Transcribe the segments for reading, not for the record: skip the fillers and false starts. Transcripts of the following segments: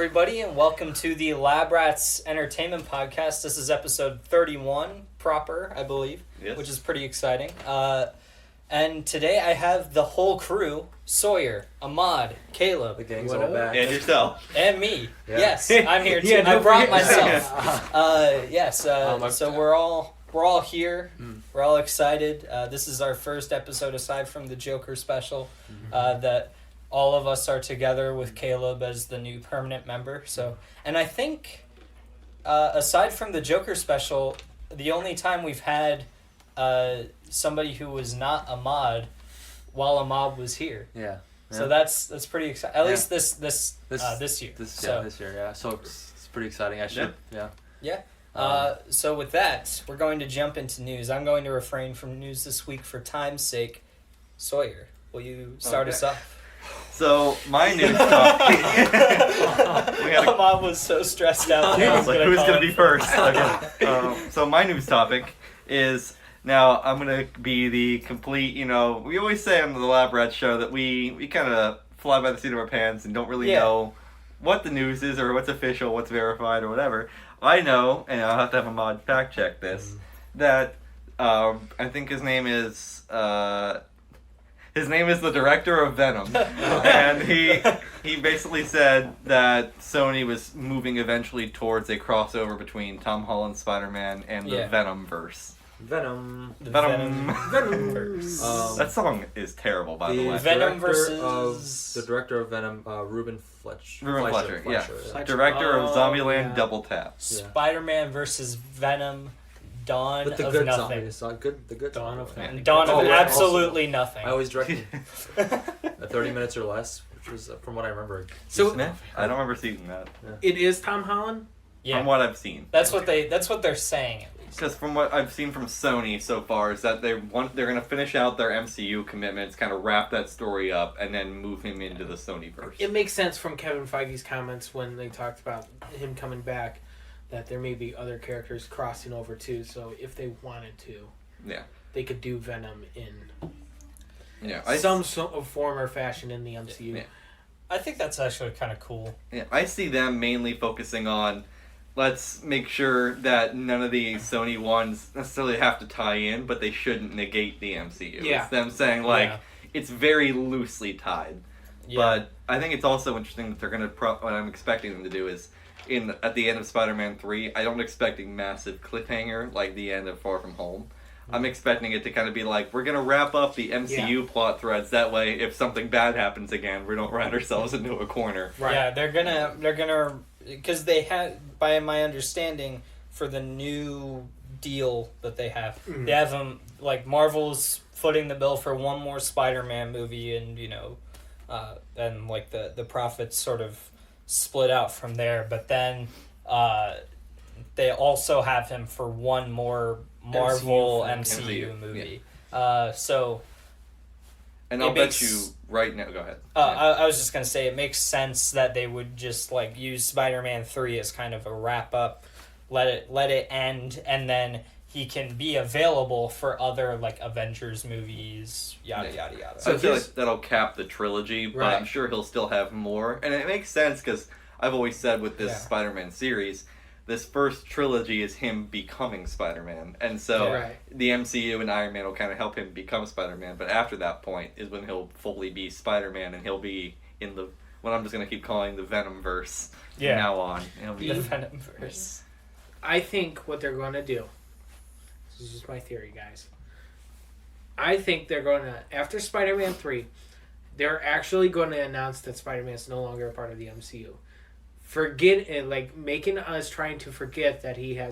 everybody, and welcome to the Lab Rats Entertainment Podcast. This is episode 31 proper, I believe, which is pretty exciting. And today I have the whole crew: Sawyer, Ahmad, Caleb, the gang's all back, and yourself, and me. Yeah. Yes, I'm here too. I brought myself. So we're all here. We're all excited. This is our first episode aside from the Joker special. That all of us are together with Caleb as the new permanent member. So, and I think, aside from the Joker special, the only time we've had somebody who was not Ahmad while Ahmad was here. Yeah. So that's pretty exciting. At least this year. This year. Yeah. So it's pretty exciting. Yeah. So with that, we're going to jump into news. I'm going to refrain from news this week for time's sake. Sawyer, will you start us off? So, my news topic... Ahmad was so stressed out. I was like, who's going to be first? So, my news topic is... Now, I'm going to be the complete, we always say on the Lab Rats show that we kind of fly by the seat of our pants and don't really know what the news is or what's official, what's verified, or whatever. I know, and I'll have to have Ahmad fact check this, that I think his name is the director of Venom, and he basically said that Sony was moving eventually towards a crossover between Tom Holland's Spider-Man and the Venomverse. Venom. Venomverse. That song is terrible, by the way. Venom the director of Venom, Ruben Fletcher. Yeah. Director of Zombieland Double Tap. Spider-Man versus Venom. Dawn but the of good nothing. The good Dawn of nothing. Dawn of absolutely nothing. I always directed 30 minutes or less, which was from what I remember. So I don't remember seeing that. Yeah. It is Tom Holland. Yeah. From what I've seen. That's what they're saying at least. Because from what I've seen from Sony so far is that they're going to finish out their MCU commitments, kind of wrap that story up, and then move him into the Sonyverse. It makes sense from Kevin Feige's comments when they talked about him coming back, that there may be other characters crossing over too. So if they wanted to, they could do Venom in some sort of form or fashion in the MCU. Yeah. I think that's actually kind of cool. Yeah, I see them mainly focusing on, let's make sure that none of the Sony ones necessarily have to tie in, but they shouldn't negate the MCU. Yeah. It's them saying, it's very loosely tied. Yeah. But I think it's also interesting that they're going to, what I'm expecting them to do is, at the end of Spider-Man 3, I don't expect a massive cliffhanger like the end of Far From Home. I'm expecting it to kind of be like, we're going to wrap up the MCU plot threads. That way, if something bad happens again, we don't run ourselves into a corner. Right. Yeah, they're gonna, because they had, by my understanding, for the new deal that they have, they have them, Marvel's footing the bill for one more Spider-Man movie, and, and, the profits sort of split out from there, but then they also have him for one more Marvel MCU movie. Yeah. And I'll bet you right now. Go ahead. I was just gonna say it makes sense that they would just use Spider-Man 3 as kind of a wrap up, let it end, and then he can be available for other Avengers movies, yada yada yada. So I feel like that'll cap the trilogy, but I'm sure he'll still have more, and it makes sense because I've always said with this Spider-Man series, this first trilogy is him becoming Spider-Man, and so the MCU and Iron Man will kind of help him become Spider-Man, but after that point is when he'll fully be Spider-Man, and he'll be in what I'm just going to keep calling the Venomverse from now on. The Venomverse. I think what they're going to do, this is just my theory, guys, I think they're going to, after Spider-Man 3, they're actually going to announce that Spider-Man is no longer a part of the MCU. Forget it, making us trying to forget that he's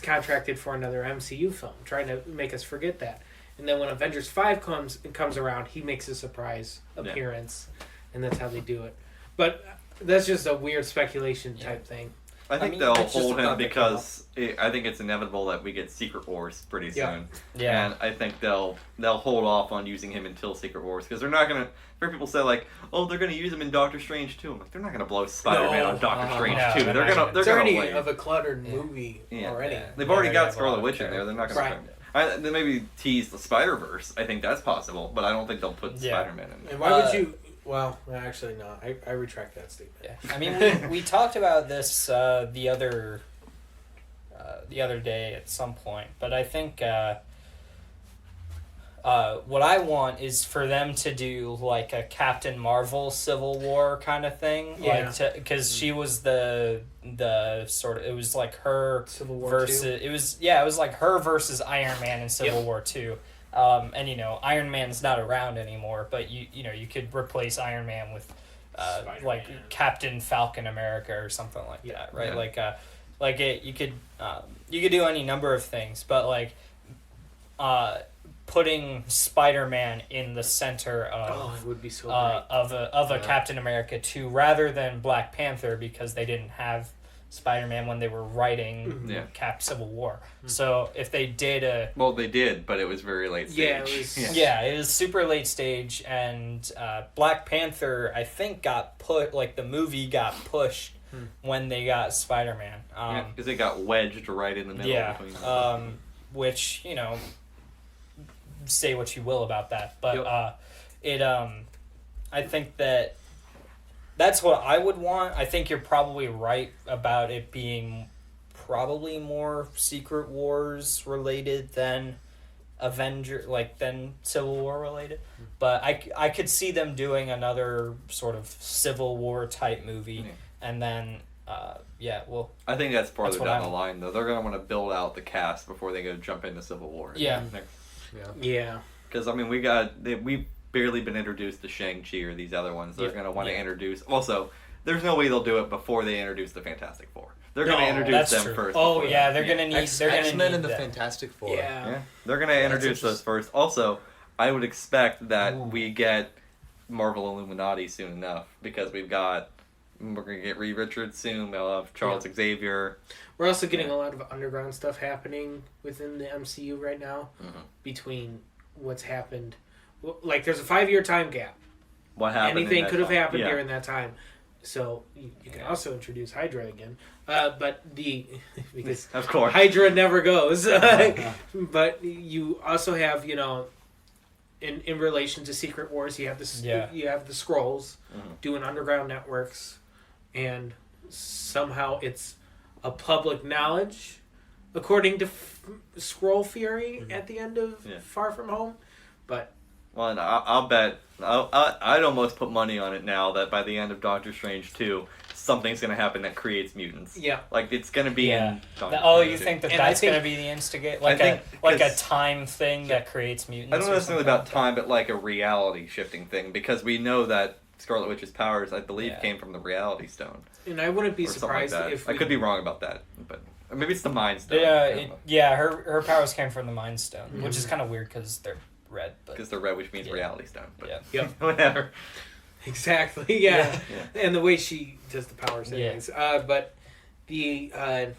contracted for another MCU film, trying to make us forget that. And then when Avengers 5 comes around, he makes a surprise appearance, and that's how they do it. But that's just a weird speculation type thing. I think they'll hold him because I think it's inevitable that we get Secret Wars pretty soon. Yeah. And I think they'll hold off on using him until Secret Wars because they're not going to... They're going to use him in Doctor Strange 2. I'm like, they're not going to blow Spider-Man on Doctor Strange 2. They're going to already of a cluttered movie already. Yeah. They've already got Scarlet Witch in there. They're not going to... They maybe tease the Spider-Verse. I think that's possible, but I don't think they'll put Spider-Man in there. And why would you... Well, actually, no. I retract that statement. Yeah. I mean, we talked about this the other day at some point, but I think what I want is for them to do like a Captain Marvel Civil War kind of thing, Yeah. like because she was the sort of, it was like her Civil War versus 2? it was like her versus Iron Man in Civil War 2. And Iron Man's not around anymore, but you could replace Iron Man with like Captain Falcon America or something like that, right? Yeah. You could do any number of things, but like putting Spider-Man in the center of it would be so of a Captain America 2 rather than Black Panther, because they didn't have Spider-Man when they were writing Cap Civil War. So if they did they did, but it was very late stage. it was super late stage, and Black Panther I think the movie got pushed when they got Spider-Man. Because it got wedged right in the middle. Yeah, between them. which say what you will about that, but I think that's what I would want. I think you're probably right about it being probably more Secret Wars related than than Civil War related. But I could see them doing another sort of Civil War type movie, and then I think that's farther what down the line though. They're gonna want to build out the cast before they go jump into Civil War. Yeah. Yeah. Because we've barely been introduced to Shang-Chi or these other ones. They're gonna want to introduce. Also, there's no way they'll do it before they introduce the Fantastic Four. They're gonna introduce them first. Oh yeah, they're gonna need X-Men and the Fantastic Four. Yeah, they're gonna introduce those first. Also, I would expect that we get Marvel Illuminati soon enough, because we're gonna get Reed Richards soon. We'll have Charles Xavier. We're also getting a lot of underground stuff happening within the MCU right now, between what's happened. Like, there's a 5-year time gap. What happened? Anything could have happened during that time. So you can also introduce Hydra again, but because of course Hydra never goes. But you also have in relation to Secret Wars, you have you have the Skrulls doing underground networks, and somehow it's a public knowledge, according to Skrull theory at the end of Far From Home. But and I'll bet I'd almost put money on it now that by the end of Doctor Strange 2, something's gonna happen that creates mutants. Yeah, like it's gonna be. In Doctor Strange you 2. think that's gonna be the instigate, like a time thing that creates mutants? I don't know necessarily about time, but like a reality shifting thing, because we know that Scarlet Witch's powers, I believe, came from the Reality Stone. And I wouldn't be surprised if I could be wrong about that, but maybe it's the Mind Stone. Her powers came from the Mind Stone, which is kind of weird because they're red. Because they're red, which means Reality Stone. But whatever. Exactly. Yeah. And the way she does the powers, anyways. But I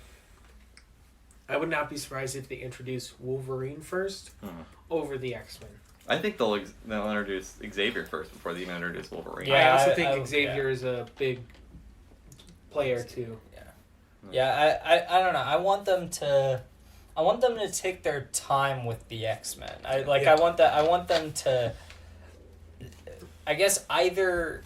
would not be surprised if they introduce Wolverine first over the X-Men. I think they'll introduce Xavier first before they even introduce Wolverine. Yeah, I also think Xavier is a big player too. Yeah, I don't know. I want them to take their time with the X-Men. I want them to, I guess, either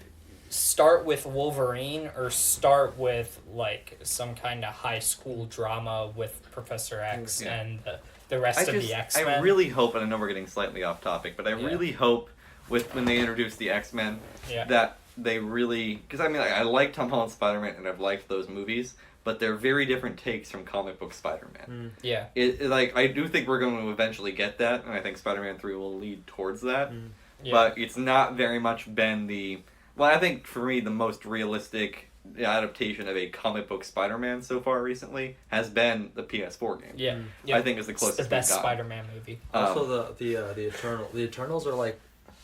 start with Wolverine or start with like some kind of high school drama with Professor X and the rest of the X-Men. I really hope, and I know we're getting slightly off topic, but I really hope when they introduce the X-Men that they really, because I like Tom Holland's Spider-Man and I've liked those movies, but they're very different takes from comic book Spider-Man. Yeah. I do think we're going to eventually get that, and I think Spider-Man 3 will lead towards that. But it's not very much been I think for me the most realistic adaptation of a comic book Spider-Man so far recently has been the PS4 game. Yeah. I think is the closest it's the best we've gotten. Spider-Man movie. Also the Eternals are like,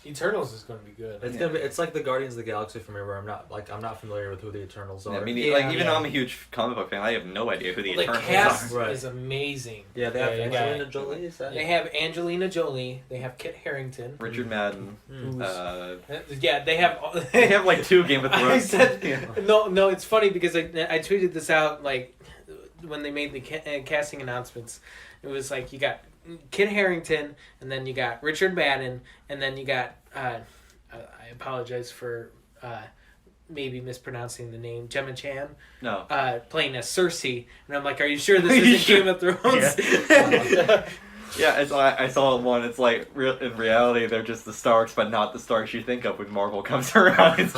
Eternals is going to be good. It's gonna be. It's like the Guardians of the Galaxy for me, where I'm not familiar with who the Eternals are. Even though I'm a huge comic book fan, I have no idea who the Eternals are. The cast are. is amazing. Yeah, they have Angelina Jolie. Is that? They have Angelina Jolie. They have Kit Harington. Richard Madden. They have. They have like 2 Game of Thrones. I said no. It's funny because I tweeted this out like when they made the casting announcements. It was like you got Kit Harington, and then you got Richard Madden, and then you got I apologize for maybe mispronouncing the name, Gemma Chan. No. Playing as Cersei, and I'm like, are you sure this isn't Game of Thrones? Yeah, I saw one. It's like in reality, they're just the Starks, but not the Starks you think of when Marvel comes around. It's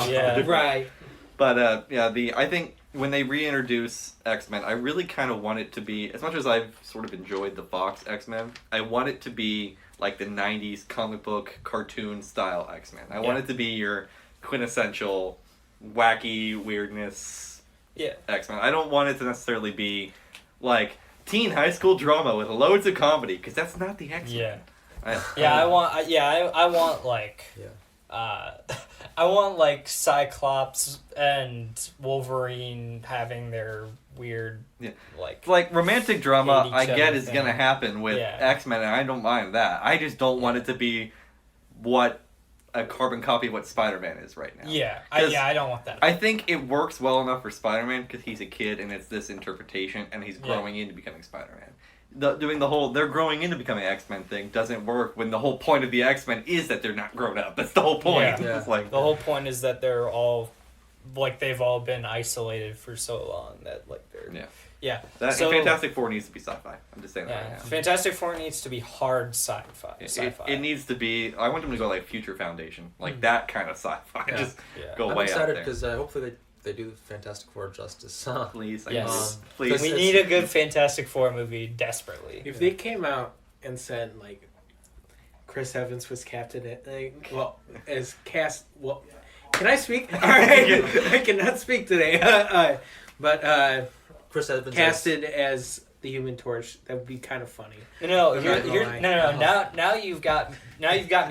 Right. But I think when they reintroduce X-Men, I really kind of want it to be, as much as I've sort of enjoyed the Fox X-Men, I want it to be like the 90s comic book cartoon style X-Men. I want it to be your quintessential wacky weirdness X-Men. I don't want it to necessarily be like teen high school drama with loads of comedy, because that's not the X-Men. I want like I want like Cyclops and Wolverine having their weird like romantic drama. I get is thing. gonna happen with X-Men, and I don't mind that. I just don't want it to be what a carbon copy of what Spider-Man is right now. I don't want that. I think it works well enough for Spider-Man because he's a kid and it's this interpretation, and he's growing into becoming Spider-Man. Doing the whole they're growing into becoming X-Men thing doesn't work when the whole point of the X-Men is that they're not grown up. That's the whole point. It's like the whole point is that they're all like they've all been isolated for so long that like they're Fantastic Four needs to be sci-fi. I'm just saying that right now. Fantastic Four needs to be hard sci-fi. It needs to be. I want them to go like Future Foundation, like that kind of sci-fi. Just go I'm way excited out there. because hopefully they do Fantastic Four justice. Please, please. We need a good Fantastic Four movie desperately. If they came out and said like Chris Evans was captain, as cast. Well, can I speak? All right, I cannot speak today. But Chris Evans casted as the Human Torch, that would be kind of funny. No. Now you've got me.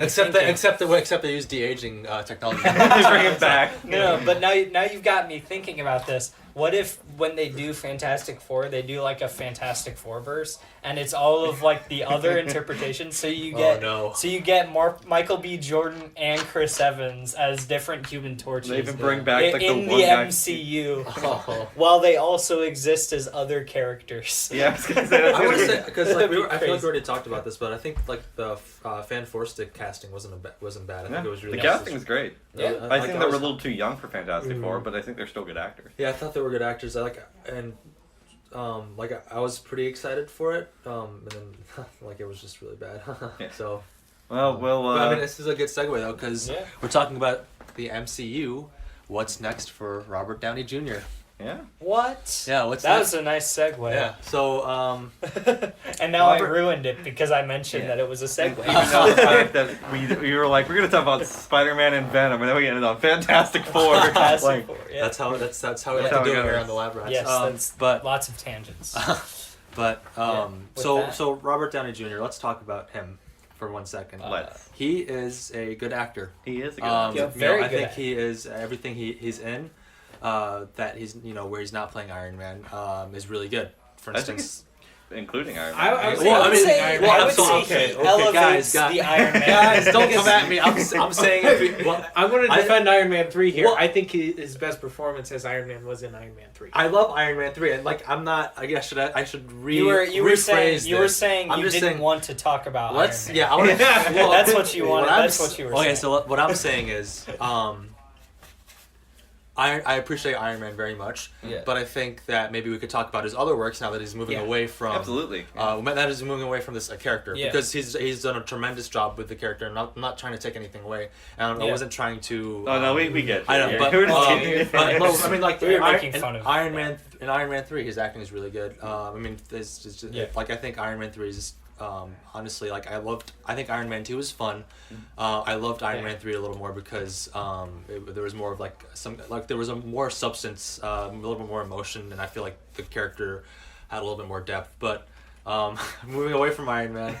Except they use de-aging technology. Bring it back. No, but now you've got me thinking about this. What if when they do Fantastic Four, they do like a Fantastic Four verse, and it's all of like the other interpretations? So you get Michael B. Jordan and Chris Evans as different Human Torches. They even bring back like in the MCU, while they also exist as other characters. Yeah, I was gonna say I want to say because I feel like we already talked about this, but I think like the Fan Forstic casting wasn't bad. I think it was really the casting was great. Yeah, I think they were a little too young for Fantastic Four, but I think they're still good actors. Yeah, I thought they were good actors. I was pretty excited for it, and then like it was just really bad. So, I mean, this is a good segue though because we're talking about the MCU. What's next for Robert Downey Jr.? Yeah. What? Yeah. What's that next? was a nice segue. Yeah. So, and now I ruined it because I mentioned that it was a segue. Even though the fact that we were like, we're gonna talk about Spider-Man and Venom, and then we ended on Fantastic Four. Fantastic Four. Yeah. That's how we like to do it here on the Lab Rats. Yes, but lots of tangents. So Robert Downey Jr. Let's talk about him for 1 second. He is a good actor. He is a good actor. Very good. I think he is everything he's in. That he's where he's not playing Iron Man is really good. For instance, including Iron Man. I would say he elevates the Iron Man. Guys, don't come at me. I'm saying I'm going to defend Iron Man 3 here. I think his best performance as Iron Man was in Iron Man 3. I love Iron Man 3, and like I'm not. I guess I should rephrase you were saying I'm you just didn't want to talk about Iron Man. Yeah, I want to. That's what you wanted. That's what you were saying. Okay, so what I'm saying is, I appreciate Iron Man very much, but I think that maybe we could talk about his other works now that he's moving away from. Absolutely. That is moving away from this character because he's done a tremendous job with the character. And I'm not trying to take anything away. I wasn't trying to. Oh no, we get. I know, but I mean, like we were making fun of Iron Man. In Iron Man 3, his acting is really good. I mean, like I think Iron Man 3 is. Honestly, like I think Iron Man 2 was fun. I loved Iron Man 3 a little more because there was more of there was a more substance, a little bit more emotion, and I feel like the character had a little bit more depth. But moving away from Iron Man,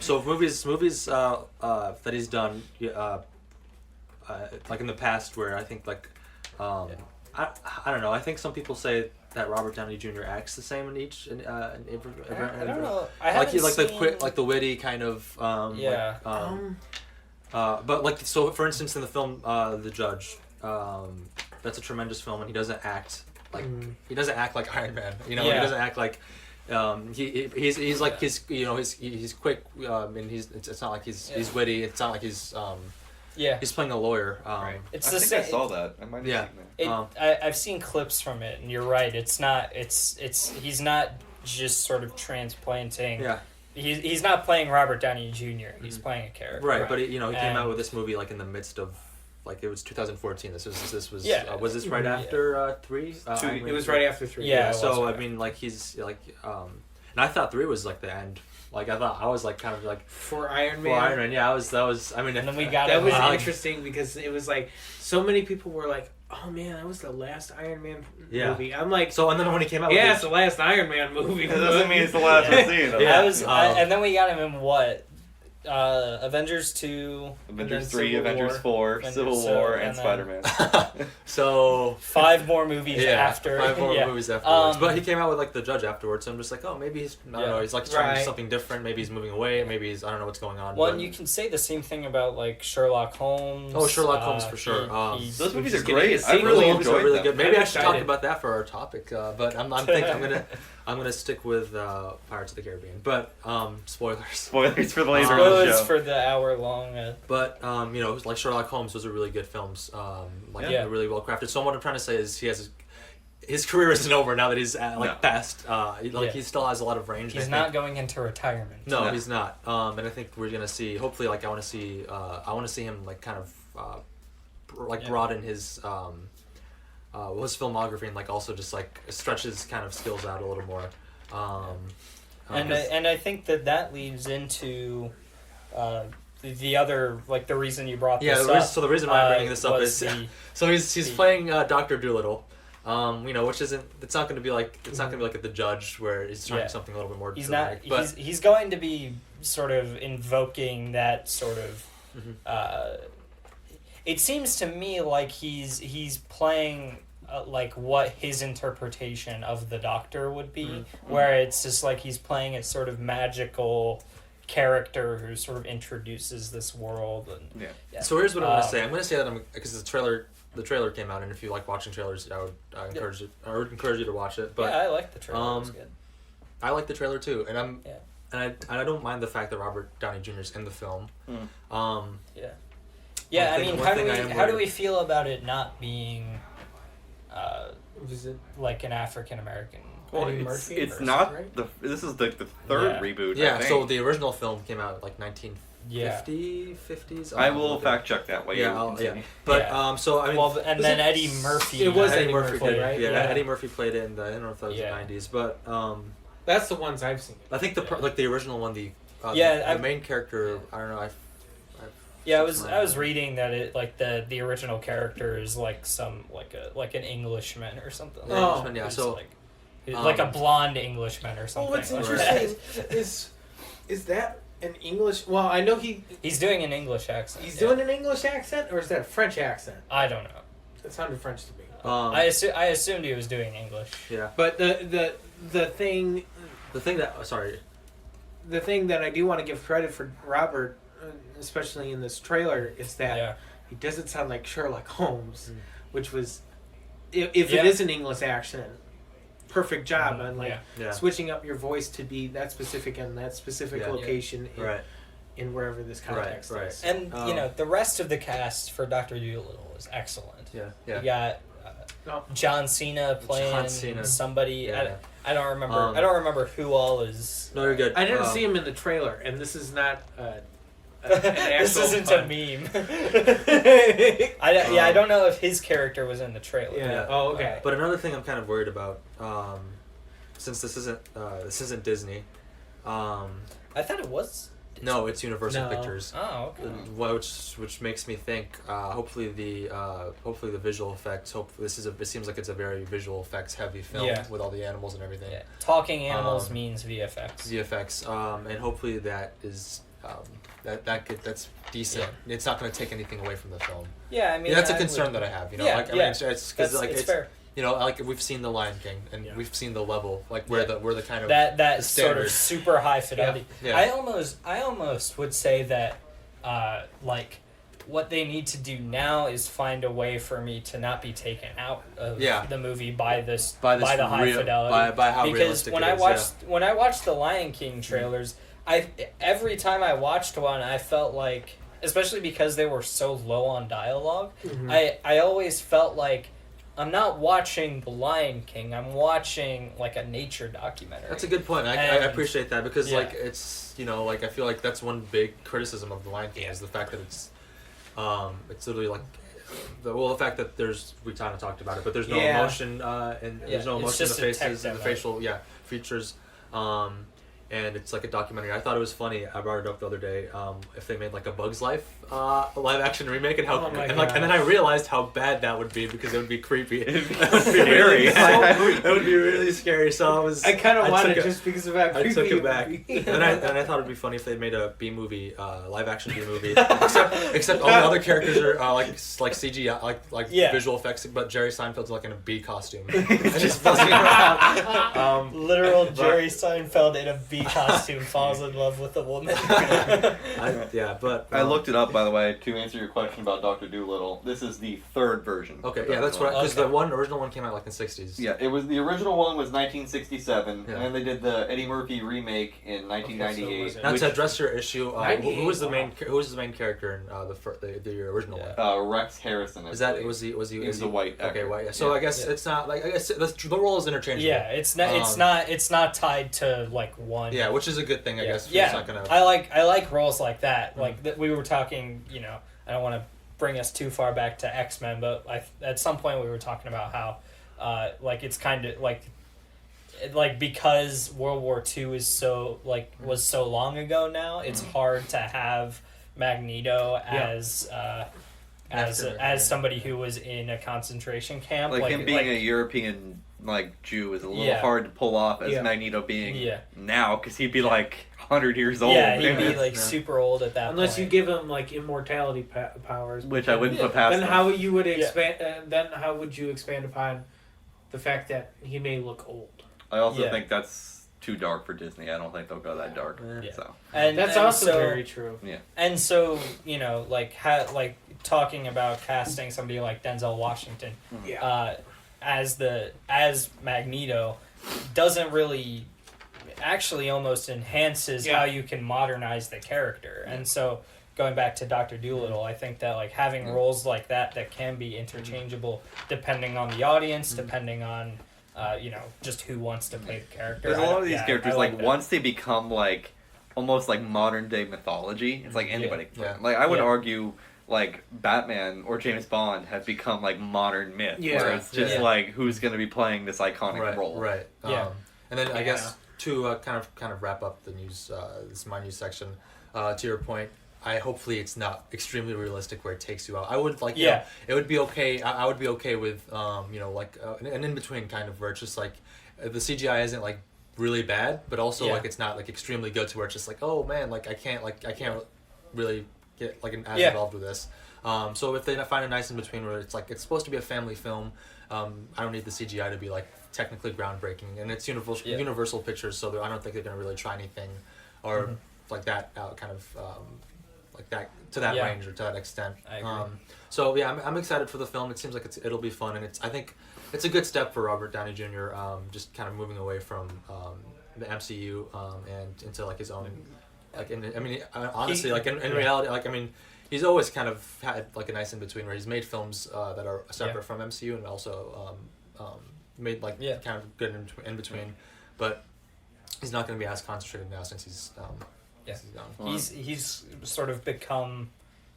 so movies that he's done, like in the past, where I think I don't know. I think some people say that Robert Downey Jr. acts the same in each. I don't know. I like haven't seen... the witty kind of. But like so, for instance, in the film The Judge, that's a tremendous film, and he doesn't act like Iron Man. He doesn't act like. He's like he's quick. And it's not like he's witty. It's not like he's Yeah. He's playing a lawyer. Right. It's I the think same. I saw that. I might have seen that. I've seen clips from it, and you're right. It's not. It's he's not just sort of transplanting. Yeah. He's not playing Robert Downey Jr. He's playing a character. Right, but he came out with this movie like in the midst of, like, it was 2014. This was was this right after 3? It was right after 3. Yeah. So I mean, like, he's like, and I thought 3 was like the end. Like, I was like kind of like for Iron Man. For Iron Man, yeah, that was. I mean, and then we got that was interesting because it was like so many people were like, "Oh man, that was the last Iron Man movie." I'm like, so and then when he came out, yeah, it's the last Iron Man movie. It doesn't mean it's the last we've seen. And then we got him in what? Avengers 2, Avengers 3, Avengers War, 4, Civil War, and Spider-Man. So 5 more movies after. 5 more movies afterwards. But he came out with like The Judge afterwards, so I'm just like, oh, maybe he's I don't know, he's like trying to do something different. Maybe he's moving away. Maybe he's I don't know what's going on. Well, and you can say the same thing about like Sherlock Holmes. Oh, Sherlock Holmes for sure. Those movies are great. I really really enjoyed enjoyed them. Good. Maybe I should talk excited. about that for our topic. But I'm gonna stick with Pirates of the Caribbean. But spoilers. Spoilers for the later Spoilers show. for the hour-long. But like Sherlock Holmes, those are really good films. They're really well crafted. So what I'm trying to say is his career isn't over now that he's past. He still has a lot of range. He's not going into retirement. No, he's not. And I think we're gonna see. Hopefully, like I want to see him like kind of broaden his filmography and like also just like stretch his kind of skills out a little more. And I think that leads into the other, like, the reason you brought this up. So the reason why I'm bringing this up is so he's playing Dr. Dolittle. Which it's not going to be like at The Judge where he's trying something a little bit more. He's dramatic, not. but He's going to be sort of invoking that sort of. It seems to me like he's playing like what his interpretation of the Doctor would be, where it's just like he's playing a sort of magical character who sort of introduces this world. And So here's what I'm going to say. I'm going to say that because the trailer came out, and if you like watching trailers, I would encourage you to watch it. But I like the trailer. It's good. I like the trailer too, and I don't mind the fact that Robert Downey Jr. is in the film. I mean, how do we feel about it not being like an African American? Well, it's not right? This is the third reboot. Yeah, so the original film came out like 50s. I will fact check that way. But so I mean, and then Eddie Murphy. It was Eddie Murphy, right? Yeah, Eddie Murphy played it in the I don't know if that was the 90s, but that's the ones I've seen. I think the original one, the main character. I don't know. I was reading that it like the original character is like like an Englishman or something. So like a blonde Englishman or something. Well, what's interesting is that an English? Well, I know he's doing an English accent. He's doing an English accent, or is that a French accent? I don't know. It sounded French to me. I assumed he was doing English. Yeah, but the thing that I do want to give credit for Robert, especially in this trailer, is that he doesn't sound like Sherlock Holmes, which was if it is an English accent. Perfect job on switching up your voice to be that specific in that specific location in wherever this context is. And the rest of the cast for Dr. Dolittle is excellent. You got John Cena playing somebody. I don't remember. I don't remember who all is. No, you're good. I didn't see him in the trailer, and this is not. This isn't a meme. I don't know if his character was in the trailer. Yeah. Oh, okay. But another thing I'm kind of worried about, since this isn't Disney. I thought it was. Disney. No, it's Universal Pictures. Oh, okay. Which makes me think. Hopefully the visual effects. It seems like it's a very visual effects heavy film with all the animals and everything. Yeah. Talking animals means VFX. VFX. And hopefully that is. That's decent. Yeah. It's not going to take anything away from the film. Yeah, I mean that's a concern that I have. I mean, it's because it's fair. Like we've seen The Lion King and we've seen the level, like where the kind of that sort of super high fidelity. Yeah. I almost would say that like what they need to do now is find a way for me to not be taken out of the movie by the high fidelity. By how because realistic when it I is, watched when I watched the Lion King trailers, every time I watched one, I felt like especially because they were so low on dialogue. Mm-hmm. I always felt like I'm not watching The Lion King. I'm watching like a nature documentary. That's a good point. I appreciate that because Yeah. like it's like I feel like that's one big criticism of The Lion King is the fact that it's literally like the fact that we kind of talked about it, but there's no emotion and there's no emotion in the faces and the facial features. And it's like a documentary. I thought it was funny. I brought it up the other day. If they made like a Bug's Life live action remake, and and then I realized how bad that would be because it would be creepy. It would be scary. It would be really scary. So I kind of wanted it just because of how creepy. I took it back. and I thought it'd be funny if they made a B movie, live action B movie. except all the other characters are like CGI, like visual effects. But Jerry Seinfeld's like in a bee costume, and just buzzing around. Literal Jerry Seinfeld in a bee costume falls in love with a woman. But I looked it up, by the way, to answer your question about Dr. Dolittle. This is the third version. Okay, yeah, that's what because the original one came out like in the 60s. Yeah, it was the original one was 1967, and then they did the Eddie Murphy remake in 1998. Now to address your issue, who was the main character in the original one? Rex Harrison. Was he a white actor. Okay, white. Yeah. So I guess it's not like the role is interchangeable. Yeah, it's not tied to like one. Yeah, which is a good thing, I guess. Yeah, it's not gonna... I like roles like that. Like we were talking, I don't want to bring us too far back to X-Men, but at some point we were talking about how, like it's kind of like because World War II is so was so long ago now, it's hard to have Magneto as somebody who was in a concentration camp. Like him being a European Jew is a little hard to pull off as Magneto being now, because he'd be 100 years old. Yeah, he'd be super old at that point. Unless you give him immortality powers, which I wouldn't put past. Then how you would expand? Then how would you expand upon the fact that he may look old? I also think that's too dark for Disney. I don't think they'll go that dark. Yeah. So and that's also very true. Yeah. And so talking about casting somebody like Denzel Washington, as Magneto, doesn't really actually almost enhances how you can modernize the character. And so going back to Dr. Dolittle, I think that having roles like that can be interchangeable depending on the audience, depending on just who wants to play the character. There's a lot of these characters once they become almost modern day mythology, it's anybody. Yeah. I would argue Batman or James Bond have become modern myth, where it's just who's going to be playing this iconic role. Right. And then I guess to kind of wrap up the news, this is my news section. To your point, hopefully it's not extremely realistic where it takes you out. I would it would be okay. I would be okay with an in between kind of where it's just the CGI isn't really bad, but also it's not extremely good to where it's just oh man, I can't really get as involved with this. So if they find a nice in between where it's it's supposed to be a family film, I don't need the CGI to be technically groundbreaking, and it's Universal Pictures, so I don't think they're gonna really try anything or that kind of that to that range or to that extent. I agree. So yeah, I'm excited for the film. It seems like it'll be fun, and I think it's a good step for Robert Downey Jr. Just kind of moving away from the MCU and into his own. Honestly, in reality, he's always kind of had a nice in between where he's made films that are separate from MCU and also made kind of good in between, but he's not going to be as concentrated now since he's gone. He's sort of become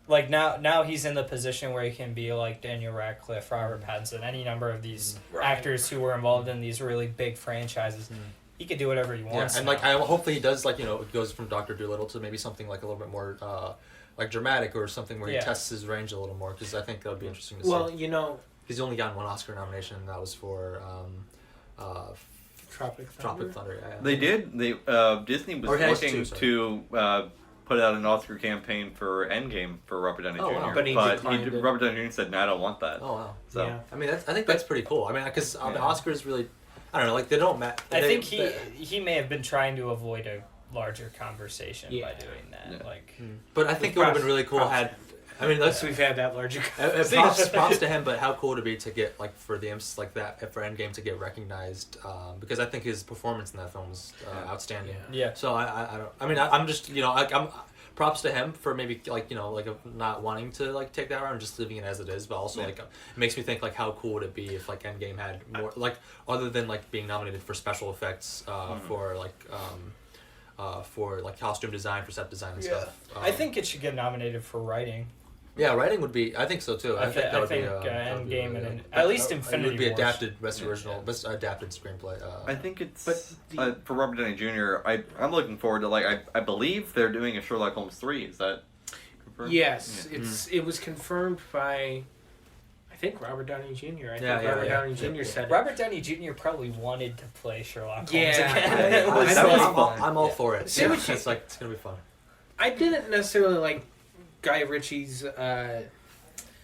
now he's in the position where he can be Daniel Radcliffe, Robert Pattinson, any number of these actors who were involved in these really big franchises. He could do whatever he wants. And hopefully he does it goes from Dr. Dolittle to maybe something a little bit more dramatic or something where he tests his range a little more, because I think that would be interesting to see. Well, he's only gotten one Oscar nomination, and that was for Tropic Thunder. Yeah. They did. Disney was looking to put out an Oscar campaign for Endgame for Robert Downey Jr. Wow. But Robert Downey Jr. said, "No, I don't want that." Oh wow. So I think that's pretty cool. because the Oscars really, I don't know, they don't matter. I think he may have been trying to avoid a larger conversation by doing that. But I think it would have been really cool had. We've had that larger props to him, but how cool would it be to get for the that for Endgame to get recognized? Because I think his performance in that film was outstanding. Yeah. So I don't. I'm just I'm props to him for maybe not wanting to take that route and just leaving it as it is. But also it makes me think how cool would it be if Endgame had more other than being nominated for special effects for costume design, for set design and stuff. I think it should get nominated for writing. Yeah, writing would be. I think so too. I think Endgame and at least Infinity War. It would be Wars. adapted, best original, best adapted screenplay. I think it's. For Robert Downey Jr., I'm looking forward to I believe they're doing a Sherlock Holmes 3. Is that confirmed? Yes, it was confirmed by. I think Robert Downey Jr. Robert Downey Jr. said it. Robert Downey Jr. probably wanted to play Sherlock Holmes again. I'm all for it. It's gonna be fun. I didn't necessarily like Guy Ritchie's.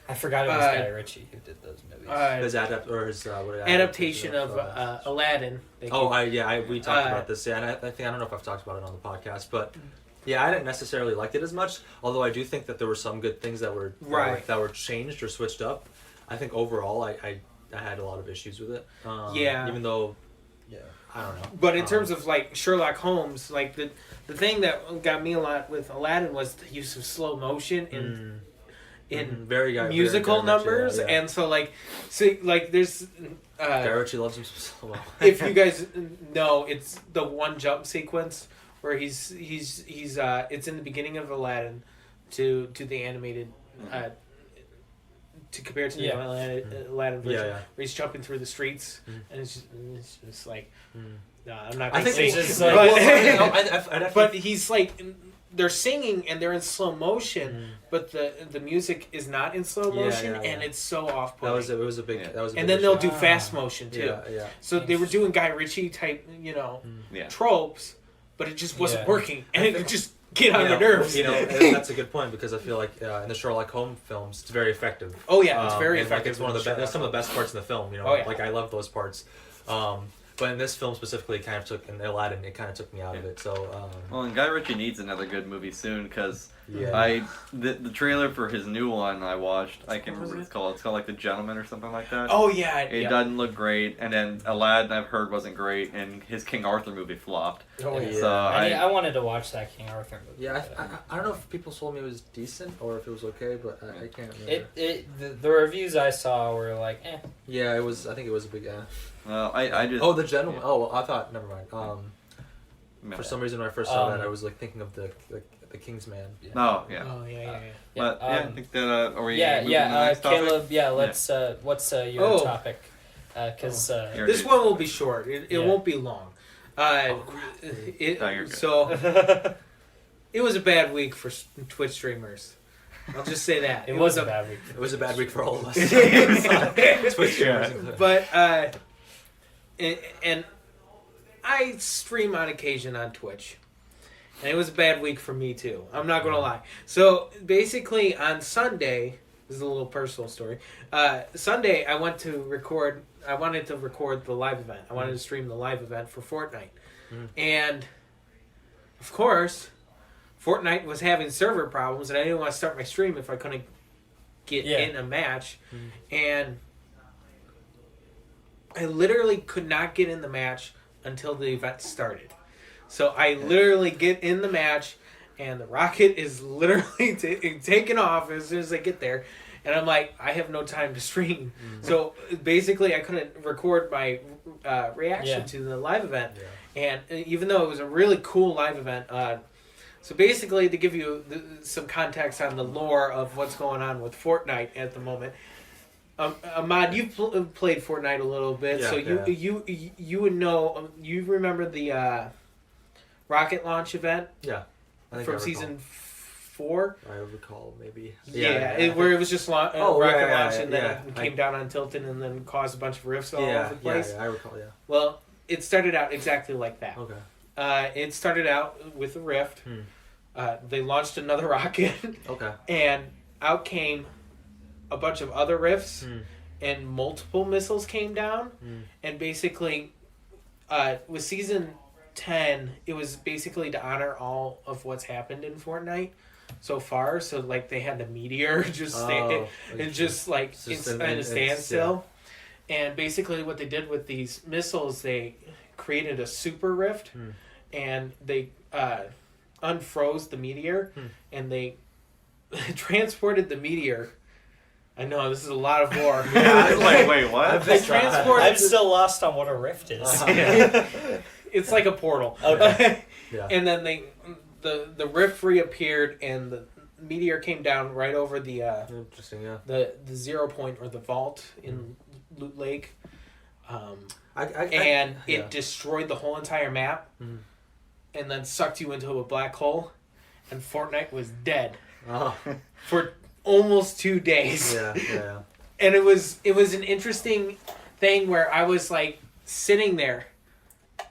I forgot it was Guy Ritchie who did those movies. His adaptation of Aladdin. We talked about this. Yeah, and I don't know if I've talked about it on the podcast, but yeah, I didn't necessarily like it as much. Although I do think that there were some good things that were changed or switched up. I think overall, I had a lot of issues with it. Even though, I don't know. But in terms of Sherlock Holmes, the thing that got me a lot with Aladdin was the use of slow motion in musical numbers, and so there's Guy Ritchie loves him slow mo. If you guys know, it's the one jump sequence where he's it's in the beginning of Aladdin to the animated to compare to the Aladdin version where he's jumping through the streets and it's just no, I'm not going to sing. But he's they're singing and they're in slow motion, but the music is not in slow motion, and it's so off-putting. It was a big and then they'll do fast motion too. Yeah. So they were doing Guy Ritchie type, tropes, but it just wasn't working, and it just get on the nerves. And that's a good point because I feel like in the Sherlock Holmes films, it's very effective. Oh yeah, it's very effective. It's one of the best. That's some of the best parts in the film. I love those parts. But in this film specifically, in Aladdin, it kind of took me out of it. So. And Guy Ritchie needs another good movie soon because the trailer for his new one I watched. I can't remember what it's called. It's called The Gentleman or something like that. Oh yeah. It doesn't look great, and then Aladdin I've heard wasn't great, and his King Arthur movie flopped. Oh yeah. So I wanted to watch that King Arthur movie. Yeah, I don't know if people told me it was decent or if it was okay, but I can't remember. The reviews I saw were like, eh. Yeah, it was. I think it was a big Well, I just. Oh, The Gentleman. Yeah. Oh, well, I thought. Never mind. For some reason, when I first saw that, I was thinking of the King's Man. Yeah. Oh yeah. But I think that are we? Caleb. Yeah, let's. What's your topic? Because this one will be short. It won't be long. It was a bad week for Twitch streamers. I'll just say that. It was a bad week. It was a bad week for all of us. Twitch streamers. But and I stream on occasion on Twitch. And it was a bad week for me too. I'm not gonna lie. So basically on Sunday, this is a little personal story. Sunday I wanted to record the live event. I wanted to stream the live event for Fortnite. And of course, Fortnite was having server problems and I didn't want to start my stream if I couldn't get in a match. And I literally could not get in the match until the event started. So I literally get in the match, and the rocket is literally taking off as soon as I get there. And I'm like, I have no time to stream. So basically, I couldn't record my reaction to the live event. And even though it was a really cool live event, so basically, to give you some context on the lore of what's going on with Fortnite at the moment, Ahmad, you've played Fortnite a little bit, so you would know. You remember the rocket launch event? Yeah, from season 4. I recall maybe. Where it was just rocket launch and then it came down on Tilton and then caused a bunch of rifts all over the place. Yeah, I recall. Yeah. Well, it started out exactly like that. Okay. It started out with a rift. They launched another rocket. Okay. And out came a bunch of other rifts, and multiple missiles came down. And basically, with season 10, it was basically to honor all of what's happened in Fortnite so far. So they had the meteor just in a standstill. And basically what they did with these missiles, they created a super rift, and they unfroze the meteor, and they transported the meteor. I know this is a lot of lore. Wait, what? They transported. I'm still lost on what a rift is. It's like a portal. Okay. Yeah. And then the rift reappeared, and the meteor came down right over the Interesting, yeah. the 0 point or the vault in Loot Lake, it destroyed the whole entire map, and then sucked you into a black hole, and Fortnite was dead for almost 2 days. Yeah. And it was an interesting thing where I was like sitting there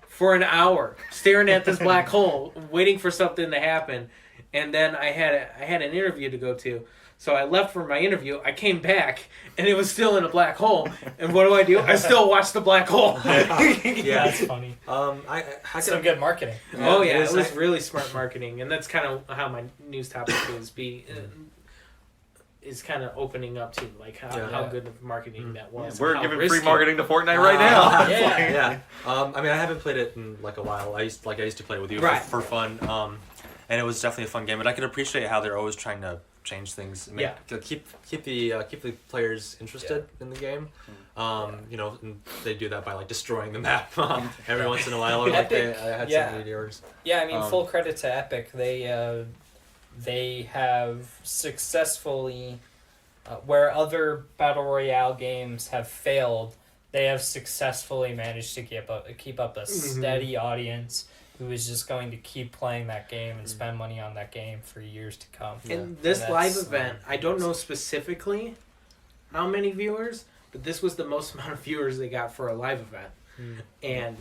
for an hour staring at this black hole, waiting for something to happen. And then I had an interview to go to. So I left for my interview. I came back, and it was still in a black hole. And what do? I still watched the black hole. Yeah, that's funny. Some good marketing. Oh yeah, it was really smart marketing, and that's kind of how my news topic is kind of opening up to like how good of marketing that was. We're giving free marketing to Fortnite right now. Yeah. I mean, I haven't played it in like a while. I used to play it with you for fun. And it was definitely a fun game. But I could appreciate how they're always trying to change things. To keep the players interested in the game. And they do that by like destroying the map every once in a while. Or like they had some meteors. Yeah, I mean, full credit to Epic. They have successfully, where other battle royale games have failed, they have successfully managed to keep up a steady audience who is just going to keep playing that game and spend money on that game for years to come. And this live event, I don't know specifically how many viewers, but this was the most amount of viewers they got for a live event. And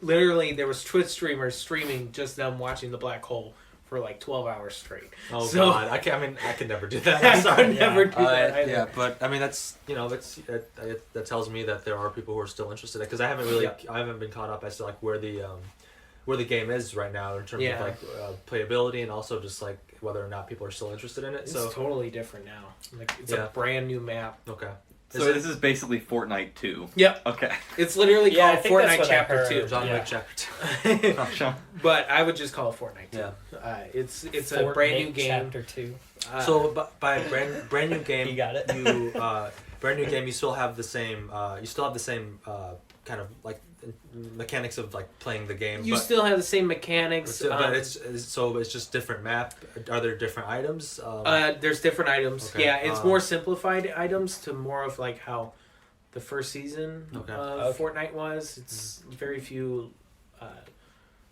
literally there was Twitch streamers streaming just them watching the black hole for like 12 hours straight. Oh God, I could never do that. I'm I sorry. could never do that either. Yeah, but I mean that tells me that there are people who are still interested because I haven't been caught up as to like where the game is right now in terms of like playability and also just like whether or not people are still interested in it. It's totally different now. Like it's a brand new map. Okay. So this is basically Fortnite 2. Yep. Okay. It's literally called Fortnite Chapter 2. John Wick Chapter 2. But I would just call it Fortnite 2. Yeah. It's a brand new game. Chapter 2. So by brand new game, you got it. Brand new game, you still have the same kind of like mechanics of like playing the game. You still have the same mechanics. But it's just different map. Are there different items? There's different items. Okay. Yeah, it's more simplified items to more of like how the first season of Fortnite was. It's very few.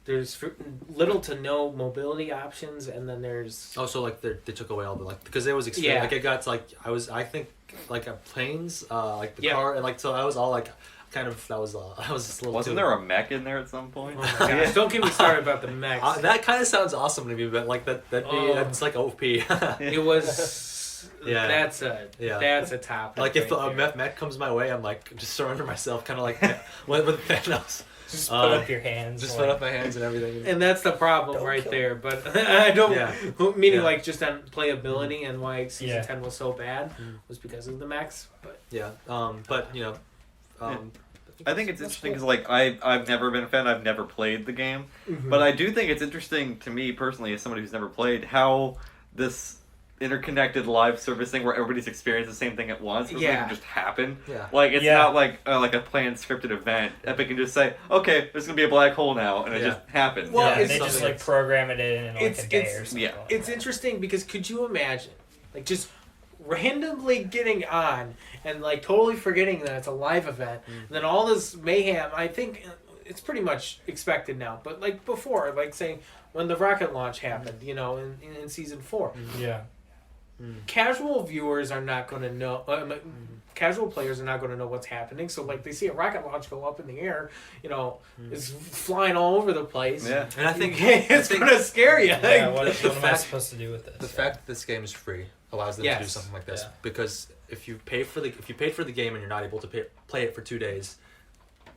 There's little to no mobility options, and then there's so like they took away all the like because there was experience like it got to, like I think like planes like the car and like so I was all like kind of I was just a little. Wasn't there a mech in there at some point? Oh my gosh! Don't get me started about the mechs. That kind of sounds awesome to me, but like that's like OP. It was. That's a topic. Like if a mech comes my way, I'm like just surrender myself, kind of like with Thanos. Just put up your hands. Just put up my hands and everything. And that's the problem there. But I don't meaning like just on playability and why season 10 was so bad was because of the mechs. But I think it's interesting because like I've never been a fan. I've never played the game, but I do think it's interesting to me personally as somebody who's never played how this interconnected live servicing where everybody's experiencing the same thing at once can just happen. Like it's not like a planned scripted event. Epic can just say, okay, there's gonna be a black hole now, and it just happens. Well, they just like program it in like a day or something. Yeah, it's interesting because could you imagine like just randomly getting on and like totally forgetting that it's a live event, and then all this mayhem. I think it's pretty much expected now, but like before, like saying when the rocket launch happened, in season 4. Casual viewers are not going to know. Casual players are not going to know what's happening. So, like, they see a rocket launch go up in the air, it's flying all over the place. Yeah, and I think it's going to scare you. Yeah, what am I supposed to do with this? The fact that this game is free allows them to do something like this because if you paid for the game and you're not able to play it for 2 days.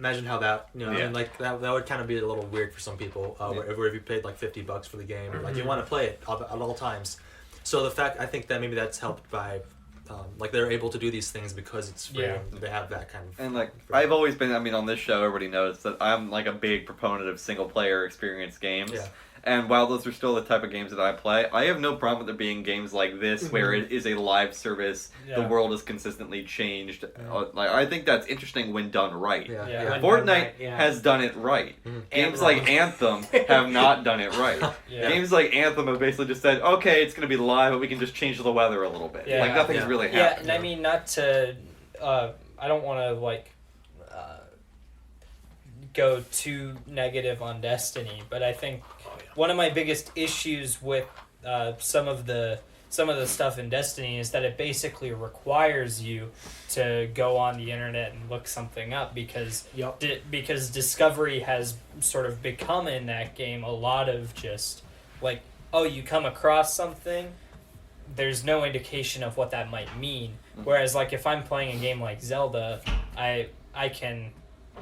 Imagine how that, and like that would kind of be a little weird for some people. Where if you paid like $50 for the game, like you want to play it at all times. So I think that maybe that's helped by, like they're able to do these things because it's free and they have that kind of. And like I've always been, on this show, everybody knows that I'm like a big proponent of single player experience games. Yeah. And while those are still the type of games that I play, I have no problem with there being games like this where it is a live service. The world is consistently changed. Like, I think that's interesting when done right. Fortnite has done it right. Games like Anthem have not done it right. Games like Anthem have basically just said, okay, it's going to be live, but we can just change the weather a little bit. Like, nothing's really happened. Yeah, and I mean, not to... I don't want to, like... go too negative on Destiny, but I think one of my biggest issues with some of the stuff in Destiny is that it basically requires you to go on the internet and look something up because because Discovery has sort of become in that game a lot of just like, oh, you come across something, there's no indication of what that might mean. Whereas like if I'm playing a game like Zelda, I can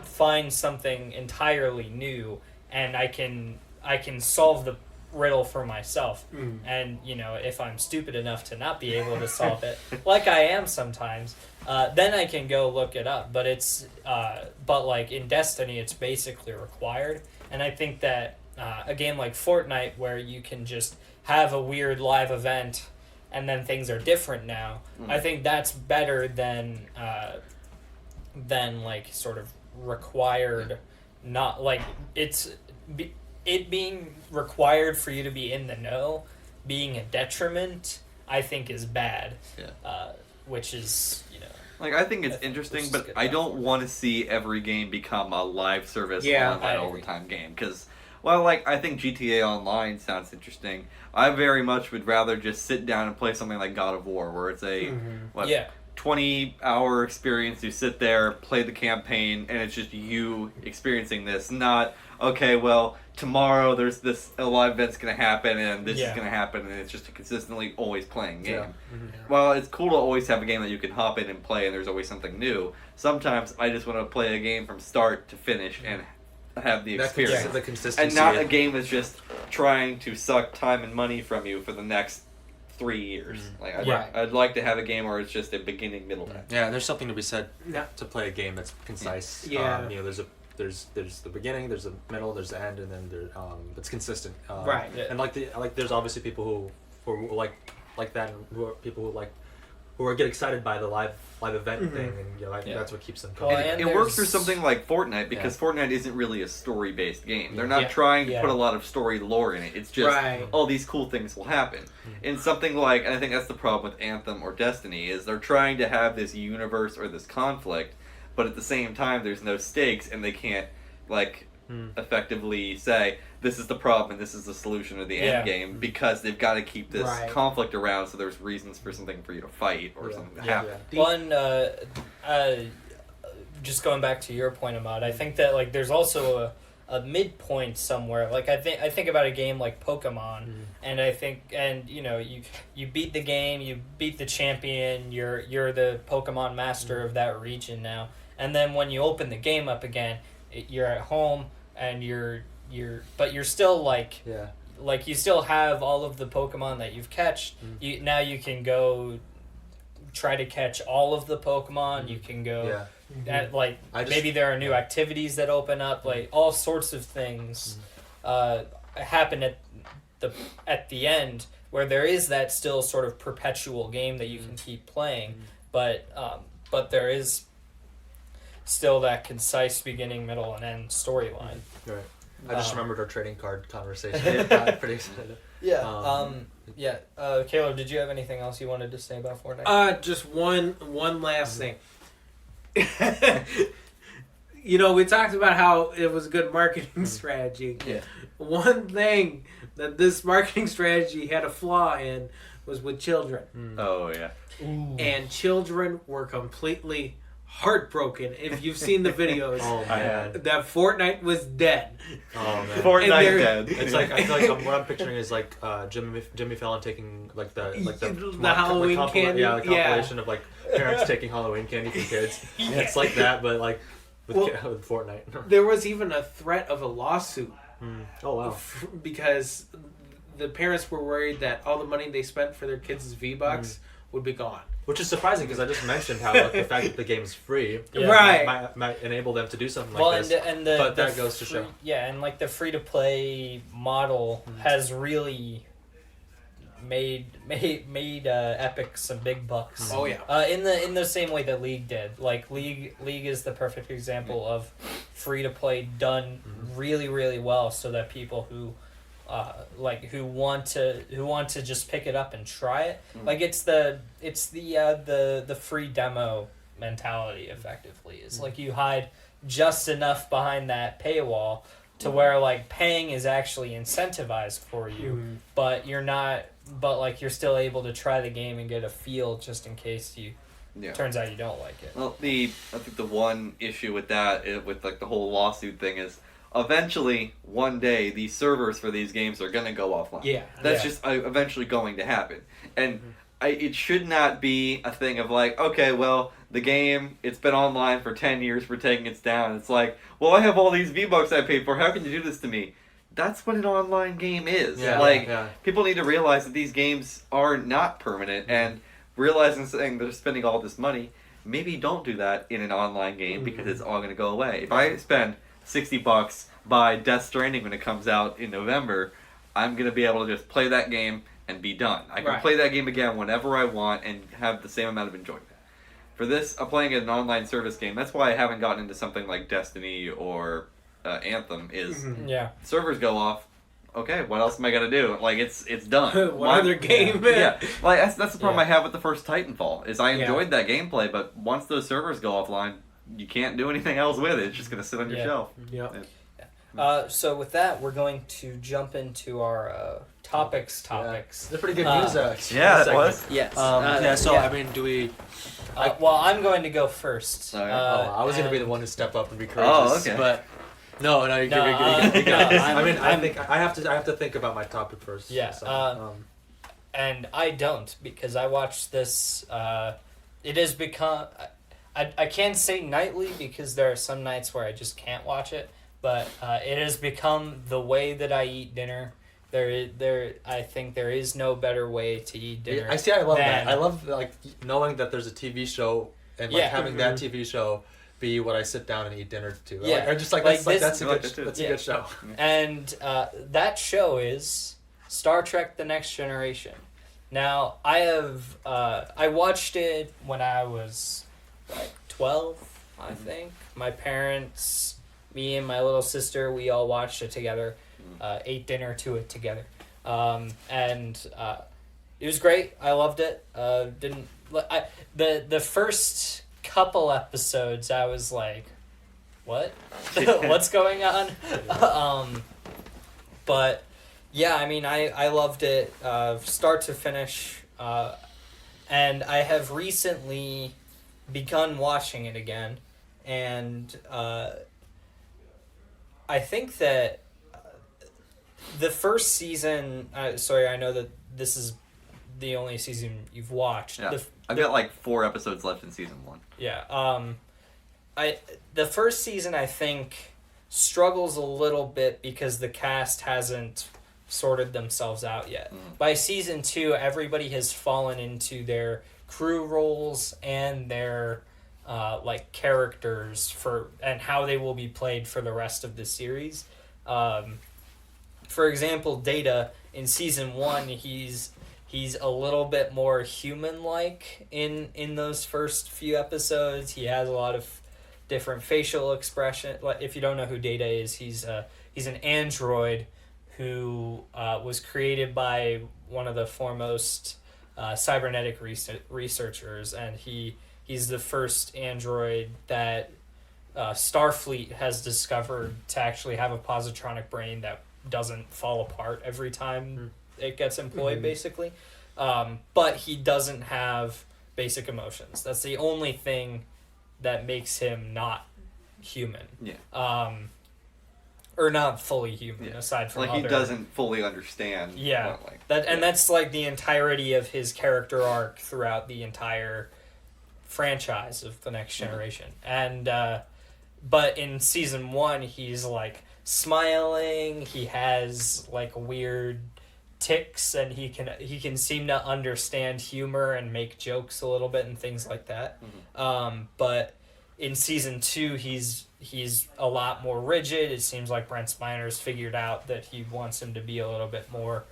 find something entirely new and I can solve the riddle for myself. And you know, if I'm stupid enough to not be able to solve it like I am sometimes, then I can go look it up. But it's but like in Destiny it's basically required, and I think that a game like Fortnite where you can just have a weird live event and then things are different now, I think that's better than like sort of required, not like it being required for you to be in the know being a detriment, I think is bad. Which is, you know, like, I think it's interesting, but I don't want to see every game become a live service online all the time game, because well, like, I think GTA Online sounds interesting. I very much would rather just sit down and play something like God of War, where it's a 20-hour experience. You sit there, play the campaign, and it's just you experiencing this. Not, okay, well, tomorrow there's a live event's going to happen, and this is going to happen, and it's just a consistently always playing game. Well, it's cool to always have a game that you can hop in and play, and there's always something new. Sometimes I just want to play a game from start to finish and have the experience. The consistency. And not a game that's just trying to suck time and money from you for the next 3 years. Like I'd like to have a game where it's just a beginning, middle, end. Yeah, and there's something to be said to play a game that's concise. You know, there's the beginning, there's the middle, there's the end, and then it's consistent. And there's obviously people who like that, and who are people who get excited by the live event thing, and you know, that's what keeps them going. Well, it works for something like Fortnite because Fortnite isn't really a story-based game. They're not trying to put a lot of story lore in it. It's just, oh, these cool things will happen. In something like, and I think that's the problem with Anthem or Destiny, is they're trying to have this universe or this conflict, but at the same time there's no stakes, and they can't, like, effectively say, this is the problem and this is the solution or the end game, because they've got to keep this conflict around so there's reasons for something for you to fight or something to happen. One, just going back to your point, Ahmad, I think that like there's also a midpoint somewhere. Like I think about a game like Pokemon, and I think, and you know, you beat the game, you beat the champion, you're the Pokemon master of that region now, and then when you open the game up again, you're at home and but you're still like you still have all of the Pokemon that you've catched. Now you can go try to catch all of the Pokemon. You can go at, like, maybe there are new activities that open up, like all sorts of things happen at the end where there is that still sort of perpetual game that you can keep playing, but there is still that concise beginning, middle, and end storyline. Right. I just remembered our trading card conversation. I'm pretty excited. Caleb, did you have anything else you wanted to say about Fortnite? Just one last thing. You know, we talked about how it was a good marketing strategy. Yeah. One thing that this marketing strategy had a flaw in was with children. Oh, yeah. Ooh. And children were completely heartbroken. If you've seen the videos, that Fortnite was dead. Oh man, Fortnite dead. It's like, I feel like what I'm picturing is like Jimmy Fallon taking like the Halloween candy. Yeah, the compilation of like parents taking Halloween candy for kids. It's like that, but like with Fortnite. There was even a threat of a lawsuit. Oh wow! Because the parents were worried that all the money they spent for their kids' V-Bucks would be gone. Which is surprising because I just mentioned how the fact that the game is free might enable them to do something like this. But that goes to show. Yeah, and like the free to play model has really made Epic some big bucks. Oh yeah. In the same way that League did. Like League is the perfect example of free to play done really, really well, so that people who want to just pick it up and try it. Like it's the free demo mentality effectively. It's like you hide just enough behind that paywall to where like paying is actually incentivized for you, but you're you're still able to try the game and get a feel just in case turns out you don't like it. Well, I think the one issue with that, with like the whole lawsuit thing, is eventually one day these servers for these games are going to go offline. Yeah. That's just eventually going to happen. And it should not be a thing of like, okay, well, the game, it's been online for 10 years, we're taking it down. It's like, well, I have all these V-Bucks I paid for, how can you do this to me? That's what an online game is. People need to realize that these games are not permanent, and realizing saying they're spending all this money, maybe don't do that in an online game because it's all going to go away. If I spend $60 buy Death Stranding when it comes out in November, I'm going to be able to just play that game and be done. I can play that game again whenever I want and have the same amount of enjoyment. For this, I'm playing an online service game. That's why I haven't gotten into something like Destiny or Anthem, is servers go off. Okay, what else am I going to do? Like, it's done. What other game? Yeah. Like, that's the problem I have with the first Titanfall, is I enjoyed that gameplay, but once those servers go offline, you can't do anything else with it. It's just going to sit on your shelf. So with that, we're going to jump into our topics. It's a pretty good news, yeah, that was. Yes. I mean, do we... well, I'm going to go first. I was going to be the one to step up and be courageous. Oh, okay. But no, you I think I have to think about my topic first. Yeah. So, and I don't, because I watched this. It has become. I can't say nightly because there are some nights where I just can't watch it, but it has become the way that I eat dinner. I think there is no better way to eat dinner. I love that. I love like knowing that there's a TV show and like having that TV show be what I sit down and eat dinner to. Yeah. Or just that's a good show. And that show is Star Trek: The Next Generation. Now, I watched it when I was like 12, I think. My parents, me and my little sister, we all watched it together. Ate dinner to it together. And it was great. I loved it. The first couple episodes I was like, what? What's going on? But yeah, I mean, I loved it start to finish, and I have recently begun watching it again, and I think that the first season, sorry, I know that this is the only season you've watched. Yeah. I've got like 4 episodes left in season 1. Yeah. The first season, I think, struggles a little bit because the cast hasn't sorted themselves out yet. By season 2, everybody has fallen into their crew roles and their like characters and how they will be played for the rest of the series. For example, Data in season 1, he's a little bit more human-like in those first few episodes. He has a lot of different facial expression. Like, if you don't know who Data is, he's an android who was created by one of the foremost cybernetic researchers, and he's the first android that Starfleet has discovered to actually have a positronic brain that doesn't fall apart every time it gets employed, basically. But he doesn't have basic emotions. That's the only thing that makes him not human. Yeah. Or not fully human, aside from he doesn't fully understand. Yeah. That's like the entirety of his character arc throughout the entire franchise of The Next Generation. And but in season 1, he's like smiling. He has like weird ticks, and he can seem to understand humor and make jokes a little bit and things like that. But in season 2, he's a lot more rigid. It seems like Brent Spiner's figured out that he wants him to be a little bit more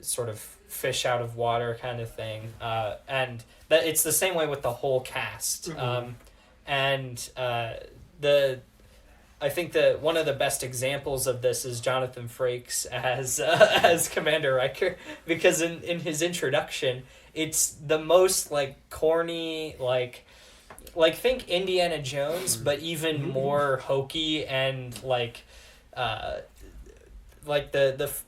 sort of fish out of water kind of thing. And that it's the same way with the whole cast. I think that one of the best examples of this is Jonathan Frakes as Commander Riker, because in his introduction, it's the most like corny, like think Indiana Jones, but even more hokey, and like the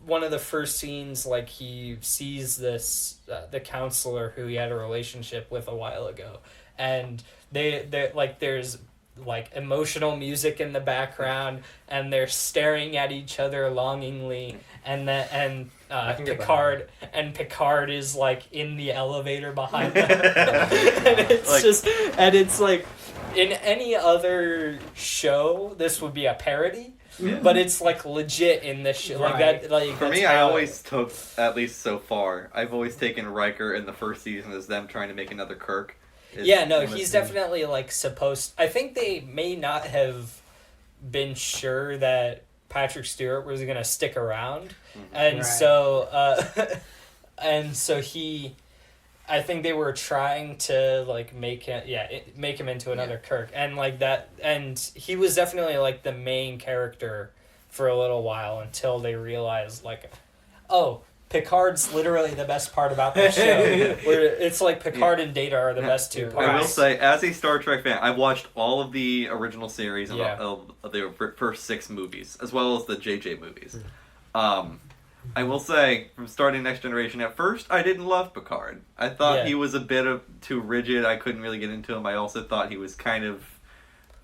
one of the first scenes, like he sees this the counselor who he had a relationship with a while ago, and they like there's like emotional music in the background, and they're staring at each other longingly, and Picard is like in the elevator behind them. And it's like in any other show this would be a parody. But it's like legit in this show. Like that. Like for me, I always took, at least so far, I've always taken Riker in the first season as them trying to make another Kirk. He's definitely like supposed. I think they may not have been sure that Patrick Stewart was gonna stick around, and so he. I think they were trying to like make him into another Kirk, and like that, and he was definitely like the main character for a little while until they realized like, oh, Picard's literally the best part about the show. Where it's like Picard and Data are the best two parts. I will say, as a Star Trek fan, I've watched all of the original series and of the first 6 movies, as well as the JJ movies. I will say, from starting Next Generation, at first I didn't love Picard. I thought he was a bit too rigid. I couldn't really get into him. I also thought he was kind of,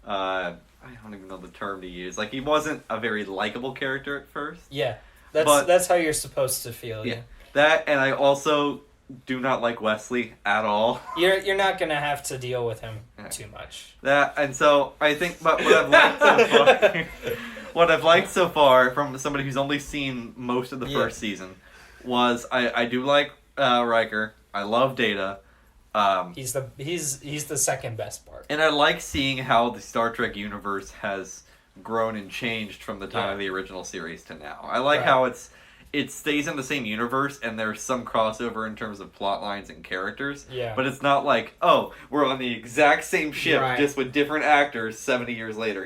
I don't even know the term to use. Like, he wasn't a very likable character at first. Yeah, that's how you're supposed to feel. Yeah, that, and I also do not like Wesley at all. You're not gonna have to deal with him too much. That, and so I think, but what I've liked so far. What I've liked so far from somebody who's only seen most of the first season was I do like Riker. I love Data. He's the second best part. And I like seeing how the Star Trek universe has grown and changed from the time of the original series to now. I like how it stays in the same universe and there's some crossover in terms of plot lines and characters. Yeah. But it's not like, oh, we're on the exact same ship just with different actors 70 years later.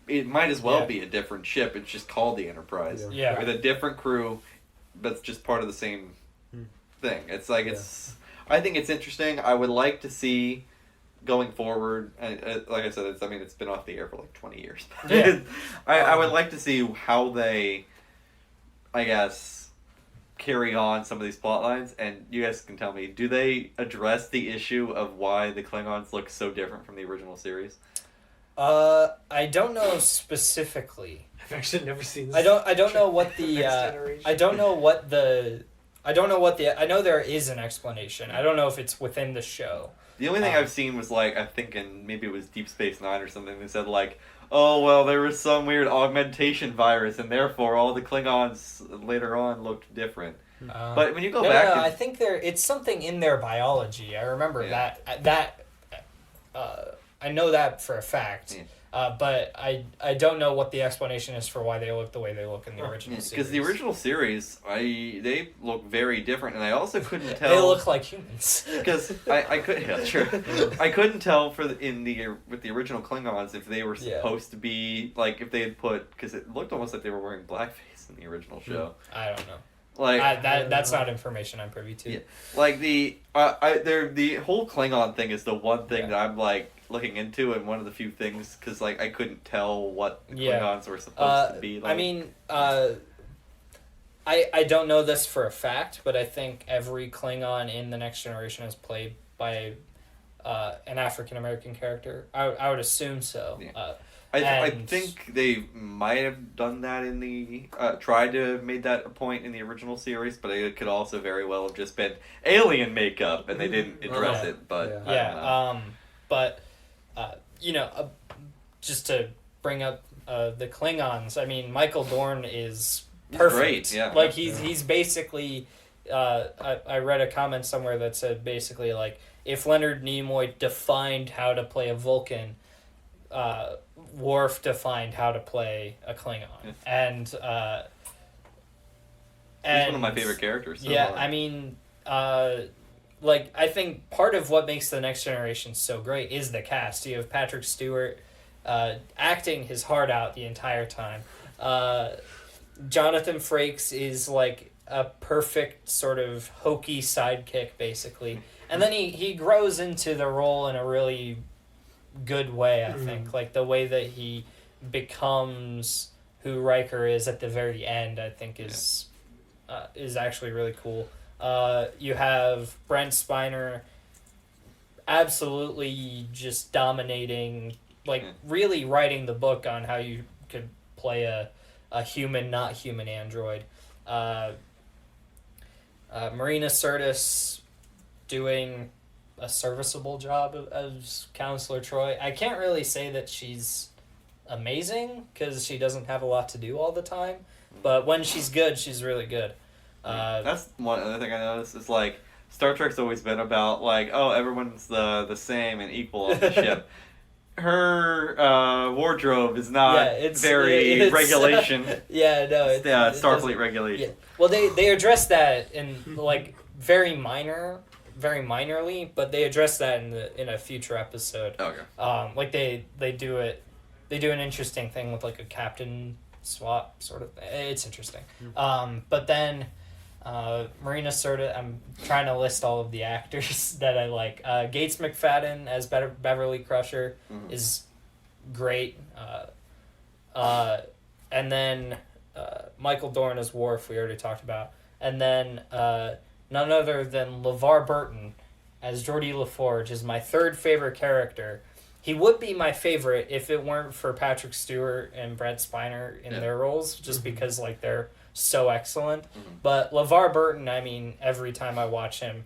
It might as well be a different ship. It's just called the Enterprise. Yeah. With a different crew that's just part of the same thing. It's like, I think it's interesting. I would like to see going forward, like I said, it's been off the air for like 20 years. I would like to see how they, I guess, carry on some of these plot lines. And you guys can tell me, do they address the issue of why the Klingons look so different from the original series? I don't know specifically. I've actually never seen this. I don't know what the I know there is an explanation. I don't know if it's within the show. The only thing I've seen was like, I think maybe it was Deep Space Nine or something. They said like, oh well, there was some weird augmentation virus, and therefore all the Klingons later on looked different. But when you go back, I think it's something in their biology. I remember that. I know that for a fact, but I don't know what the explanation is for why they look the way they look in the original series. Because the original series, they look very different, and I also couldn't tell. They look like humans. Because I couldn't tell with the original Klingons if they were supposed to be like if they had put, because it looked almost like they were wearing blackface in the original show. I don't know. Like that's not information I'm privy to. Yeah. Like the whole Klingon thing is the one thing that I'm like looking into, and one of the few things, because like I couldn't tell what the Klingons were supposed to be like. I mean, I don't know this for a fact, but I think every Klingon in the Next Generation is played by an African American character. I would assume so. Yeah. I think they might have done that in the tried to have made that a point in the original series, but it could also very well have just been alien makeup, and they didn't address it. But but just to bring up the Klingons, I mean, Michael Dorn is perfect. Great, yeah. Like he's basically. I read a comment somewhere that said basically like if Leonard Nimoy defined how to play a Vulcan, Worf defined how to play a Klingon, and he's one of my favorite characters. So yeah, I mean, like I think part of what makes the Next Generation so great is the cast. You have Patrick Stewart acting his heart out the entire time. Jonathan Frakes is like a perfect sort of hokey sidekick, basically, and then he grows into the role in a really good way. I think like the way that he becomes who Riker is at the very end, I think is actually really cool. You have Brent Spiner absolutely just dominating, like really writing the book on how you could play a human, not human android. Marina Sirtis doing a serviceable job as Counselor Troy. I can't really say that she's amazing because she doesn't have a lot to do all the time, but when she's good, she's really good. That's one other thing I noticed is like Star Trek's always been about like, oh, everyone's the same and equal on the ship. Her wardrobe is not it's regulation. It's Starfleet regulation. Yeah. Well, they address that in like very minorly, but they address that in a future episode. Okay. Like they do an interesting thing with like a captain swap sort of thing. It's interesting. But then Marina Sirtis, I'm trying to list all of the actors that I like. Gates McFadden as Beverly Crusher is great. And then Michael Dorn as Worf, we already talked about. And then none other than LeVar Burton as Geordi LaForge is my third favorite character. He would be my favorite if it weren't for Patrick Stewart and Brent Spiner in their roles, just because like they're so excellent. But LeVar Burton, I mean, every time I watch him,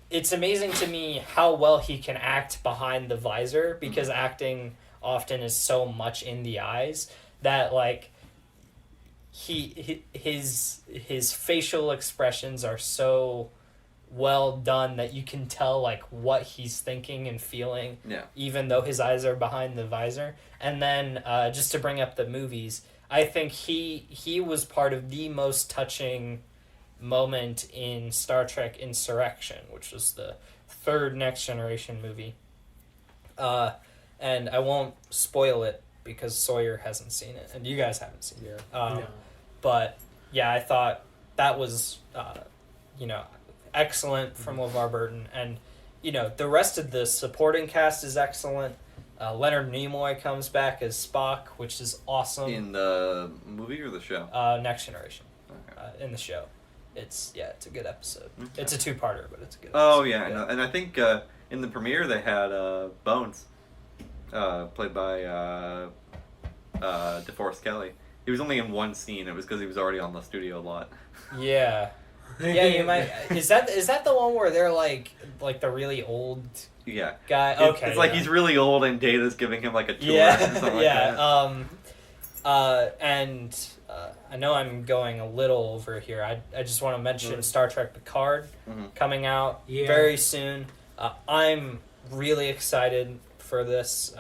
it's amazing to me how well he can act behind the visor, because acting often is so much in the eyes that like his facial expressions are so well done that you can tell like what he's thinking and feeling, even though his eyes are behind the visor. And then just to bring up the movies, I think he was part of the most touching moment in Star Trek Insurrection, which was the third Next Generation movie. And I won't spoil it because Sawyer hasn't seen it and you guys haven't seen it. No. But yeah, I thought that was excellent from LeVar Burton, and the rest of the supporting cast is excellent. Leonard Nimoy comes back as Spock, which is awesome. In the movie or the show? Next Generation. Okay. In the show, it's a good episode. Okay. It's a two-parter, but it's a good. Oh episode. yeah, I know. And I think in the premiere they had Bones, played by DeForest Kelley. He was only in one scene. It was because he was already on the studio lot. Yeah. Yeah, you might. Is that the one where they're like the really old guy? Okay, it's like he's really old and Data's giving him like a tour. Yeah, or something like that. And I know I'm going a little over here. I just want to mention Star Trek Picard coming out very soon. I'm really excited for this.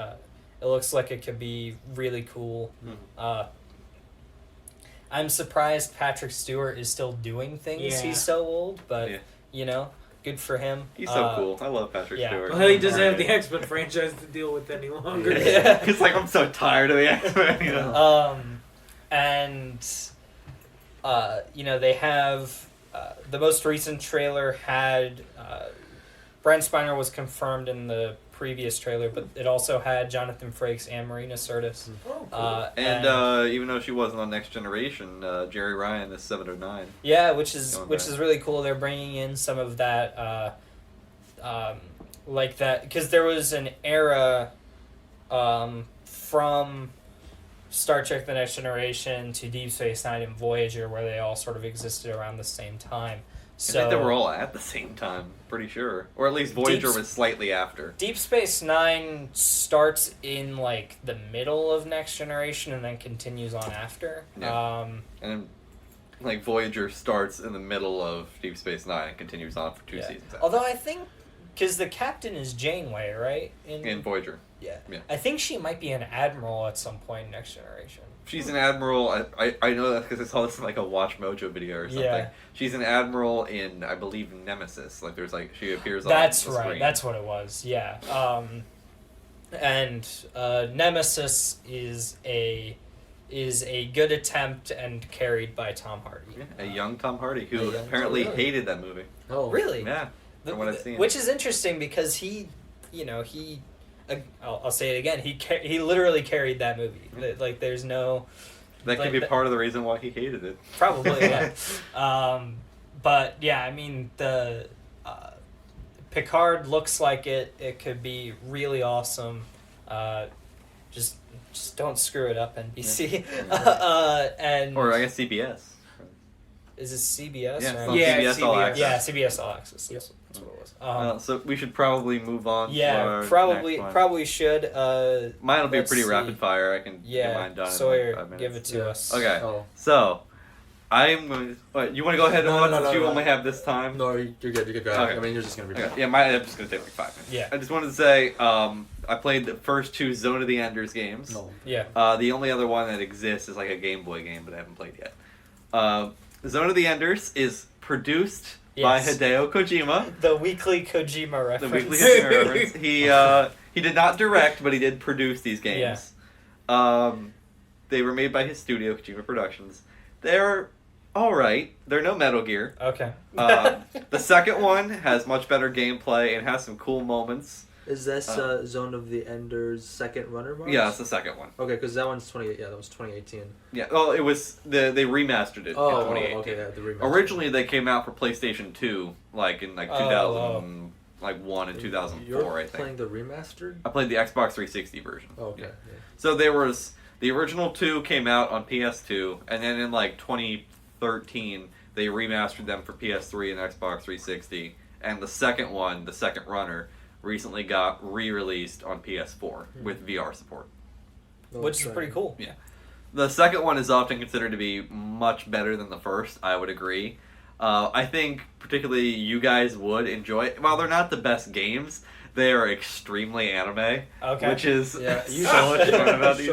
It looks like it could be really cool. I'm surprised Patrick Stewart is still doing things. Yeah. He's so old, but good for him. He's so cool. I love Patrick Stewart. Well, he doesn't have the X-Men franchise to deal with any longer. It's like I'm so tired of the X-Men. And they have the most recent trailer had Brent Spiner was confirmed in the previous trailer, but it also had Jonathan Frakes and Marina Sirtis. Oh, cool. And even though she wasn't on Next Generation, Jerry Ryan is 709. Yeah, which is really cool. They're bringing in some of that, like that, because there was an era from Star Trek: The Next Generation to Deep Space Nine and Voyager, where they all sort of existed around the same time. I think they were all at the same time, pretty sure. Or at least Voyager was slightly after. Deep Space Nine starts in, like, the middle of Next Generation and then continues on after. Yeah. And then like Voyager starts in the middle of Deep Space Nine and continues on for 2 seasons. After. Although I think, because the captain is Janeway, right? In Voyager. Yeah. Yeah. I think she might be an admiral at some point in Next Generation. She's an admiral. I know that because I saw this in like a Watch Mojo video or something. Yeah. She's an admiral in, I believe, Nemesis. Like there's like she appears on That's the right. screen. That's what it was. Yeah. And Nemesis is a good attempt and carried by Tom Hardy. Yeah, a young Tom Hardy who apparently hated that movie. Oh, really? Yeah. From what I've seen. Which is interesting because he I'll say it again. He literally carried that movie. Like there's no. That could be part of the reason why he hated it. Probably, yeah. But yeah, I mean the Picard looks like it could be really awesome. Just don't screw it up, NBC. And or I guess CBS. Is it CBS? Yeah, or CBS All Access. Yeah, CBS All Access. That's what it was. So we should probably move on. Yeah, to our probably next one. probably should. Mine will be let's pretty see. rapid fire. I can get mine done Sawyer, in like 5 minutes. give it to us. Okay. Oh. So I'm going to. What, you want to go ahead and watch since you only have this time? No, you're good. You're good. Go ahead. Okay. I mean, you're just gonna be. Okay. Yeah, I'm just going to take like 5 minutes. Yeah. I just wanted to say I played the first 2 Zone of the Enders games. No. Yeah. The only other one that exists is like a Game Boy game, but I haven't played yet. Zone of the Enders is produced by Hideo Kojima. The weekly Kojima reference. The weekly Kojima reference. He did not direct, but he did produce these games. Yeah. They were made by his studio, Kojima Productions. They're all right. They're no Metal Gear. Okay. The second one has much better gameplay and has some cool moments. Is this Zone of the Enders second runner? Mars? Yeah, it's the second one. Okay, because that one's 28. Yeah, that was 2018. Yeah. Well, it was they remastered it in 2018. Okay, yeah, the remaster. Originally, they came out for PlayStation 2, like in 2001 and 2004. You're I think. playing the remastered? I played the Xbox 360 version. Oh, okay. Yeah. Yeah. So there was the original 2 came out on PS2, and then in like 2013 they remastered them for PS3 and Xbox 360, and the second one, the second runner, recently got re-released on PS4 with VR support. Which is pretty cool. Yeah. The second one is often considered to be much better than the first, I would agree. I think particularly you guys would enjoy it. While they're not the best games, they are extremely anime. Okay. Which is so much fun about these.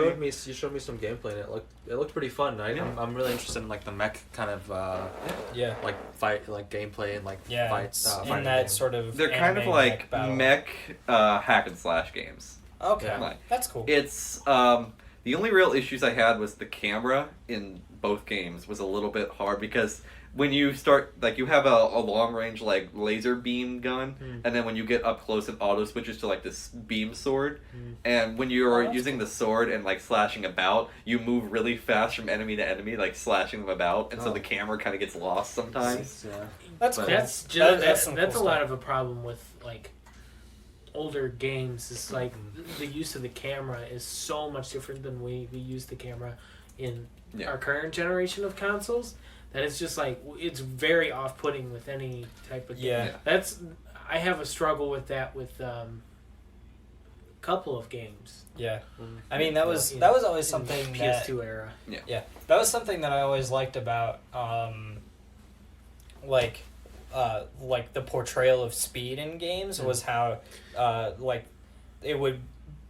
You showed me some gameplay and it looked pretty fun. I'm really interested in like the mech kind of like fight like gameplay and like fights in that game. Sort of they're kind of like mech hack and slash games. Okay. That's cool. It's the only real issues I had was the camera in both games was a little bit hard because when you start, like, you have a long-range, like, laser beam gun, and then when you get up close, it auto-switches to, like, this beam sword, and when you're using the sword and, like, slashing about, you move really fast from enemy to enemy, like, slashing them about, and so the camera kind of gets lost sometimes. That's cool. That's a lot of a problem with, like, older games. It's like, the use of the camera is so much different than we use the camera in our current generation of consoles. That it's just like it's very off-putting with any type of game. I have a struggle with that with a couple of games. Yeah, I mean that was always something PS2 era. Yeah, that was something that I always liked about like the portrayal of speed in games was how like it would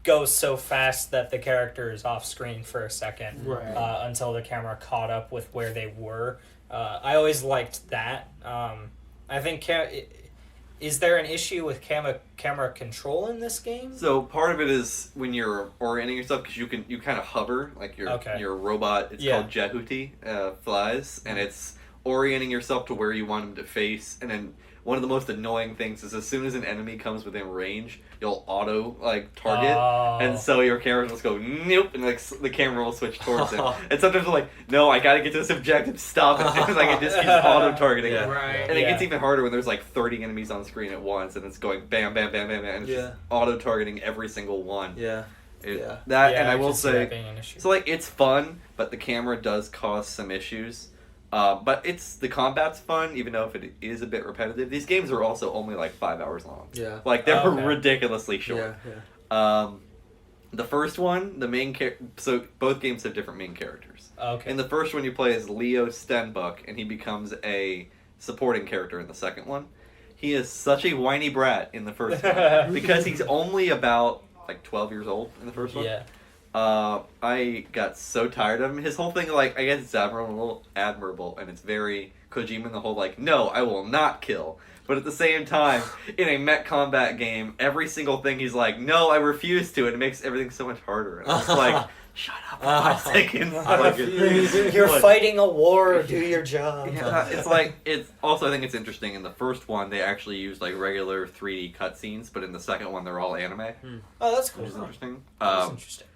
go so fast that the character is off screen for a second until the camera caught up with where they were. I always liked that. I think is there an issue with camera control in this game? So part of it is when you're orienting yourself because you kind of hover like your robot. It's called Jehuti flies, and it's orienting yourself to where you want him to face, and then. One of the most annoying things is as soon as an enemy comes within range, you'll auto target, and so your camera will just go nope, and the camera will switch towards it. And sometimes I'm like, no, I gotta get to this objective, stop it. It's like it just keeps auto targeting, and it gets even harder when there's like 30 enemies on screen at once, and it's going bam, bam, bam, bam, bam, and it's just auto targeting every single one. And I will say, so like it's fun, but the camera does cause some issues. But the combat's fun, even though if it is a bit repetitive. These games are also only like 5 hours long. Like they're ridiculously short. The first one, so both games have different main characters. Okay. In the first one, you play as Leo Stenbuck, and he becomes a supporting character in the second one. He is such a whiny brat in the first one because he's only about like 12 years old in the first one. Yeah. I got so tired of him. His whole thing, like, I guess it's admirable, and it's very Kojima, the whole, like, no, I will not kill. But at the same time, in a mech combat game, every single thing he's like, no, I refuse to, and it makes everything so much harder. And I was like, shut up for 5 seconds. You're fighting a war, do your job. Yeah, it's also, I think it's interesting, in the first one, they actually used, like, regular 3D cutscenes, but in the second one, they're all anime. Oh, that's cool. Which is interesting. That's interesting.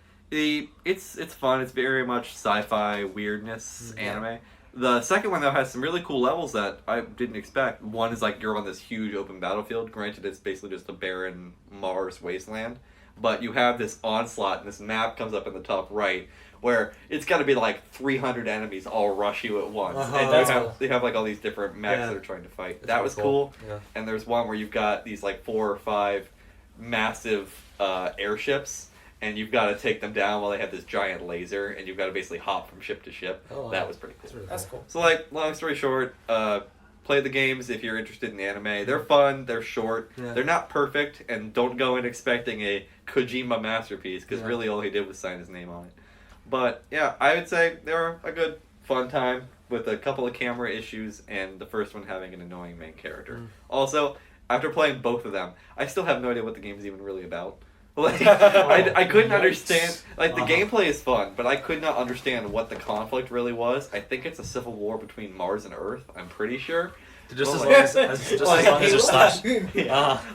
It's fun. It's very much sci-fi weirdness anime. The second one though has some really cool levels that I didn't expect. One is like you're on this huge open battlefield. Granted, it's basically just a barren Mars wasteland, but you have this onslaught, and this map comes up in the top right where it's got to be like 300 enemies all rush you at once, and they have like all these different mechs that are trying to fight. That was cool. Yeah. And there's one where you've got these like 4 or 5 massive airships. And you've got to take them down while they have this giant laser, and you've got to basically hop from ship to ship. That was pretty cool. That's cool. So, like, long story short, play the games if you're interested in the anime. They're fun, they're short, they're not perfect, and don't go in expecting a Kojima masterpiece, because really all he did was sign his name on it. But, yeah, I would say they're a good, fun time with a couple of camera issues, and the first one having an annoying main character. Also, after playing both of them, I still have no idea what the game is even really about. Like, I couldn't understand. Like, the gameplay is fun, but I could not understand what the conflict really was. I think it's a civil war between Mars and Earth. I'm pretty sure. Just as long as there's slash.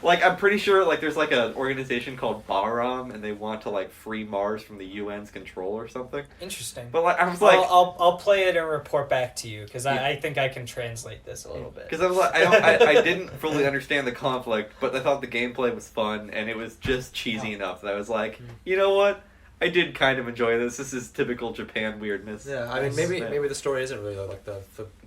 Like, I'm pretty sure, like, there's, like, an organization called Bahram, and they want to, like, free Mars from the UN's control or something. Interesting. But, like, I was like... I'll play it and report back to you, because I think I can translate this a little bit. Because I was like, I didn't fully understand the conflict, but I thought the gameplay was fun, and it was just cheesy enough that I was like, you know what? I did kind of enjoy this. This is typical Japan weirdness. Yeah, I mean, maybe the story isn't really like the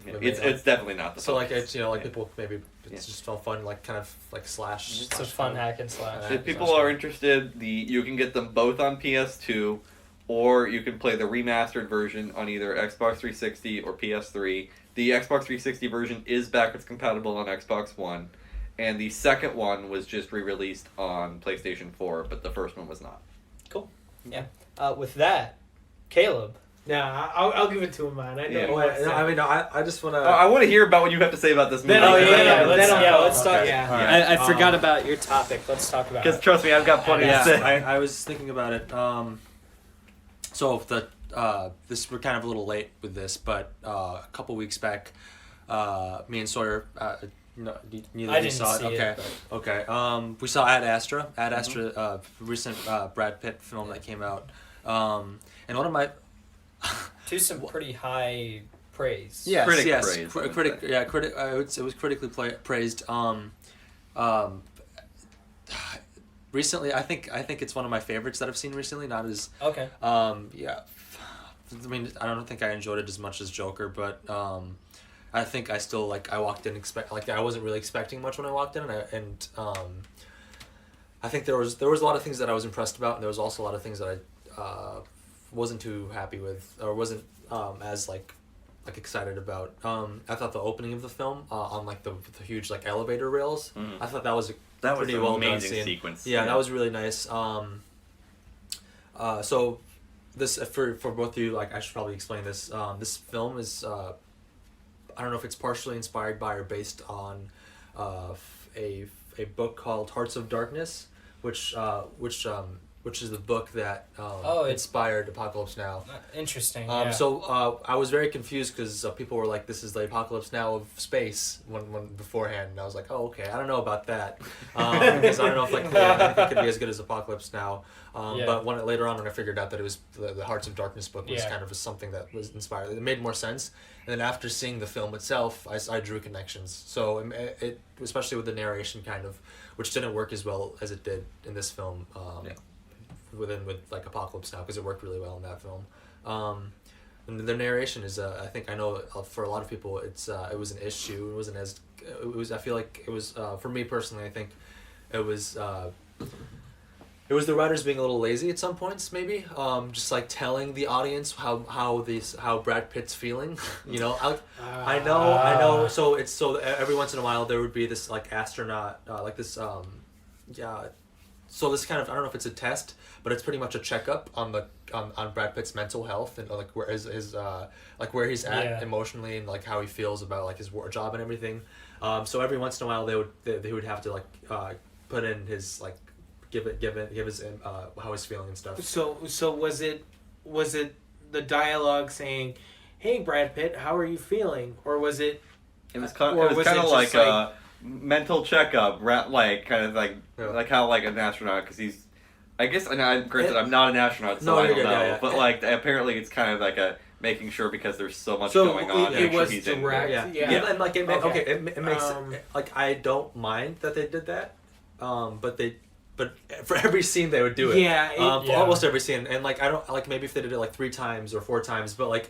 it's definitely not the. So like it's people maybe it's just all fun, like kind of like slash. It's a fun hack and slash. If people are interested, you can get them both on PS2, or you can play the remastered version on either Xbox 360 or PS3. The Xbox 360 version is backwards compatible on Xbox One, and the second one was just re-released on PlayStation 4, but the first one was not. Cool. Yeah. With that, Caleb. Yeah, I'll give it to him, man. I know. I just want to. I want to hear about what you have to say about this movie. Let's talk. Yeah. I forgot about your topic. Let's talk about it. Because trust me, I've got plenty to say. I was thinking about it. So we're kind of a little late with this, but a couple weeks back, me and Sawyer. No, neither I didn't saw it. see it. Okay. We saw Ad Astra. Ad Astra, recent Brad Pitt film that came out. And one of my to some pretty high praise. Yes, praise. Critic. It was critically praised. Recently, I think it's one of my favorites that I've seen recently. Not as okay. Yeah. I mean, I don't think I enjoyed it as much as Joker, but I think I still I walked in I wasn't really expecting much when I walked in, and I think there was a lot of things that I was impressed about, and there was also a lot of things that I wasn't too happy with, or wasn't as excited about. I thought the opening of the film on the huge elevator rails. I thought that was pretty an well amazing done sequence. Yeah, that was really nice. So this for both of you, I should probably explain this. This film is. I don't know if it's partially inspired by or based on a book called Hearts of Darkness, which is the book that inspired Apocalypse Now. Interesting. So I was very confused because people were like, "This is the Apocalypse Now of space." When beforehand, and I was like, "Oh, okay. I don't know about that," because I don't know if anything could be as good as Apocalypse Now. But later on, when I figured out that it was the Hearts of Darkness book was kind of something that was inspired, it made more sense. And then after seeing the film itself, I drew connections. So it especially with the narration which didn't work as well as it did in this film. With Apocalypse Now, because it worked really well in that film. And the narration is I think I know for a lot of people it was an issue. It wasn't as I feel like it was for me personally. I think it was it was the writers being a little lazy at some points, maybe. Just like telling the audience how Brad Pitt's feeling. You know, I know. So every once in a while there would be this like astronaut, like this So this kind of, I don't know if it's a test, but it's pretty much a checkup on Brad Pitt's mental health and like where his like where he's at emotionally and like how he feels about like his job and everything. So every once in a while they would have to like put in his like give his how he's feeling and stuff. So was it the dialogue saying, "Hey Brad Pitt, how are you feeling?" Or was it? It was kind of like a mental checkup, like kind of like how like an astronaut, because he's, I guess, and granted I'm not an astronaut, so I don't know, but like apparently it's kind of like a making sure because there's so much going on. It was he's direct, and like it makes like I don't mind that they did that, but for every scene they would do it. Almost every scene, and like I don't like maybe if they did it like 3 times or 4 times, but like.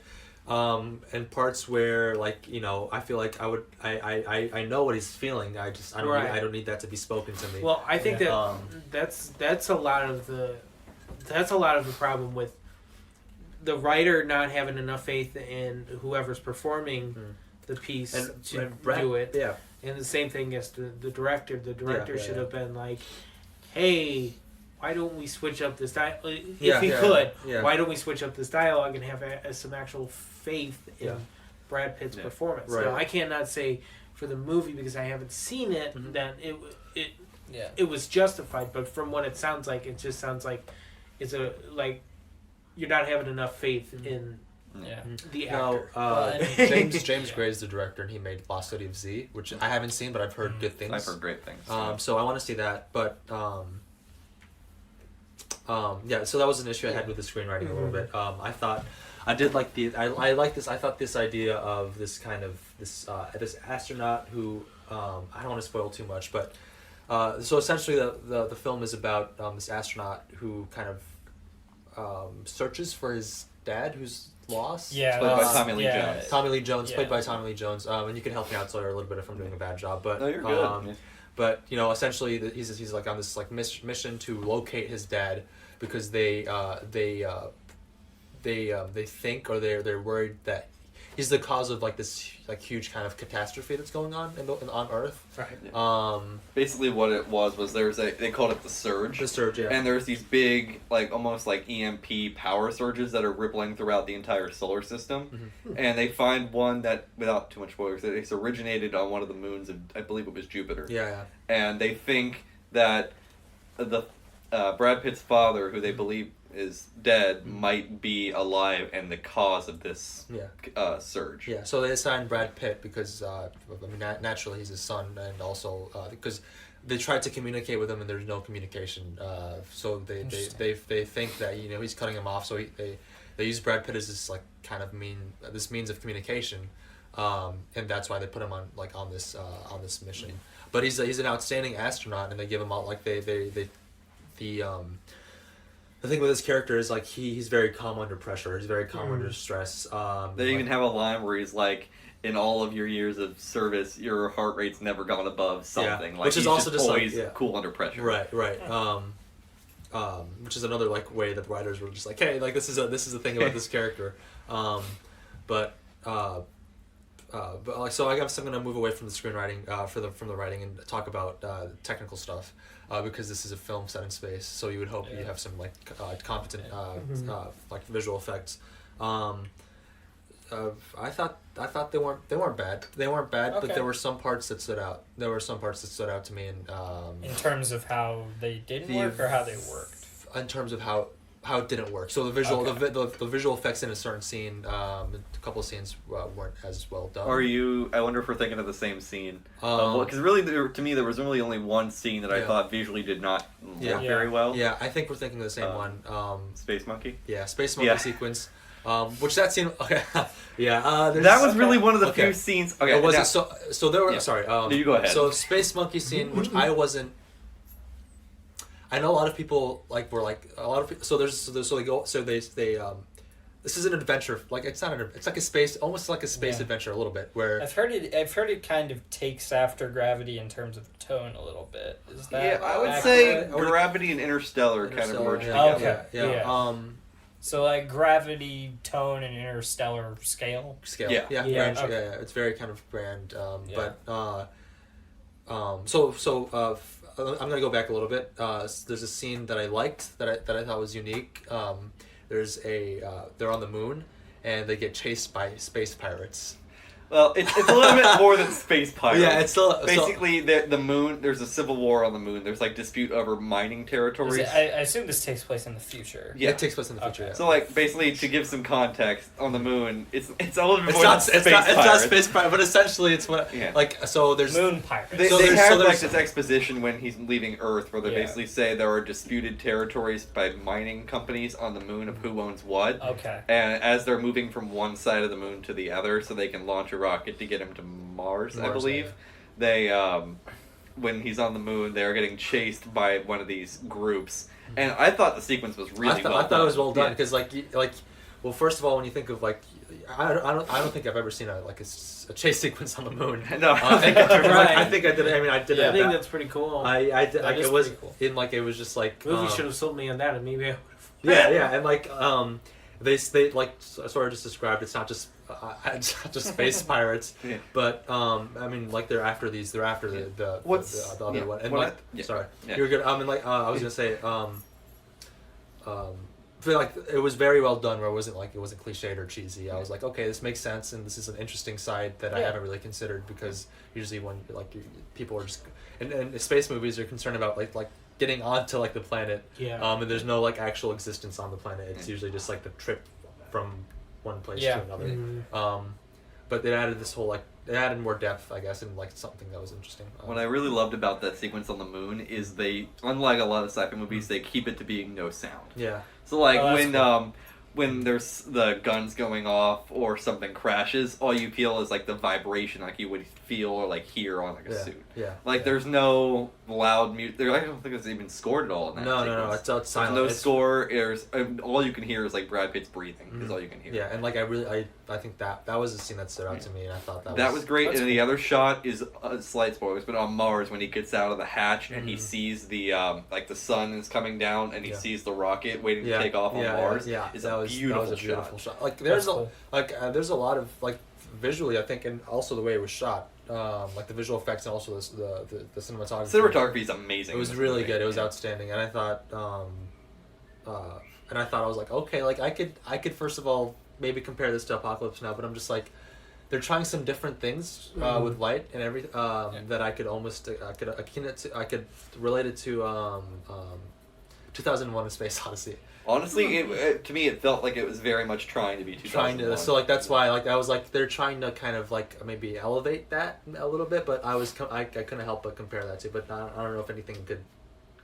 And parts where like you know I feel like I know what he's feeling. I don't need that to be spoken to me. Well, I think that's a lot of the problem with the writer not having enough faith in whoever's performing the piece to do it. Yeah, and the same thing as the director. The director should have been like, hey. Why don't we switch up this dialogue? Why don't we switch up this dialogue and have some actual faith in Brad Pitt's performance? Right. Now, I cannot say for the movie because I haven't seen it that it was justified. But from what it sounds like, it just sounds like it's you're not having enough faith in the actor. James Gray is the director, and he made Lost City of Z, which I haven't seen, but I've heard good things. I've heard great things. So I want to see that, but. So that was an issue I had with the screenwriting a little bit. I thought I did like I like this. I thought this idea of this kind of this astronaut who I don't want to spoil too much, but so essentially the film is about this astronaut who kind of searches for his dad who's lost. Played by Tommy Lee Jones. Tommy Lee Jones, played by Tommy Lee Jones. And you can help me out, Sawyer, a little bit if I'm doing a bad job. But no, you're good. But you know, essentially, he's like on this like mission to locate his dad because they think or they're worried that he's the cause of like this like huge kind of catastrophe that's going on on Earth. Right. Basically, what it was they called it the surge. The surge, yeah. And there's these big like almost like EMP power surges that are rippling throughout the entire solar system, and they find one that, without too much spoilers, it's originated on one of the moons of, I believe it was Jupiter. Yeah. And they think that the Brad Pitt's father, who they believe is dead, might be alive and the cause of this surge. Yeah, so they assigned Brad Pitt because naturally he's his son, and also because they tried to communicate with him and there's no communication. So they think that he's cutting him off. So they use Brad Pitt as this like kind of means of communication, and that's why they put him on this mission. But he's an outstanding astronaut, and they give him all like the thing with his character is like he's very calm under pressure. He's very calm under stress. They even have a line where he's like, "In all of your years of service, your heart rate's never gone above something." Like, which is also just always cool under pressure. Right. Which is another like way that the writers were just like, "Hey, like this is the thing about this character." But like so, I guess I'm gonna move away from the screenwriting from the writing and talk about technical stuff. Because this is a film set in space, so you would hope you have some like competent like visual effects. I thought they weren't bad. But there were some parts that stood out. To me, and in terms of how they didn't work or how they worked. In terms of how it didn't work. So the visual the visual effects in a certain scene, a couple of scenes weren't as well done. I wonder if we're thinking of the same scene. Because really, to me, there was really only one scene that I thought visually did not work very well. Yeah, I think we're thinking of the same one. Space Monkey? Yeah, Space Monkey sequence. Which that scene, that was really one of the few scenes. Okay, it wasn't so there were. Yeah. Sorry, you go ahead. So Space Monkey scene, which I wasn't. I know a lot of people were like a lot of people. So they this is an adventure. Like it's not it's like a space, almost like a space adventure a little bit. Where I've heard it kind of takes after Gravity in terms of tone a little bit. Is that I would accurate? say Gravity and Interstellar kind of merge together. Okay. Yeah. So like Gravity, tone, and Interstellar scale. Yeah. Yeah. Grand, Okay. It's very kind of grand. Yeah. But I'm gonna go back a little bit. There's a scene that I liked that I thought was unique. There's they're on the moon and they get chased by space pirates. Well, it's a little bit more than space pirates. Yeah, it's still basically the moon. There's a civil war on the moon. There's like dispute over mining territories. I assume this takes place in the future. Yeah, it takes place in the future. Okay. Yeah. So like basically to give some context on the moon, it's a little bit It's more not than it's space not pirates. space pirate, but essentially it's what like so there's Moon pirates. They So there's- have so like there's- this exposition when he's leaving Earth where they Yeah. basically say there are disputed territories by mining companies on the moon of who owns what. Okay. And as they're moving from one side of the moon to the other so they can launch a rocket to get him to Mars, I believe, yeah. they when he's on the moon they're getting chased by one of these groups. And I thought the sequence was really well done. I thought it was well done Yeah. because well, first of all, when you think of like, I don't think I've ever seen a chase sequence on the moon. No, I think I Right. did. I mean, I did. I it. think that's pretty cool. I did. That Like, is it was pretty cool. in like it was just like Movie should have sold me on that, and maybe I would have. yeah, and like they like sort of just described it's not just space pirates, Yeah. but I mean like they're after the other one and like sorry Yeah. you're good. I mean like I was gonna say I feel like it was very well done where it wasn't cliched or cheesy. I was like, okay, this makes sense and this is an interesting side that I haven't really considered because usually when like people are just and space movies are concerned about like getting onto like the planet and there's no like actual existence on the planet. It's usually just like the trip from one place to another. Mm-hmm. But they added this whole they added more depth, I guess, and like something that was interesting. What I really loved about that sequence on the moon is they, unlike a lot of sci-fi movies, they keep it to being no sound. Yeah. So like Oh, that's when there's the guns going off or something crashes, all you feel is like the vibration like you would feel or like hear on like a suit. Yeah. Like there's no loud music. I don't think it's even scored at all in that No, sequence. it's There's silent. no It's- score. All you can hear is like Brad Pitt's breathing. Is all you can hear. Yeah, and like I think that was a scene that stood out to me, and I thought That was great. That's And the other shot is slight spoilers, but on Mars when he gets out of the hatch and he sees the like the sun is coming down and he sees the rocket waiting to take off on Mars. It's that was a beautiful shot. Like there's That's there's a lot of like visually I think, and also the way it was shot, like the visual effects and also the cinematography. Cinematography is amazing. It was really good. It was outstanding, and I thought, I was like, okay, like I could first of all maybe compare this to Apocalypse Now, but I'm just like, they're trying some different things with light and everything that I could almost I could relate it to 2001: A Space Odyssey. Honestly, to me, it felt like it was very much trying to be 2001. So like that's why like I was like they're trying to kind of like maybe elevate that a little bit, but I couldn't help but compare that to. But I don't know if anything could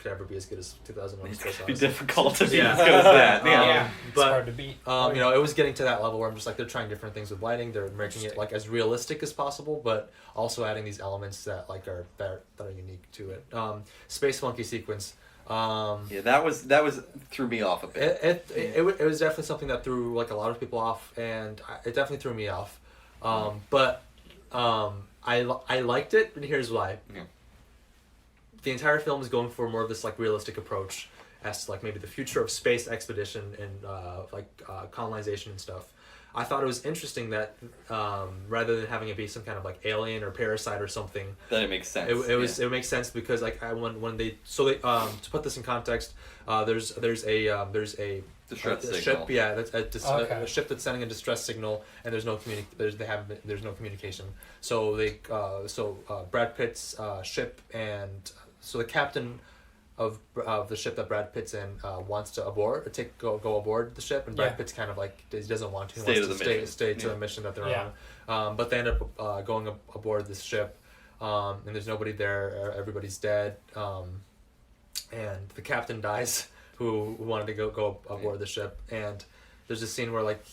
ever be as good as 2001: It's Space gonna be Odyssey. difficult to be Yeah. as good as that. Yeah. It's But hard to beat. you know, it was getting to that level where I'm just like they're trying different things with lighting. They're making it like as realistic as possible, but also adding these elements that like are that are unique to it. Space Monkey sequence. Yeah, that was threw me off a bit. It was definitely something that threw like a lot of people off, and it definitely threw me off. But I liked it, and here's why. Yeah. The entire film is going for more of this like realistic approach as to like maybe the future of space expedition and colonization and stuff. I thought it was interesting that rather than having it be some kind of like alien or parasite or something, That it makes sense. it makes sense because like when they to put this in context, there's a Distress ship, signal. yeah, that's Okay. a ship that's sending a distress signal, and there's no there's no communication. So Brad Pitt's ship, and so the captain of the ship that Brad Pitt's in wants to go aboard the ship, and Brad Pitt's kind of like he doesn't want to. He Stay wants to to the mission. stay to Yeah. the mission that they're Yeah. on. But they end up going aboard this ship, and there's nobody there. Everybody's dead, and the captain dies, who wanted to go aboard the ship. And there's a scene where like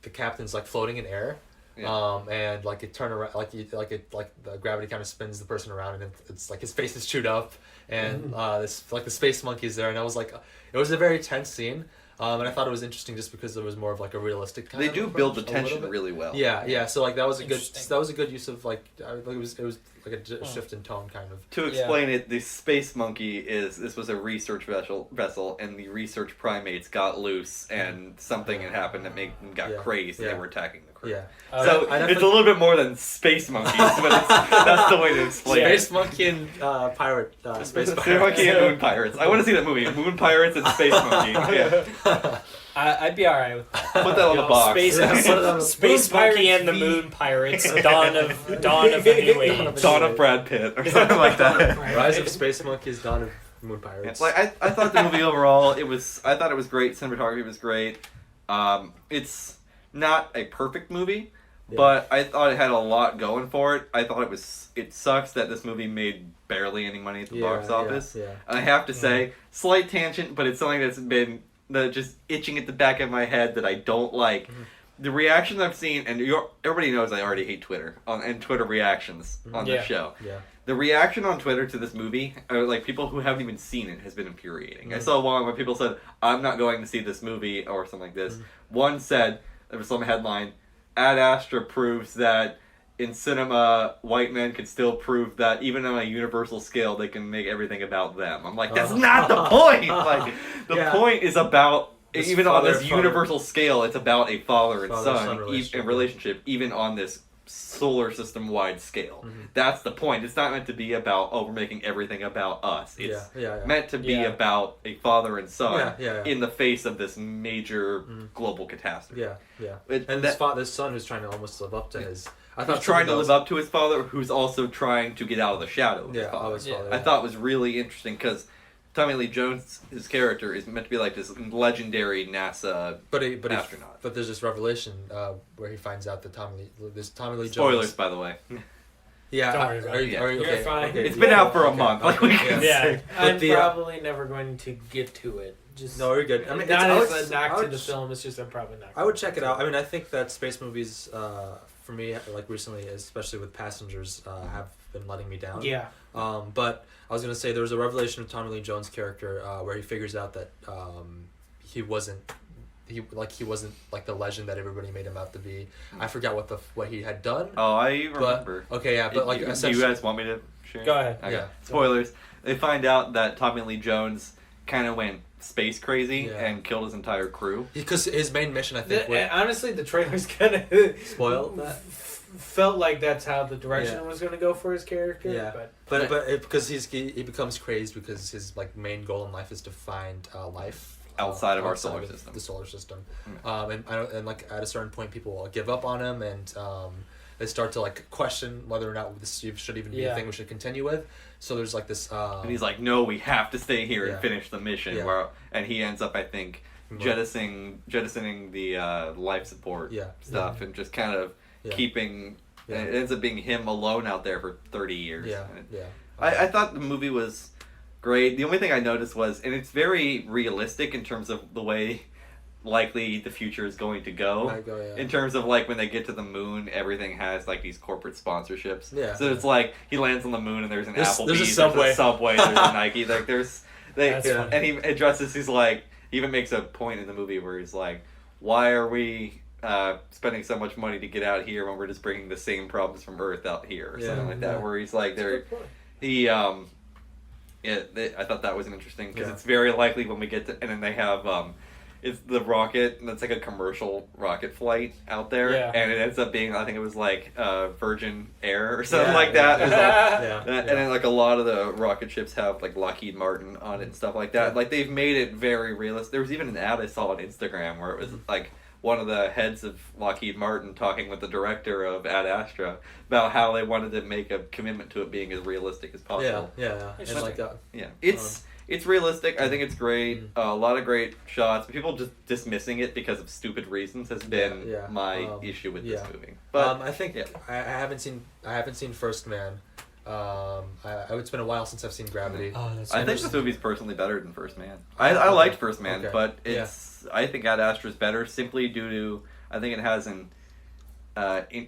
the captain's like floating in air. Yeah. And like it turn around, like the gravity kind of spins the person around, and it's like his face is chewed up, and this like the space monkey's there, and I was like, it was a very tense scene. And I thought it was interesting just because there was more of like a realistic kind They of do approach, build the a little tension bit. really well. Yeah. So like that was a Interesting. good use of like it was like a shift in tone kind of. To explain it, the space monkey this was a research vessel, and the research primates got loose, and something had happened that made them got crazed, and they were attacking the crew. Yeah. So it's a little bit more than space monkeys, but that's the way to explain Space it. Monkey and pirate space Space monkey and moon pirates. I want to see that movie, Moon Pirates and Space Monkey. Yeah. I'd be alright with that. Put that on the box. Space Monkey and the Moon Pirates. Dawn of a New Age. Dawn of Brad Pitt or something like that. Rise of Space Monkeys, Dawn of Moon Pirates. It's like I thought the movie overall I thought it was great. Cinematography was great. It's not a perfect movie, but I thought it had a lot going for it. I thought it sucks that this movie made barely any money at the box office. Yeah. And I have to say, slight tangent, but it's something that's been just itching at the back of my head that I don't like. Mm-hmm. The reactions I've seen, and everybody knows I already hate Twitter and Twitter reactions on this show. Yeah. The reaction on Twitter to this movie, or like people who haven't even seen it, has been infuriating. I saw one where people said, "I'm not going to see this movie," or something like this. One said, there was some headline, Ad Astra proves that in cinema, white men can still prove that even on a universal scale, they can make everything about them. I'm like, that's not the point! Like, the point is about, This even on this father- universal scale, it's about a father and Father-son son relationship. relationship, even on this solar system wide scale. That's the point. It's not meant to be about, we're making everything about us. It's meant to be about a father and son in the face of this major global catastrophe. And this son who's trying to almost live up to his. I He's trying to live up to his father, who's also trying to get out of the shadow of his father. I thought it was really interesting because Tommy Lee Jones, his character, is meant to be like this legendary NASA astronaut. But there's this revelation where he finds out that Tommy Lee Jones. Spoilers, by the way. Yeah, Don't worry about it. are you You're okay? fine. Okay. It's been out for a month. Like we can say. I'm the, probably never going to get to it. Just No, you're good. I mean, not it's- as a knock I to would the ch- film. It's just I'm probably not. I would check it out. I mean, I think that space movies, for me, like recently, especially with Passengers, have been letting me down. Yeah. But I was gonna say there was a revelation of Tommy Lee Jones' character where he figures out that he wasn't like the legend that everybody made him out to be. I forgot what he had done. Oh, I remember. But okay, yeah, but like Do you essentially, guys want me to share? Go ahead. Okay. Yeah. Spoilers. They find out that Tommy Lee Jones kind of went space crazy and killed his entire crew. because his main mission, I think, Honestly, the trailers kind of spoiled that. felt like that's how the direction was going to go for his character. Yeah. But because he becomes crazed because his like main goal in life is to find life Outside of our outside solar of system. the solar system, and like at a certain point, people will give up on him, and they start to like question whether or not this should even be a thing we should continue with. So there's like this, And he's like, no, we have to stay here and finish the mission. Yeah. And he ends up, I think, jettisoning the life support stuff and just kind of keeping. And it ends up being him alone out there for 30 years. I thought the movie was great. The only thing I noticed was, and it's very realistic in terms of the way likely the future is going to go. In terms of like when they get to the moon, everything has like these corporate sponsorships. So it's like he lands on the moon and there's an Applebee's, there's a Subway, there's a Nike. Like That's funny. and he addresses. He's like, he even makes a point in the movie where he's like, why are we spending so much money to get out here when we're just bringing the same problems from Earth out here or something like that? Where he's like, I thought that was interesting because it's very likely when we get to, and then they have it's the rocket, and it's like a commercial rocket flight out there, and it ends up being, I think it was like Virgin Air or something like that. And then like a lot of the rocket ships have like Lockheed Martin on it and stuff like that. Like they've made it very realistic. There was even an ad I saw on Instagram where it was like one of the heads of Lockheed Martin talking with the director of Ad Astra about how they wanted to make a commitment to it being as realistic as possible. And like It's realistic. I think it's great. A lot of great shots. People just dismissing it because of stupid reasons has been my issue with this movie. But I think I haven't seen First Man. It's been a while since I've seen Gravity. I think this movie's personally better than First Man. I liked First Man, but I think Ad Astra's better simply due to, I think it has an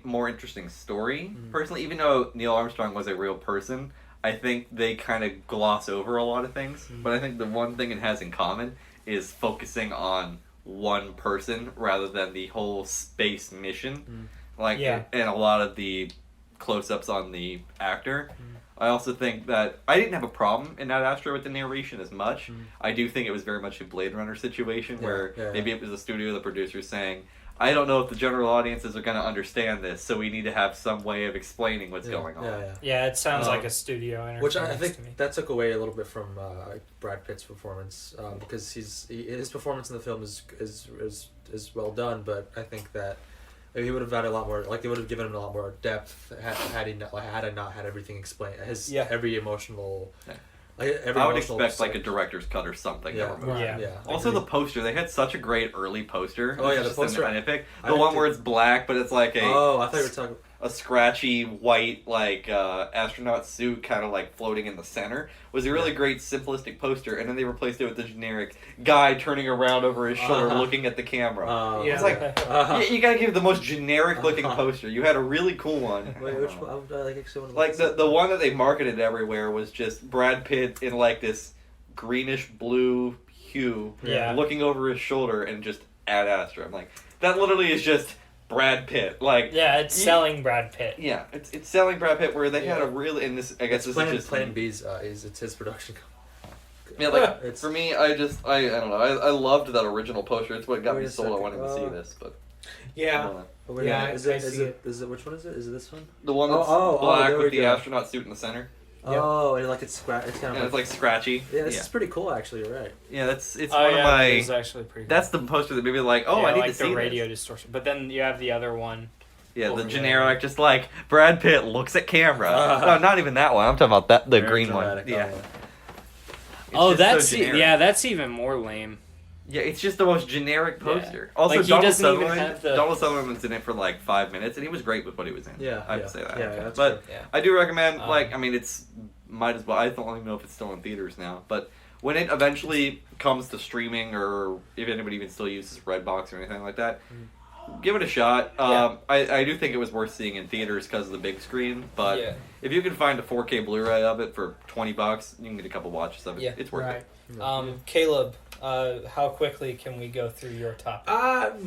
more interesting story. Personally, even though Neil Armstrong was a real person, I think they kind of gloss over a lot of things. But I think the one thing it has in common is focusing on one person rather than the whole space mission. And a lot of the close-ups on the actor. I also think that I didn't have a problem in Ad Astra with the narration as much. I do think it was very much a Blade Runner situation where maybe it was the studio, the producer saying, I don't know if the general audiences are going to understand this, so we need to have some way of explaining what's going on. Yeah, it sounds like a studio interference. Which I think that took away a little bit from Brad Pitt's performance, because his performance in the film is well done, but I think that he would have had a lot more, like they would have given him a lot more depth had I not had everything explained. Every emotional. I would expect like a director's cut or something. Also, the poster. They had such a great early poster. Oh yeah, the poster. The one where it's black, but it's like a. Oh, I thought you were talking. A scratchy white astronaut suit, kind of like floating in the center, was a really great simplistic poster, and then they replaced it with the generic guy turning around over his shoulder, looking at the camera. It's like you gotta give the most generic looking poster. You had a really cool one. Wait, which one? Like the one that they marketed everywhere was just Brad Pitt in like this greenish blue hue, looking over his shoulder, and just Ad Astra. I'm like, that literally is just Brad Pitt. It's selling Brad Pitt. Yeah, it's selling Brad Pitt where they had a really, in this, I guess this is just Plan B's it's his production. Yeah, for me, I don't know. I loved that original poster. It's what got me sold on wanting to see this, but is it which one is it? Is it this one? The one that's black with the astronaut suit in the center. Oh, and it's kind of it's like scratchy. Yeah, this is pretty cool actually. You're right. Yeah, it's one of my. It's actually pretty. That's the poster that made me like, I need to see the radio distortion. But then you have the other one. Yeah, the generic, just like Brad Pitt looks at camera. No, not even that one. I'm talking about the green one. Yeah. That's that's even more lame. Yeah, it's just the most generic poster. Yeah. Also, Donald Sutherland's in it for like 5 minutes, and he was great with what he was in. I would say that. That's but I do recommend, it's might as well. I don't even know if it's still in theaters now, but when it eventually comes to streaming, or if anybody even still uses Redbox or anything like that, give it a shot. I do think it was worth seeing in theaters because of the big screen, but if you can find a 4K Blu-ray of it for $20, you can get a couple watches of it. Yeah. It's worth it. Caleb, how quickly can we go through your topic?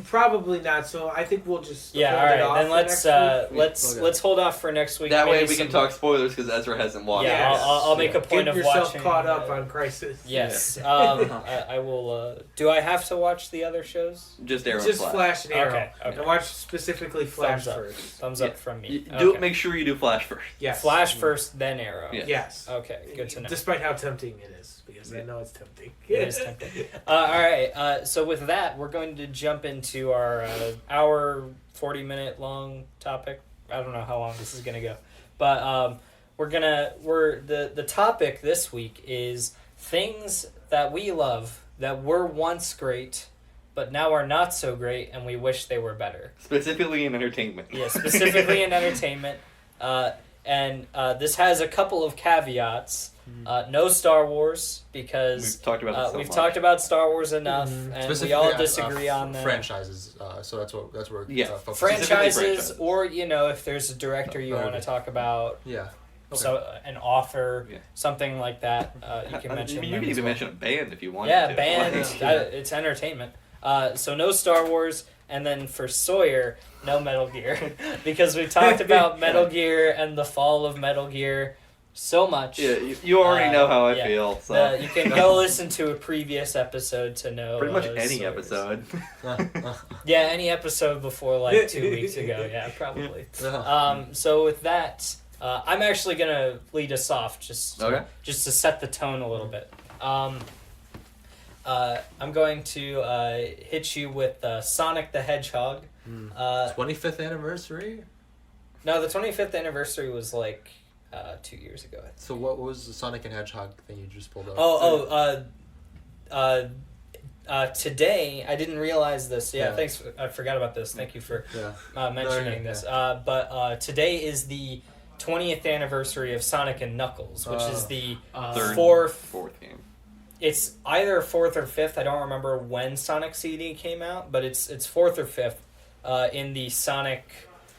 Probably not. So I think we'll just all right. Then let's hold off for next week. That way we can talk spoilers because Ezra hasn't watched. Yeah, I'll make a point of watching. Get yourself caught up on Crisis. Yes. I will. Do I have to watch the other shows? Just Arrow. Just Flash and Arrow. Okay. And watch specifically Flash first. Thumbs up from me. Make sure you do Flash first. Yes. Flash first, then Arrow. Yes. Okay. Good to know. Despite how tempting it is, because I know it's tempting. It is tempting. All right. So with that, we're going to jump into our hour 40-minute long topic. I don't know how long this is gonna go, but the topic this week is things that we love that were once great, but now are not so great, and we wish they were better. Specifically in entertainment. Yeah, specifically in entertainment. And this has a couple of caveats. No Star Wars, because we've talked about Star Wars enough, and we all disagree on that. Franchises, so that's where franchises, or if there's a director you want to talk about. So an author, something like that, you can mention. You can even mention a band if you want. Yeah, band. It's entertainment. So no Star Wars, and then for Sawyer, no Metal Gear, because we talked about Metal Gear and the fall of Metal Gear so much. Yeah, you already know how I feel. So you can go listen to a previous episode to know. Pretty much any episode. Any episode before 2 weeks ago. Yeah, probably. So with that, I'm actually gonna lead us off just to set the tone a little bit. I'm going to hit you with Sonic the Hedgehog. 25th anniversary? No, the 25th anniversary was 2 years ago. So what was the Sonic and Hedgehog thing you just pulled up? Today, I didn't realize this. Thanks. I forgot about this. Thank you for mentioning this. But today is the 20th anniversary of Sonic and Knuckles, which is the fourth game. It's either fourth or fifth. I don't remember when Sonic CD came out, but it's fourth or fifth in the Sonic,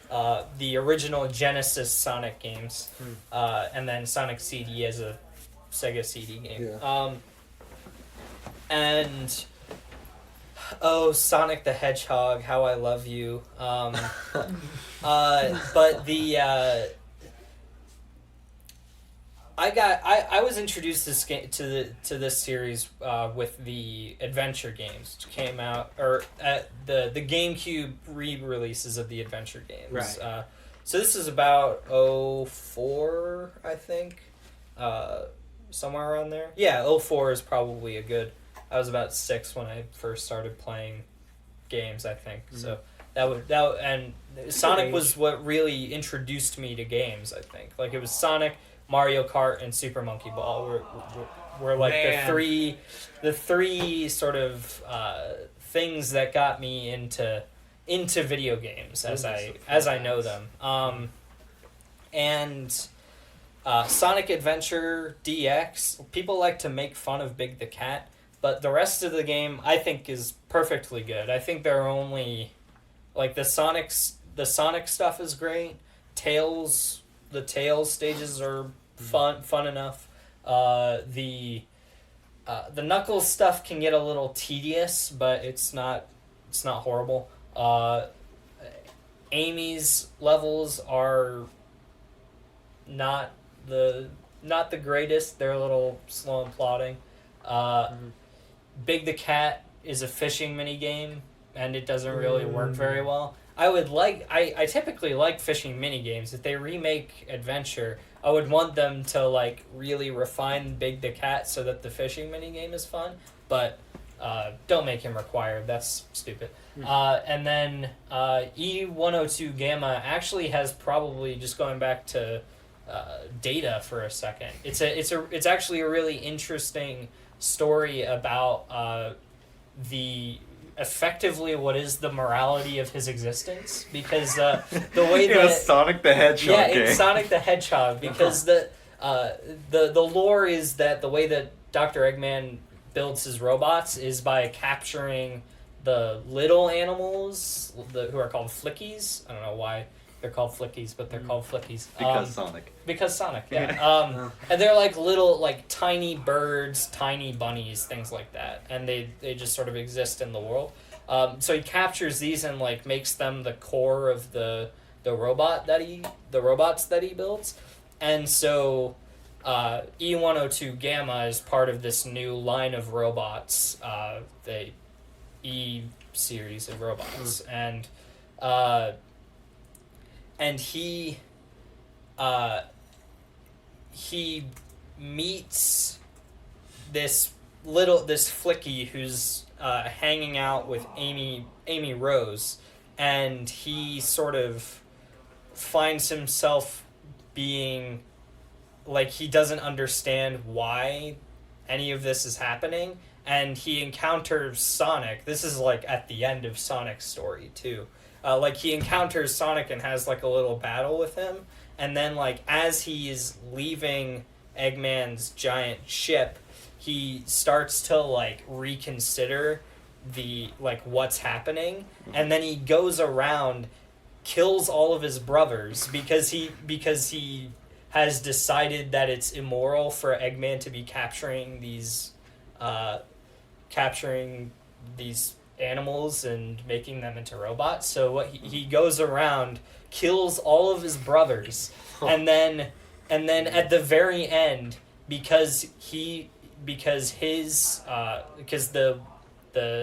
the original Genesis Sonic games, and then Sonic CD as a Sega CD game. And Oh, Sonic the Hedgehog, how I love you. But the I was introduced to this series with the adventure games, which came out, or at the GameCube re-releases of the adventure games. Right. So this is about 04, I think, somewhere around there. Yeah, 04 is probably a good. I was about 6 when I first started playing games, I think. Mm-hmm. So and Sonic was what really introduced me to games, I think. Like, it was Sonic, Mario Kart, and Super Monkey Ball were like the three sort of things that got me into video games as I know them. And Sonic Adventure DX, people like to make fun of Big the Cat, but the rest of the game I think is perfectly good. I think there are only like the Sonic stuff is great. The Tails stages are fun enough. The Knuckles stuff can get a little tedious, but it's not horrible. Amy's levels are not the greatest. They're a little slow and plodding. Big the Cat is a fishing mini game, and it doesn't really work very well. I typically like fishing mini games. If they remake Adventure, I would want them to like really refine Big the Cat so that the fishing mini game is fun. But don't make him required. That's stupid. And then E102 Gamma actually has, probably just going back to Data for a second. It's actually a really interesting story about effectively what is the morality of his existence, because the way that Sonic the Hedgehog game. In Sonic the Hedgehog, because the lore is that the way that Dr. Eggman builds his robots is by capturing the little animals who are called Flickies. I don't know why they're called Flickies, but they're called Flickies. Because Sonic, yeah. And they're like little, like tiny birds, tiny bunnies, things like that. And they just sort of exist in the world. So he captures these and like makes them the core of the robots that he builds. And so E102 Gamma is part of this new line of robots, the E series of robots. And he meets this Flicky who's hanging out with Amy Rose, and he sort of finds himself being like, he doesn't understand why any of this is happening, and he encounters Sonic. This is like at the end of Sonic's story too. Like, he encounters Sonic and has like a little battle with him, and then like as he is leaving Eggman's giant ship, he starts to like reconsider what's happening, and then he goes around, kills all of his brothers because he has decided that it's immoral for Eggman to be capturing these animals and making them into robots. So what he goes around, kills all of his brothers, and then at the very end, because the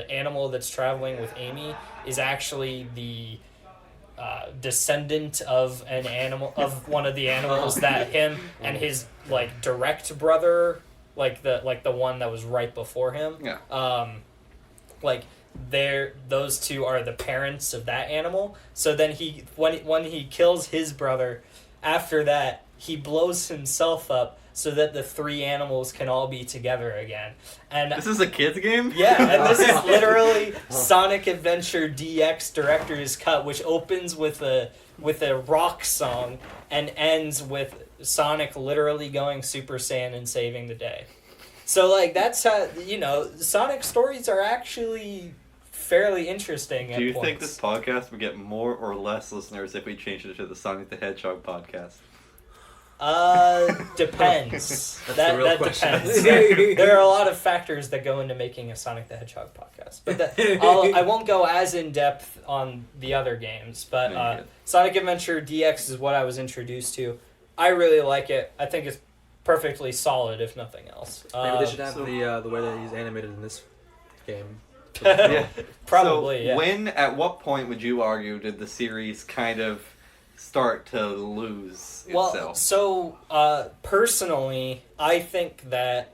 animal that's traveling with Amy is actually the descendant of one of the animals that him and his like direct brother, like the one that was right before him, those two are the parents of that animal. So then when he kills his brother, after that he blows himself up so that the three animals can all be together again. And this is a kid's game? Yeah, and this is literally Sonic Adventure DX Director's Cut, which opens with a rock song and ends with Sonic literally going Super Saiyan and saving the day. So like, that's how, Sonic stories are actually fairly interesting. Do you think this podcast would get more or less listeners if we changed it to the Sonic the Hedgehog podcast? Depends. That's that the real that question. depends. There are a lot of factors that go into making a Sonic the Hedgehog podcast, but I won't go as in depth on the other games. But Sonic Adventure DX is what I was introduced to. I really like it. I think it's perfectly solid, if nothing else. Maybe they should have the way that he's animated in this game. Yeah. Probably. So yeah. at what point would you argue did the series kind of start to lose itself? Well, so personally, I think that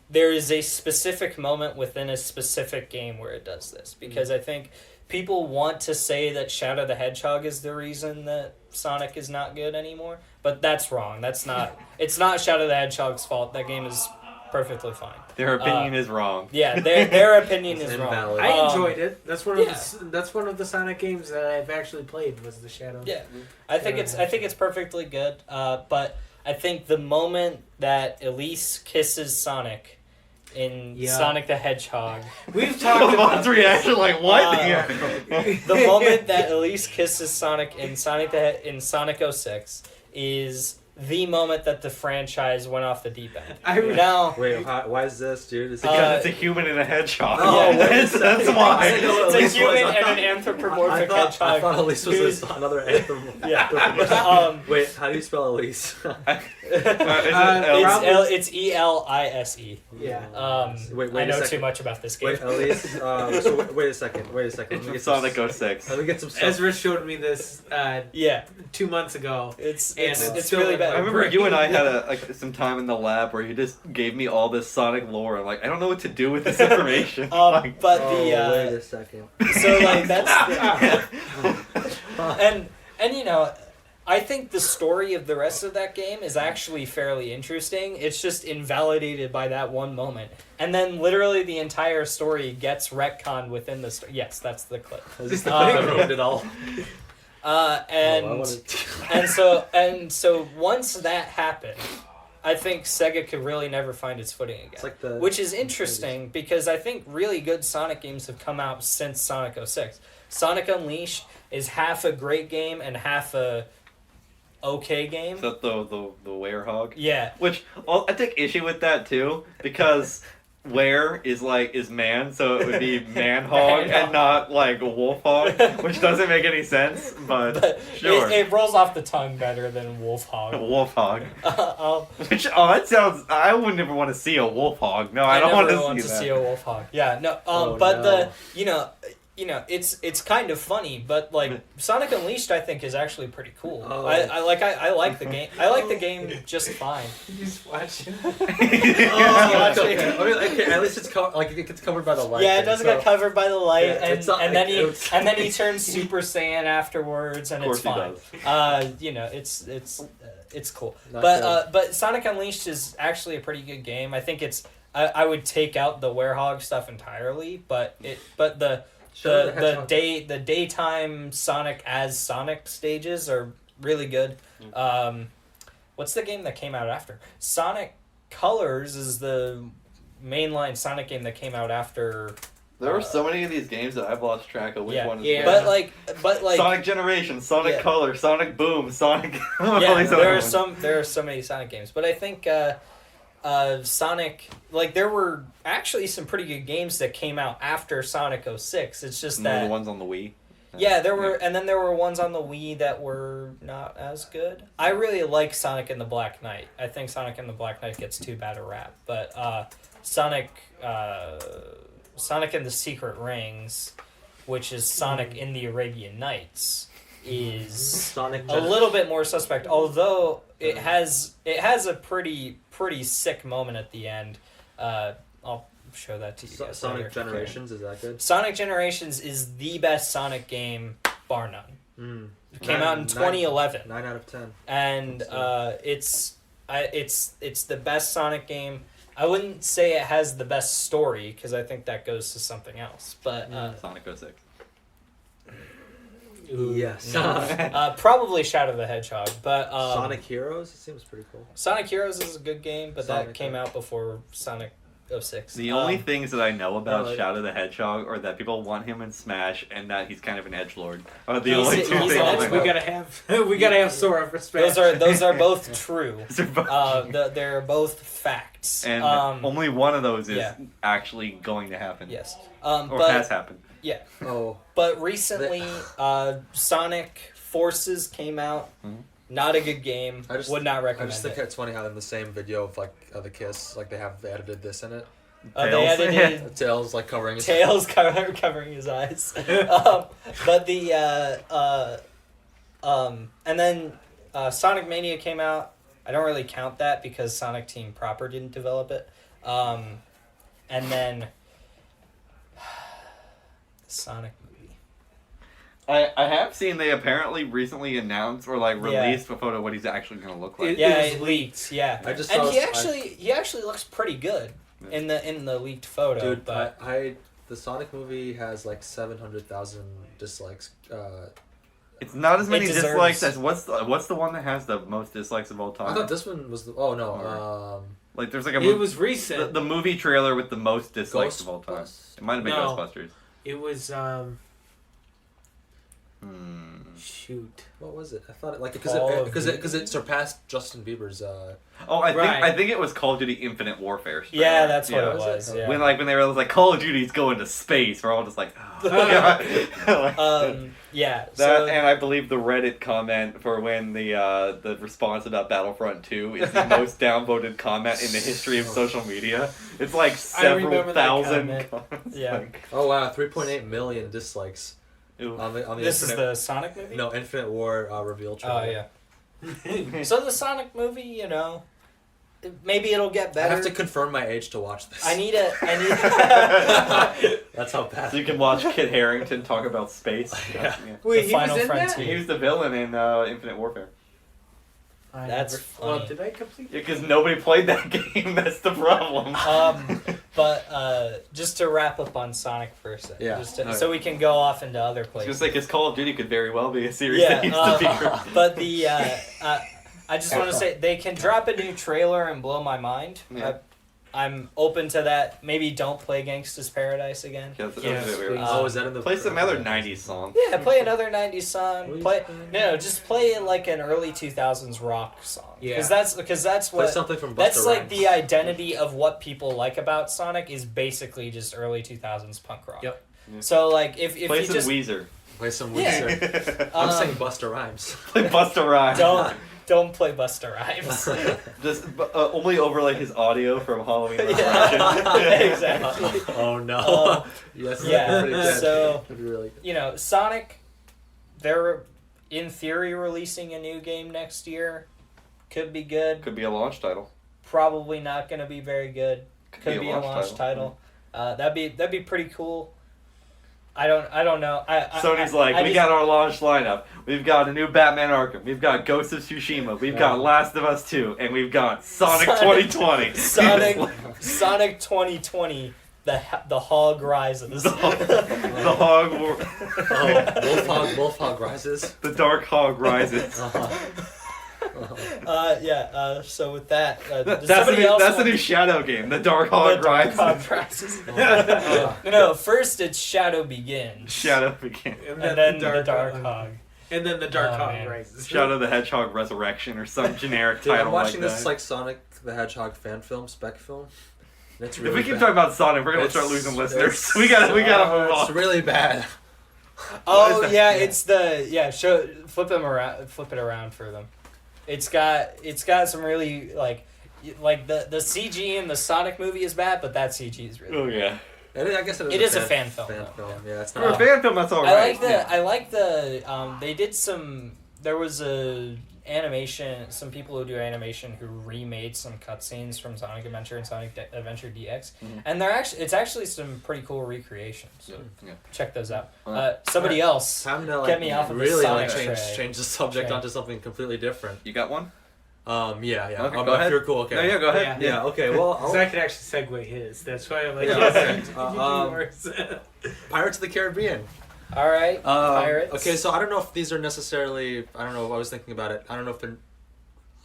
there is a specific moment within a specific game where it does this, because I think people want to say that Shadow the Hedgehog is the reason that Sonic is not good anymore, but that's wrong. That's not. It's not Shadow the Hedgehog's fault. That game is perfectly fine. Their opinion is wrong. Yeah, their opinion is wrong. invalid. I enjoyed it. That's one of the Sonic games that I've actually played was the Shadow. Yeah, I think it's perfectly good. But I think the moment that Elise kisses Sonic in Sonic the Hedgehog, we've talked about reaction like what? the moment that Elise kisses Sonic in Sonic 06 is the moment that the franchise went off the deep end. Now, wait, why is this, dude? Because it's a human and a hedgehog. Oh, that's why. It's a human and an anthropomorphic hedgehog. I thought Elise was another anthropomorphic. Yeah. Wait, how do you spell Elise? It's ELISE. Yeah. Wait I a know second. too much about this game. Wait, Elise. So wait a second. Let me get Sonic some, 06. Let me get some stuff. Ezra showed me this 2 months ago. It's still really in bad. I remember you and I had some time in the lab where you just gave me all this Sonic lore. I'm like, I don't know what to do with this information. But wait the a second. so like that's and you know, I think the story of the rest of that game is actually fairly interesting. It's just invalidated by that one moment, and then literally the entire story gets retconned within the story. Yes, that's the clip. Ruined it all. And so once that happened, I think Sega could really never find its footing again. It's like which is interesting because I think really good Sonic games have come out since Sonic 06. Sonic Unleashed is half a great game and half a okay game. Is that the werehog? Yeah. Which I take issue with that too, because were is man, so it would be man-hog and not like wolf-hog, which doesn't make any sense, but sure. It rolls off the tongue better than wolf-hog. Wolf-hog. Which, that sounds, I would never want to see a wolf-hog. No, I don't want to see a wolf-hog. Yeah, no, it's kind of funny, but like Sonic Unleashed, I think is actually pretty cool. I like the game. I like the game just fine. He's watching. Okay, at least it's it gets covered by the light. Yeah, it does get covered by the light, yeah, and then he turns Super Saiyan afterwards, and it's fine. It's cool. But Sonic Unleashed is actually a pretty good game. I think I would take out the werehog stuff entirely, but the daytime Sonic as Sonic stages are really good. What's the game that came out after? Sonic Colors is the mainline Sonic game that came out after. There are so many of these games that I've lost track of which one is which. But like Sonic Generation, Sonic Color, Sonic Boom, Sonic. There are so many Sonic games, but I think. Sonic, like there were actually some pretty good games that came out after Sonic 06. It's just that the ones on the Wii. Yeah, there were, and then there were ones on the Wii that were not as good. I really like Sonic and the Black Knight. I think Sonic and the Black Knight gets too bad a rap, but Sonic and the Secret Rings, which is Sonic in the Arabian Nights, is a little bit more suspect. Although it has a pretty sick moment at the end. I'll show that to you guys. Sonic Generations, is that good? Sonic Generations is the best Sonic game, bar none. It came out in 2011. 9 out of 10. And it's the best Sonic game. I wouldn't say it has the best story because I think that goes to something else. But Sonic 06. Yes. No. Probably Shadow the Hedgehog, but Sonic Heroes. It seems pretty cool. Sonic Heroes is a good game, but that came out before Sonic 06. The only things that I know about Shadow the Hedgehog are that people want him in Smash and that he's kind of an edgelord. Are the only two things I know. We gotta have Sora for Smash. Those are both true. They're both facts. And only one of those is actually going to happen. Yes. Or has happened. Yeah. Oh. But recently, Sonic Forces came out. Mm-hmm. Not a good game. Would not recommend it. I just think it's funny how in the same video of the kiss, like they edited this in it. They edited Tails like covering his covering his eyes. But the and then Sonic Mania came out. I don't really count that because Sonic Team proper didn't develop it. And then Sonic movie. I have seen they apparently recently announced or released a photo of what he's actually going to look like. It leaked. Yeah, he actually looks pretty good in the leaked photo. Dude, but the Sonic movie has like 700,000 dislikes. It's not as many dislikes as what's the one that has the most dislikes of all time? I thought this one was there's it was recent. The movie trailer with the most dislikes of all time. It might have been Ghostbusters. It was shoot. What was it? I thought it because it surpassed Justin Bieber's. I think it was Call of Duty Infinite Warfare. Yeah, that's what it was. Yeah. When they were like Call of Duty's going to space, we're all just like, oh. Yeah. And I believe the Reddit comment for when the response about Battlefront 2 is the most downvoted comment in the history of social media. It's like several thousand comments. Yeah. Oh wow, 3.8 million dislikes. On the this is the Sonic movie? No, Infinite War reveal trailer. Oh, yeah. So the Sonic movie, maybe it'll get better. I have to confirm my age to watch this. I need That's how bad. So you can watch Kit Harington talk about space. Yeah. Wait, he was in that? He was the villain in Infinite Warfare. That's funny. Well, did I complete? Yeah, because nobody played that game. That's the problem. But just to wrap up on Sonic for a second, so we can go off into other places. Just like his Call of Duty could very well be a series that needs to be. But I just want to say they can drop a new trailer and blow my mind. Yeah. I'm open to that. Maybe don't play Gangsta's Paradise again. Is that in the? Play some other '90s song. Yeah, play another '90s song. Just play like an early 2000s rock song. Yeah, because that's what. Play something from Busta That's Rhymes. like the identity of what people like about Sonic is basically just early 2000s punk rock. Yep. Yeah. So like if play you some just Weezer. Play some Weezer. I'm saying Busta Rhymes. Play Busta Rhymes. Don't play Busta Rhymes. Just only overlay his audio from Halloween Resurrection. Exactly. Oh no. So Sonic, they're in theory releasing a new game next year. Could be good. Could be a launch title. Probably not going to be very good. Could be a launch title. That'd be pretty cool. I don't know. Sony's we got our launch lineup. We've got a new Batman Arkham. We've got Ghost of Tsushima. We've got Last of Us 2. And we've got Sonic 2020. Sonic 2020. The Hog Rises. The Hog... Wolf Hog Rises? The Dark Hog Rises. So with that, that's the new Shadow game, the Dark Hog Rises. No, first it's Shadow Begins. And then the Dark Hog. And then the Dark Hog Rises. Shadow the Hedgehog Resurrection or some generic title. I'm watching like this that. Sonic the Hedgehog fan film, spec film. If we keep talking about Sonic, we're gonna start losing listeners. We gotta move on. It's really bad. Oh yeah, it's flip it around for them. It's got some really like the CG in the Sonic movie is bad, but that CG is really good. Yeah. I guess it is a fan film. Yeah, it's not for a fan film. That's all right. I like the they did some. There was a animation. Some people who do animation who remade some cutscenes from Sonic Adventure and Sonic Adventure DX, and it's actually some pretty cool recreations. Yeah. Check those out. Somebody else get me off of the Sonic change the subject onto something completely different. You got one? Yeah. Okay, go ahead. If you're cool, okay. No, yeah, go ahead. Yeah, okay. Well, I could actually segue his. That's why I'm like, Pirates of the Caribbean. All right, Pirates. Okay, so I don't know if these are necessarily. I don't know. I was thinking about it. I don't know if they're.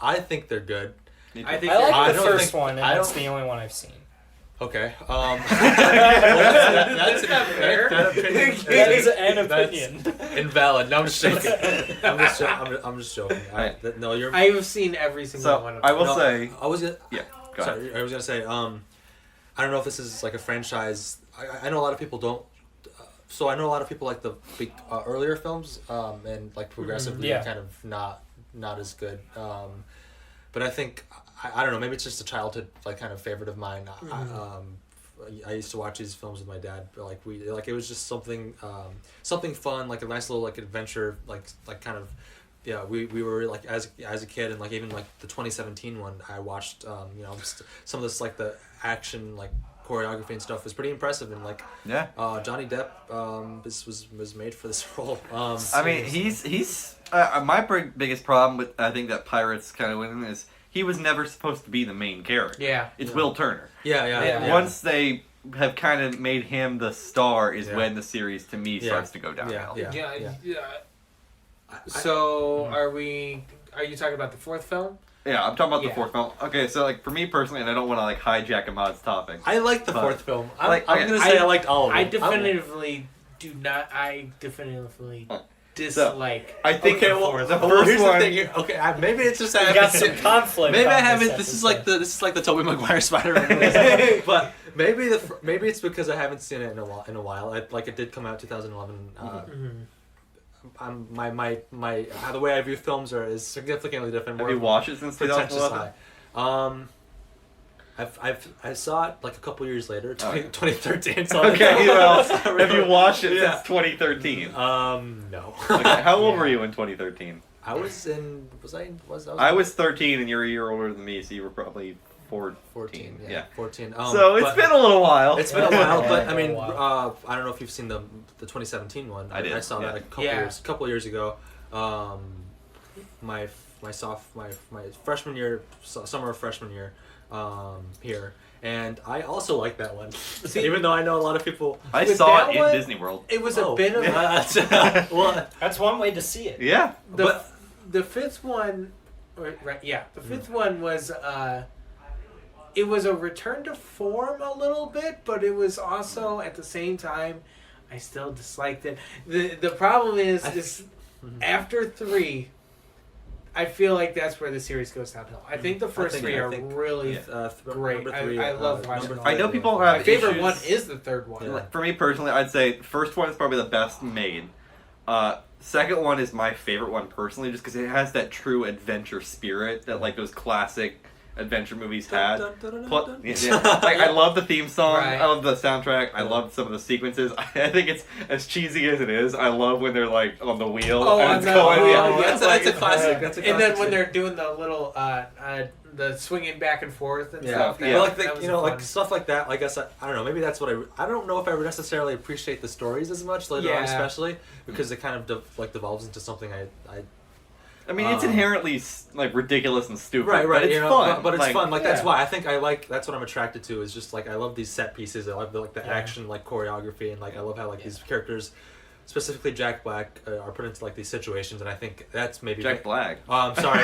I think they're good. I like the first one, and that's the only one I've seen. Okay. That's not fair. That That is an opinion. invalid. No, I'm just joking. I'm just joking. No, you're. I've seen every single one So of I them. will No, say, I was gonna. yeah, go ahead. Sorry, I was gonna say. I don't know if this is like a franchise. I know a lot of people don't. So I know a lot of people like the big earlier films, and like progressively Yeah. kind of not as good. But I think I don't know. Maybe it's just a childhood like kind of favorite of mine. I used to watch these films with my dad. But, it was just something fun, like a nice little like adventure, like kind of. Yeah, we were like as a kid, and like even like the 2017 one I watched. Some of this like the action like choreography and stuff was pretty impressive, and like Yeah. Johnny Depp was made for this role. I mean, he's my biggest problem with I think that Pirates kind of winning is he was never supposed to be the main character. Yeah. It's Will Turner. yeah. Once they have kind of made him the star is Yeah. when the series to me Yeah. starts to go downhill. Yeah. So are you talking about the fourth film? Yeah, I'm talking about the Yeah. fourth film. Okay, so like for me personally, and I don't want to like hijack Ahmad's topic. I liked the But- fourth film. I'm Like, okay. gonna say I liked all of them. I definitively do not. I definitively dislike. I think Okay, well, the well, first here's one. the thing. Here. Okay, maybe it's just I We got haven't some conflict. Maybe I on haven't. This is like the Tobey Maguire Spider-Man movie. But maybe it's because I haven't seen it in a while. It did come out 2011. My the way I view films is significantly different. Have you watched it since pretentious 2011? eye. I saw it like a couple years later, 2013. So Okay, well, have you watched it Yeah. since 2013? No. Okay, how old were you in 2013? I was in. I was 13, and you're a year older than me, so you were probably 14. Yeah. 14. So it's been a little while. It's been a while, but I mean, Wow. I don't know if you've seen the 2017 one. I did, I saw that yeah. a couple years ago. My freshman year, summer of freshman year, here, and I also like that one. Even though I know a lot of people. I With saw that it in one- Disney World. It was a bit of Well, That's one way to see it. Yeah. the fifth one. Right, yeah, the fifth one was. It was a return to form a little bit, but it was also at the same time, I still disliked it. The problem is after 3, I feel like that's where the series goes downhill. I think the first 3 are really great. I love watching all I know of people them. have My favorite issues- one is the third one. Yeah. For me personally, I'd say the first one is probably the best made. Second one is my favorite one personally, just because it has that true adventure spirit that like those classic adventure movies had. Like I love the theme song. Right. I love the soundtrack. I love some of the sequences. I think it's as cheesy as it is. I love when they're like on the wheel Oh, and it's no. going. Oh, Yeah. yeah. That's a classic. That's a classic. And then when they're doing the little the swinging back and forth and stuff. Yeah. Well, like that was like fun. stuff like that. I guess I don't know. Maybe that's what I don't know if I necessarily appreciate the stories as much later on, Yeah. especially because it kind of devolves into something I mean, it's inherently like ridiculous and stupid. right. But it's fun. But it's fun. Like that's yeah. why I think that's what I'm attracted to. Is just like I love these set pieces. I love the action, like choreography, and like I love how like these characters, specifically Jack Black, are put into like these situations, and I think that's maybe Jack Black. Oh, I'm sorry.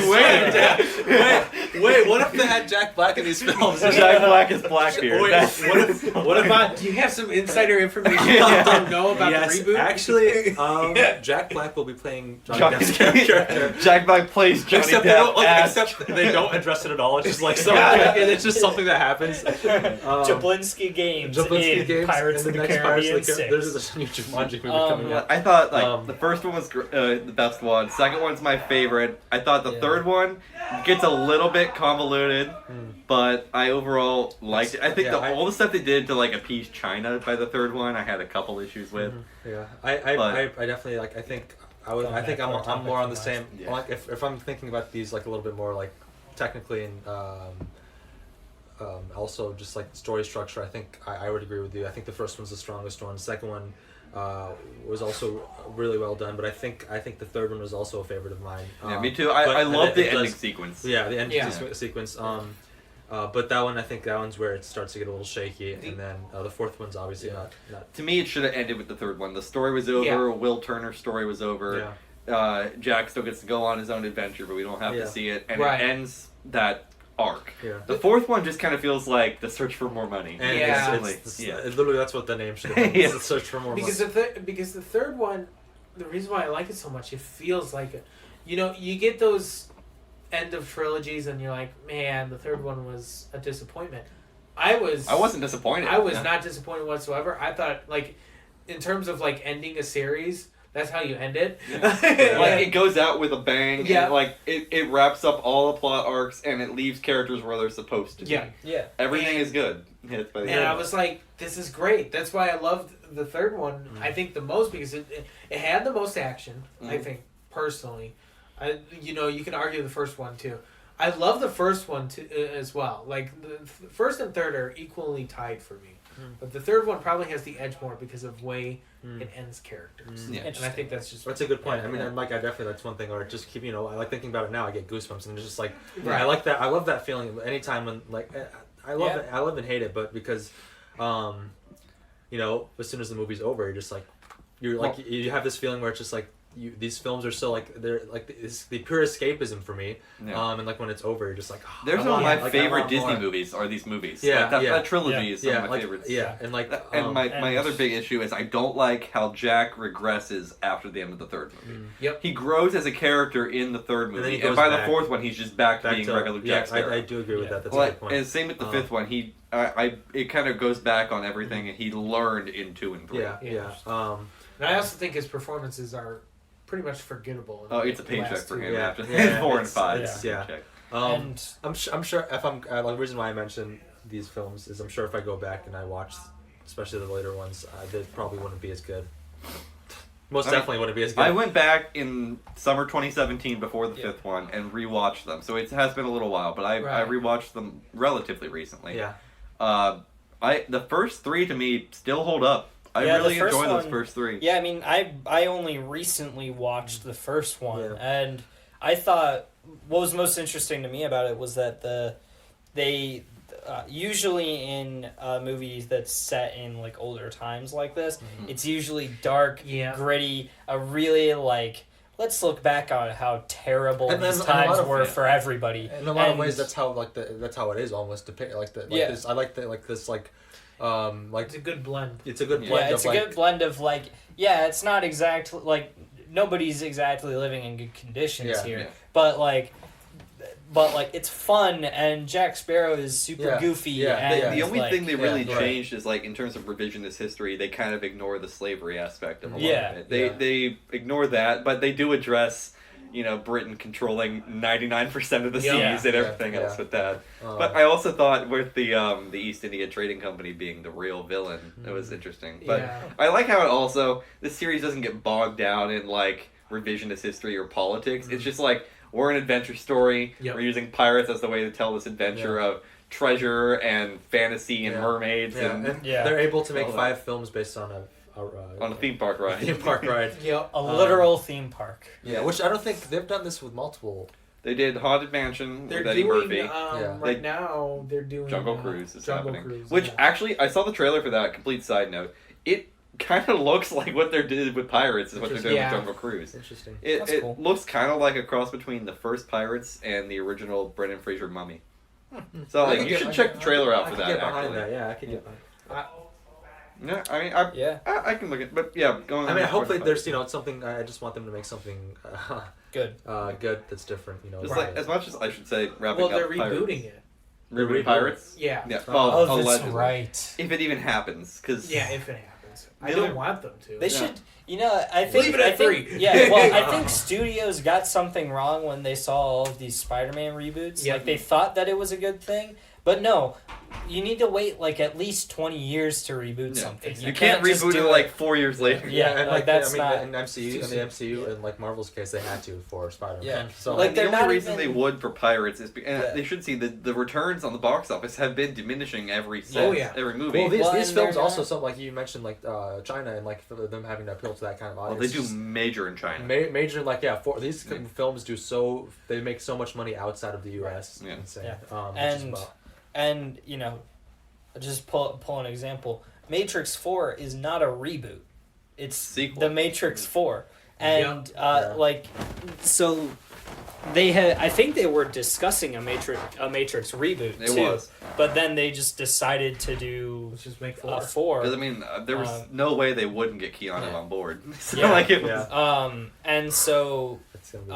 Wait. Wait. What if they had Jack Black in these films? Jack Black is Blackbeard. Wait, That's- what about? Do you have some insider information Yeah. you don't know about Yes, the reboot? actually, Jack Black will be playing Johnny Johnny Depp's character. Jack Black plays Johnny Except Depp. except they don't address it at all. It's just like something. It's just something that happens. Jablinski Games Jablinski in Games Pirates and of the the next Pirates Caribbean of the 6. There's a new Jumanji movie coming out. I thought like Um, the first one was the best one. Second one's my favorite. I thought the Yeah. third one gets a little bit convoluted, but I overall liked it. I think all the stuff they did to like appease China by the third one, I had a couple issues with. Yeah, I definitely like. I think I'm more on the same. Yeah. Like if I'm thinking about these like a little bit more like technically and also just like story structure, I think I would agree with you. I think the first one's the strongest one. The second one was also really well done, but I think the third one was also a favorite of mine. Yeah, me too. I love the ending sequence. Yeah, the ending Yeah. sequence. But that one, I think that one's where it starts to get a little shaky, and then the fourth one's obviously not. To me, it should have ended with the third one. The story was over. Yeah. Will Turner's story was over. Yeah. Jack still gets to go on his own adventure, but we don't have Yeah. to see it. And Right. it ends that arc. Yeah. The fourth one just kind of feels like the search for more money. And Yeah. it's literally that's what the name should have been. Yeah. It's the search for more Because money. because the third one, the reason why I like it so much, it feels like you get those end of trilogies and you're like, man, the third one was a disappointment. I wasn't disappointed. I was Yeah. not disappointed whatsoever. I thought, like, in terms of like ending a series, that's how you end it. Like it goes out with a bang, Yeah. and like it wraps up all the plot arcs, and it leaves characters where they're supposed to be. Yeah. Everything And- is good. Yeah, it's by the And end. I was like, this is great. That's why I loved the third one, I think, the most, because it had the most action, I think, personally. You can argue the first one, too. I love the first one, too, as well. Like, the first and third are equally tied for me. But the third one probably has the edge more because of way it ends characters. Yeah. And I think that's just... That's a good point. I mean, Yeah. and like, I definitely, that's one thing, or just keep, I like thinking about it now, I get goosebumps, and it's just like, Right. I like that, I love that feeling anytime when, like, I love Yeah. it, I love and hate it, but because, as soon as the movie's over, you're just like, you have this feeling where it's just like, these films are so like, they're like, it's the pure escapism for me, Yeah. and like when it's over, you're just like, There's I some of want- my like, I favorite want Disney more. movies are these movies. Yeah, Like, that, yeah. that trilogy is some Yeah, of my like, favorites. yeah, and like, And my and- other big issue is I don't like how Jack regresses after the end of the third movie. Yep. He grows as a character in the third And then movie, he and goes by back- the fourth one, he's just back to being regular Jack Sparrow. I do agree with that. That's a Like, good point. and same with the fifth one. It kind of goes back on everything he learned in 2 and 3. Yeah. And I also think his performances are pretty much forgettable. in Oh, it's a the paycheck last for two. him Yeah. after Yeah, 4 and it's- 5. it's- It's a yeah. paycheck. And I'm sure if I'm the reason why I mention these films is I'm sure if I go back and I watch, especially the later ones, they probably wouldn't be as good. Most definitely wouldn't be as good. I went back in summer 2017 before the Yeah. fifth one and rewatched them. So it has been a little while, but I Right. rewatched them relatively recently. Yeah. The first 3 to me still hold up. I Yeah, the really first enjoy those one- first 3. yeah, I mean, I only recently watched the first one, Yeah. and I thought what was most interesting to me about it was that they usually in movies that's set in like older times like this, it's usually dark, Yeah. gritty, a really like, let's look back on how terrible And then these in a lot times of- were for everybody. In a lot of And- ways, that's how it is almost depicted. Yeah. This. I like this like It's a good blend. it's a good Yeah, blend Yeah, it's of a like good blend of like, yeah, it's not exactly like nobody's exactly living in good conditions Yeah, here, yeah. but like it's fun and Jack Sparrow is super Yeah, goofy. yeah, and The only like, thing they really right. changed is like in terms of revisionist history, they kind of ignore the slavery aspect of a lot Yeah, of it. yeah. They ignore that, but they do address, Britain controlling 99% of the seas Yeah. and everything Yeah. else with that. But I also thought with the East India Trading Company being the real villain, it was interesting. But Yeah. I like how it also this series doesn't get bogged down in like revisionist history or politics. It's just like we're an adventure story. Yep. We're using pirates as the way to tell this adventure of treasure and fantasy and Yeah. mermaids yeah, and and Yeah. they're able to make All that. 5 films based on on a theme park ride. theme park ride. Yep. a literal theme park. Yeah, which I don't think they've done this with multiple. They did Haunted Mansion They're with Eddie doing Murphy. Yeah. right now. They're doing Jungle Cruise is Jungle happening. Cruise, Which yeah. actually, I saw the trailer for that. Complete side note. It kind of looks like what they did with Pirates is what they're doing Yeah. with Jungle Cruise. Interesting. It That's cool. looks kind of like a cross between the first Pirates and the original Brendan Fraser Mummy. So I like, could you get- should check the trailer out I for could that. Get behind Actually, that. Yeah, I could get behind. yeah. I mean, Yeah, I can look at, but yeah, going. I on mean, to hopefully 45. there's it's something. I just want them to make something good. good that's different. Just Right. like as much as I should say, wrapping Well, they're up Pirates. rebooting it. They're Rebooting rebooting. Pirates. Yeah. Yeah. Oh, Well, Oh, that's allegedly. right. If it even happens, because Yeah, if it happens. I The don't other- want them to. They should, I think. Leave it at I think, 3. Yeah, well, I think studios got something wrong when they saw all of these Spider-Man reboots. Yeah. Like they thought that it was a good thing, but no, you need to wait like at least 20 years to reboot Yeah. something. you can't just reboot do it like 4 years later. Yeah, and like, that's that's not- in MCU in the MCU and like Marvel's case they had to for Spider-Man. Yeah. So Like, Like they're the only not reason even- they would for Pirates is, and Yeah. they should see the returns on the box office have been diminishing every Oh, yeah. every movie. well, these Well, these and films they're also not- some like you mentioned like China and like them having to appeal to that kind of Well, audience. they do major in China. Major like for these films do so they make so much money outside of the U.S. Yeah. Insane. Yeah. Which is And about- and just pull an example. Matrix 4 is not a reboot. It's Sequel. the Matrix 4. And Yeah. like so I think they were discussing a Matrix reboot It too. was. But then they just decided to do Let's just make 4. 4. Because I mean, there was no way they wouldn't get Keanu on board. So Yeah. like it was. And so It's gonna be...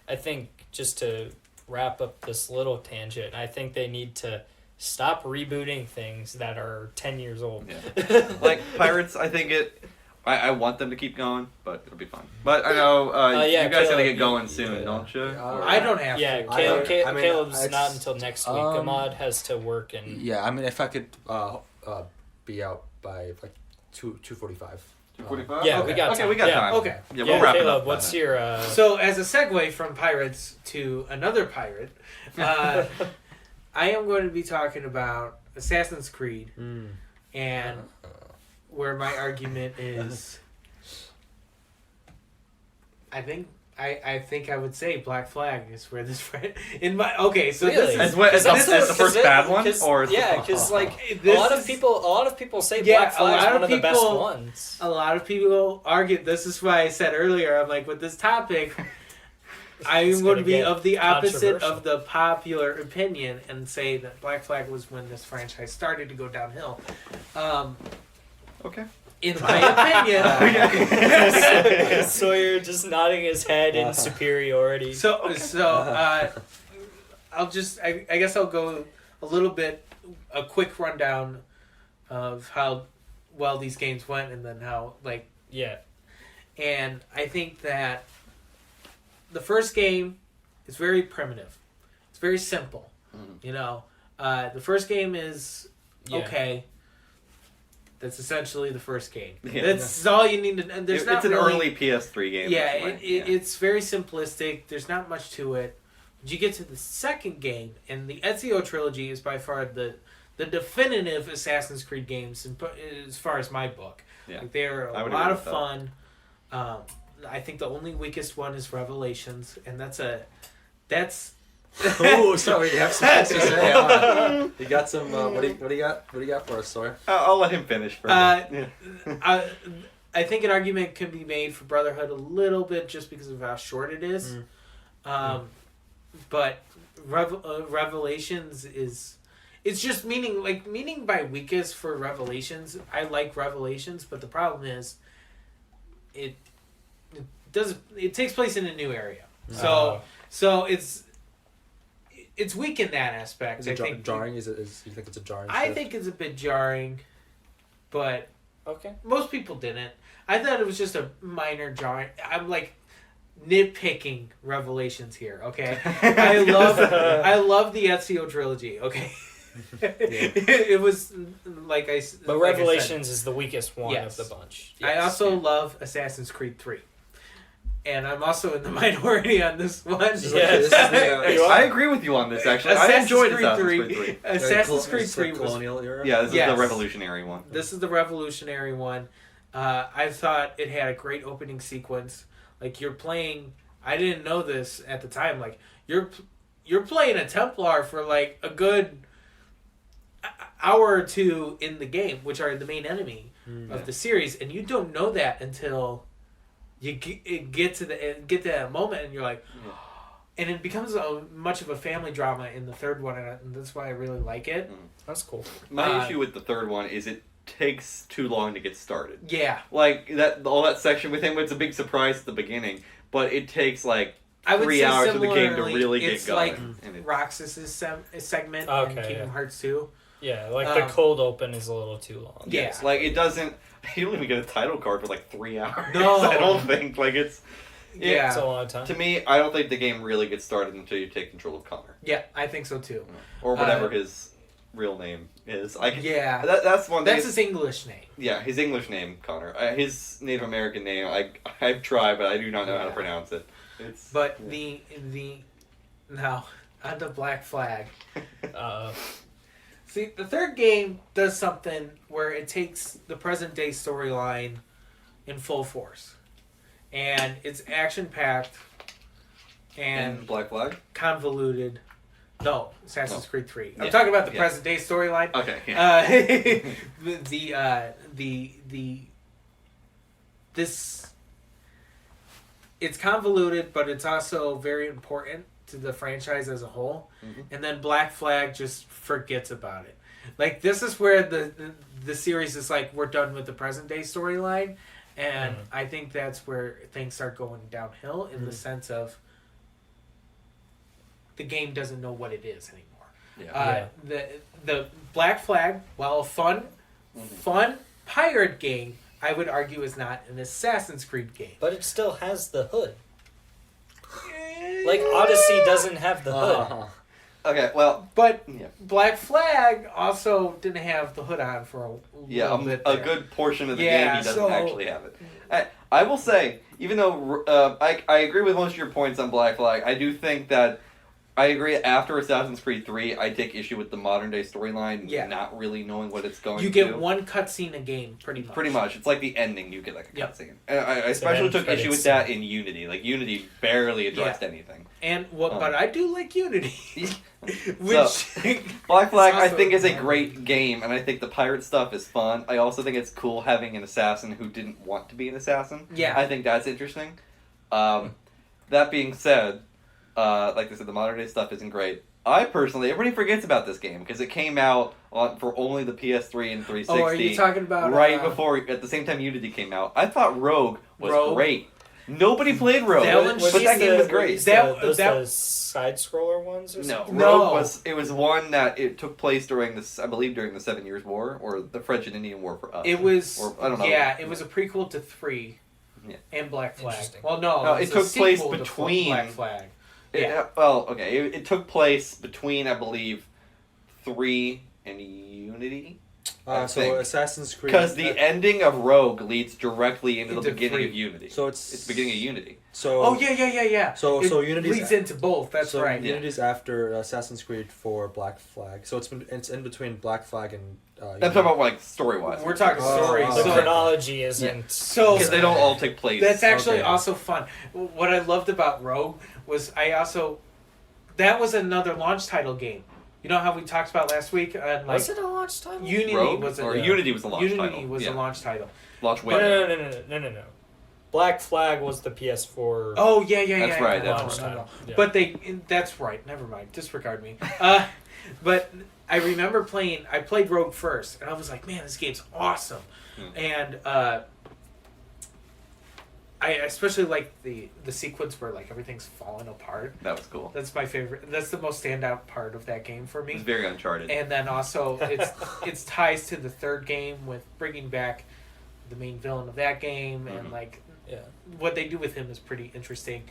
I think just to wrap up this little tangent, I think they need to stop rebooting things that are 10 years old. Yeah. Like Pirates, I think I want them to keep going, but it'll be fun. But I know you guys Caleb, gotta get going soon, don't you? I don't have Yeah, to. Caleb's it's- not until next week. Ahmad has to work and Yeah, I mean, if I could be out by like 2:45. 2:45. Yeah, okay. we got okay, time. we got Yeah. time. Okay. Yeah, we'll wrap it Caleb, up. what's by your So, as a segue from Pirates to another pirate, I am going to be talking about Assassin's Creed, and where my argument is, I think I would say Black Flag is where this in my okay. So Really? this is As the first bad one, or because like a This lot is- of people say Yeah, Black Flag a is lot one of of the best people- ones. a lot of people argue. This is why I said earlier. I'm like, with this topic, I It's am going to gonna be get of the opposite controversial. of the popular opinion and say that Black Flag was when this franchise started to go downhill. Okay. In my opinion. Sawyer just nodding his head in superiority. So I'll just I guess I'll go a quick rundown of how well these games went and then how and I think that the first game is very primitive. It's very simple. You know, the first game is okay. That's essentially the first game. Yeah. That's all you need to. And there's It's an early PS3 game. Yeah, that's why. it's very simplistic. There's not much to it. But you get to the second game, and the Ezio trilogy is by far the definitive Assassin's Creed games, as far as my book. Yeah. Like, they're a I would lot agree of with fun. I think the only weakest one is Revelations, and that's. Oh, sorry, you have some things to say. You got some. What do you got? What do you got for us, Sawyer? I'll let him finish first. I think an argument can be made for Brotherhood a little bit just because of how short it is. But Revelations is... It's just meaning by weakest for Revelations. I like Revelations, but the problem is it takes place in a new area. So it's weak in that aspect. Is it I think jarring? You think it's a jarring? I think it's a bit jarring, but okay. most people didn't. I thought it was just a minor jarring. I'm like nitpicking Revelations here. Okay, I love the Ezio trilogy. Okay, it was like I. But like Revelations is the weakest one Yes. of the bunch. I also love Assassin's Creed 3. And I'm also in the minority on this one. Yes. I agree with you on this, actually. I enjoyed Assassin's Creed 3. Assassin's Creed 3 was... colonial era. Yeah, this is Yes. the revolutionary one. This is the revolutionary one. I thought it had a great opening sequence. Like, you're playing... I didn't know this at the time. Like, you're playing a Templar for, like, a good hour or two in the game, which are the main enemy of the series. And you don't know that until... You get to that moment, and you're like, and it becomes much of a family drama in the third one, and that's why I really like it. That's cool. My issue with the third one is it takes too long to get started. Yeah, Like all that section with him, it's a big surprise at the beginning, but it takes like I would 3 say hours of the game to similarly, really get it's going. like And it's- Roxas's segment in Okay, Kingdom yeah. Hearts 2. Yeah, like the cold open is a little too long. Yeah. Yes, like it doesn't. You don't even get a title card for like 3 hours. No. I don't think like it's. Yeah. It's a long time. To me, I don't think the game really gets started until you take control of Connor Yeah, I think so too. or whatever his real name is. Yeah. That's one thing. That's his English name. Yeah, his English name, Connor. His Native American name, I've tried, but I do not know how to pronounce it. It's But the now on the Black Flag. See, the third game does something where it takes the present day storyline in full force, and it's action packed and Black Flag. convoluted. No, Assassin's Oh. Creed 3. I'm Yeah. talking about the Yeah. present day storyline. Okay. Yeah. This it's convoluted, but it's also very important to the franchise as a whole. Mm-hmm. And then Black Flag just forgets about it. Like, this is where the series is like, we're done with the present day storyline, and I think that's where things start going downhill in the sense of the game doesn't know what it is anymore. The Black Flag, while a fun pirate game, I would argue is not an Assassin's Creed game. But it still has the hood. Like, Odyssey doesn't have the hood. Okay, well, but Black Flag also didn't have the hood on for a little bit there. A good portion of the game he doesn't actually have it. I will say, even though I agree with most of your points on Black Flag, I do think that I agree. After Assassin's Creed 3, I take issue with the modern day storyline, not really knowing what it's going to do. You get one cutscene a game, pretty much. Pretty much. It's like the ending, you get like a cutscene. And I especially took issue with that in Unity. Like, Unity barely addressed anything. And but I do like Unity. Which Black Flag, I think, is a great game, and I think the pirate stuff is fun. I also think it's cool having an assassin who didn't want to be an assassin. Yeah. I think that's interesting. That being said, like I said, the modern day stuff isn't great. I personally, everybody forgets about this game because it came out for only the PS3 and 360. Oh, are you talking about before, at the same time Unity came out? I thought Rogue was great. Nobody played Rogue, but that game was great. Those the side scroller ones or something? No, Rogue was one that it took place during this, I believe, during the 7 Years' War or the French and Indian War for us. It was, or, I don't know. Yeah, it was a prequel to 3 and Black Flag. Well, no, it took place between Black Flag. It took place between, I believe, 3 and Unity. So Assassin's Creed... Because the ending of Rogue leads directly into the beginning of Unity. So it's the beginning of Unity. So yeah. So Unity leads into both. That's right. Unity's after Assassin's Creed for Black Flag. So it's in between Black Flag and. I'm talking about like story wise. We're talking story. The chronology isn't so because they don't all take place. That's actually also fun. What I loved about Rogue was that was another launch title game. You know how we talked about last week? Was it a launch title? Unity was the launch title. Unity was a launch title. Launch window. No. Black Flag was the PS4. Oh yeah. That's right. Title. Yeah. But that's right. Never mind. Disregard me. But I remember I played Rogue first, and I was like, man, this game's awesome. And I especially like the sequence where like everything's falling apart. That was cool. That's my favorite. That's the most standout part of that game for me. It's very Uncharted. And then also it's ties to the third game with bringing back the main villain of that game, and like what they do with him is pretty interesting.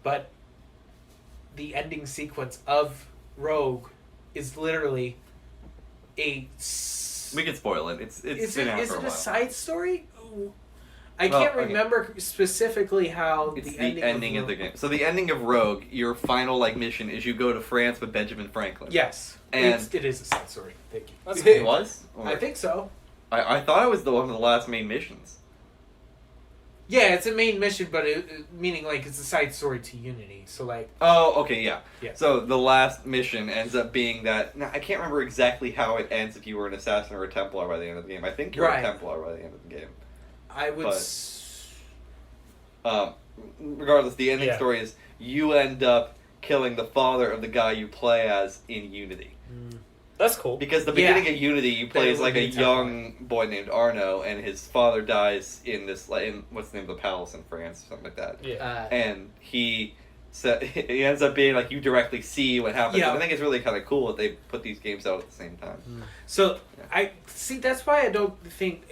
But the ending sequence of Rogue is literally we can spoil it. It's been out for a while. Is it a side story? I can't remember specifically how it's the ending of the game. So the ending of Rogue, your final mission is you go to France with Benjamin Franklin. Yes, and it is a side story. Thank you. It was? I think so. I thought it was one of the last main missions. Yeah, it's a main mission, but meaning like it's a side story to Unity. So like. Oh, okay, yeah. So the last mission ends up being that. Now I can't remember exactly how it ends. If you were an assassin or a Templar by the end of the game, I think you're a Templar by the end of the game. I would. Regardless, the ending story is you end up killing the father of the guy you play as in Unity. That's cool. Because the beginning of Unity, you play as like a young boy named Arno, and his father dies in this what's the name of the palace in France, something like that. Yeah. And he ends up being like you directly see what happens. Yeah. I think it's really kind of cool that they put these games out at the same time. So I see. That's why I don't think.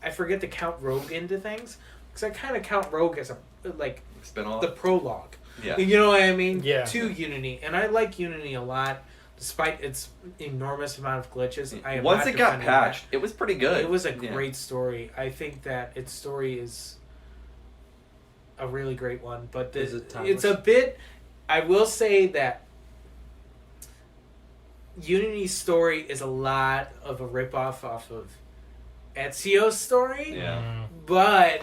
I forget to count Rogue into things, because I kind of count Rogue as a spin-off, the prologue. Yeah, you know what I mean? Yeah. To Unity, and I like Unity a lot, despite its enormous amount of glitches. Once it got patched, it was pretty good. It was a great story. I think that its story is a really great one, but it's a bit. I will say that Unity's story is a lot of a ripoff off of Ezio's story, but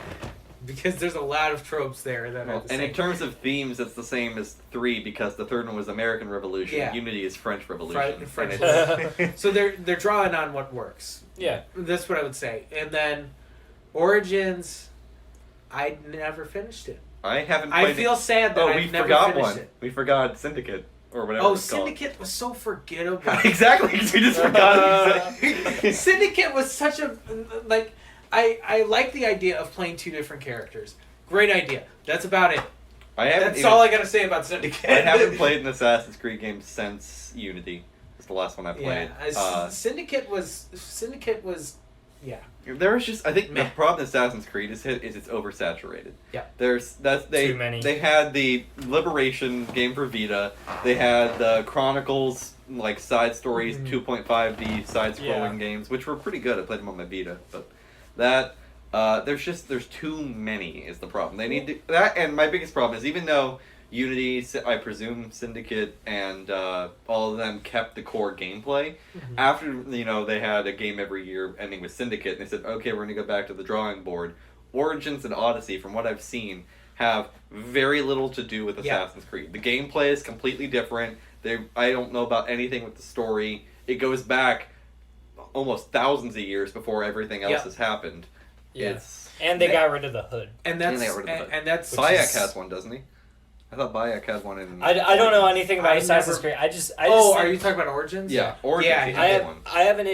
because there's a lot of tropes there that are the same. And in terms of themes, it's the same as 3 because the third one was American Revolution. Yeah. Unity is French Revolution. So they're drawing on what works. Yeah, that's what I would say. And then Origins, I never finished it. I haven't played I feel sad that we I've never forgot finished one. it. We forgot Syndicate or whatever. Oh, it's called. Syndicate was so forgettable. Exactly, because we just forgot. Syndicate was such a like. I like the idea of playing two different characters. Great idea. That's about it. That's all I gotta say about Syndicate. I haven't played an Assassin's Creed game since Unity. It's the last one I played. Yeah, Syndicate was. Yeah. There's just I think Meh. the problem with Assassin's Creed is it's oversaturated. Yeah. Too many. They had the Liberation game for Vita. They had the Chronicles like side stories 2.5D side scrolling games, which were pretty good. I played them on my Vita, but that there's too many is the problem. They need that, and my biggest problem is even though Unity, I presume Syndicate, and all of them kept the core gameplay. After they had a game every year ending with Syndicate, and they said, okay, we're gonna go back to the drawing board. Origins and Odyssey, from what I've seen, have very little to do with Assassin's Creed. The gameplay is completely different. I don't know about anything with the story. It goes back almost thousands of years before everything else has happened. Yeah. And they got rid of the hood. And that's Bayek has one, doesn't he? I thought Bayek had one in. I don't know anything about Assassin's Creed. I just are you talking about Origins? Yeah, Origins. Yeah, I have an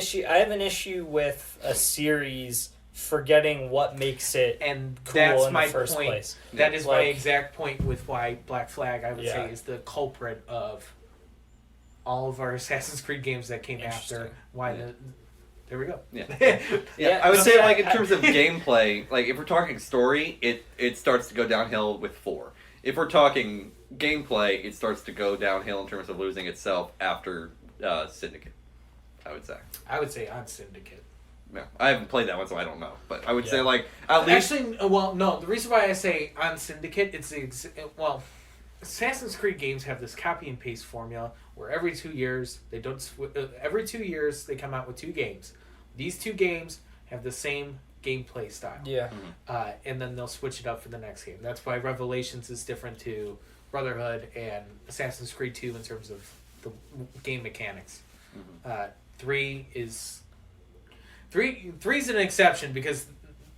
issue with a series forgetting what makes it and cool that's in my the first point. place. That is my exact point with why Black Flag, I would say, is the culprit of all of our Assassin's Creed games that came after. There we go. Yeah. I would say, like, in terms of gameplay, like, if we're talking story, it starts to go downhill with 4. If we're talking gameplay, it starts to go downhill in terms of losing itself after Syndicate, I would say. I would say on Syndicate. No, I haven't played that one, so I don't know. But I would say, like, at least... Actually, well, no. The reason why I say on Syndicate, it's Assassin's Creed games have this copy and paste formula where every 2 years they every 2 years they come out with 2 games. These 2 games have the same gameplay style. Yeah. And then they'll switch it up for the next game. That's why Revelations is different to Brotherhood and Assassin's Creed 2 in terms of the game mechanics. 3 is an exception because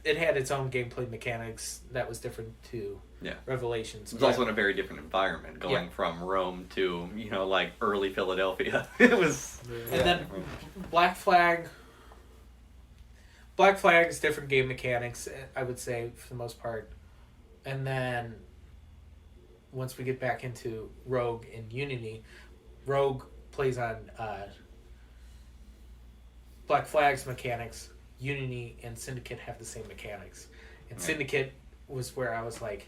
it had its own gameplay mechanics that was different to Revelations. It was also in a very different environment, going from Rome to, like, early Philadelphia. It was... And then Black Flag is different game mechanics, I would say, for the most part. And then once we get back into Rogue and Unity, Rogue plays on Black Flag's mechanics. Unity and Syndicate have the same mechanics. And Syndicate was where I was like,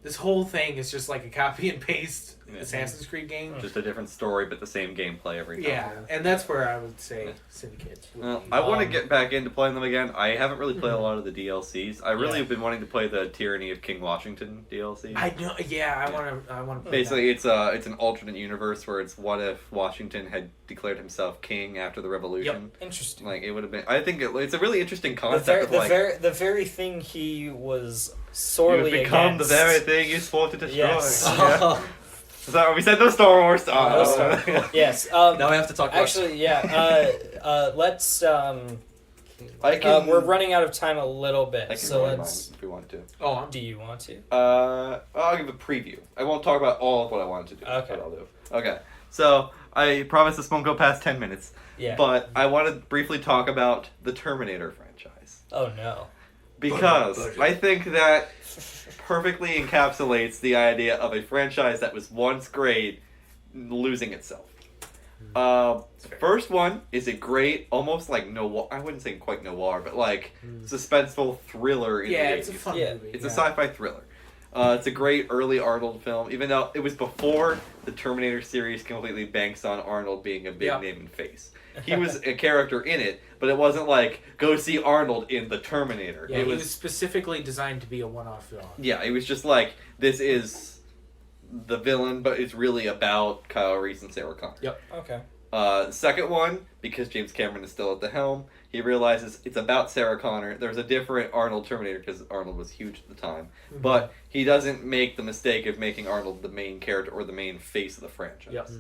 this whole thing is just like a copy and paste Assassin's Creed game. Just a different story, but the same gameplay every time. Yeah, and that's where I would say Syndicate. Well, I want to get back into playing them again. I haven't really played a lot of the DLCs. I really have been wanting to play the Tyranny of King Washington DLC. I know. Yeah, I want to. Basically, it's an alternate universe where it's what if Washington had declared himself king after the Revolution. Yep. Interesting. Like it would have been. I think it's a really interesting concept. The very thing he was sorely you become against. the very thing you swore to destroy. Yes. Yeah. So we said no Star Wars. Yes. Now we have to talk. Actually, let's. We're running out of time a little bit, so let's. If we want to. Do you want to? I'll give a preview. I won't talk about all of what I wanted to do. Okay. But I'll do. Okay. So I promise this won't go past 10 minutes. Yeah. But I want to briefly talk about the Terminator franchise. Oh no. Because I think that perfectly encapsulates the idea of a franchise that was once great losing itself. First one is a great, almost like noir. I wouldn't say quite noir, but like suspenseful thriller. It's a fun movie. It's a sci-fi thriller. It's a great early Arnold film, even though it was before the Terminator series completely banks on Arnold being a big name and face. He was a character in it, but it wasn't like, go see Arnold in The Terminator. Yeah, it was specifically designed to be a one-off film. Yeah, it was just like, this is the villain, but it's really about Kyle Reese and Sarah Connor. Yep. Okay. The second one, because James Cameron is still at the helm, he realizes it's about Sarah Connor. There's a different Arnold Terminator, because Arnold was huge at the time. Mm-hmm. But he doesn't make the mistake of making Arnold the main character or the main face of the franchise. Yep.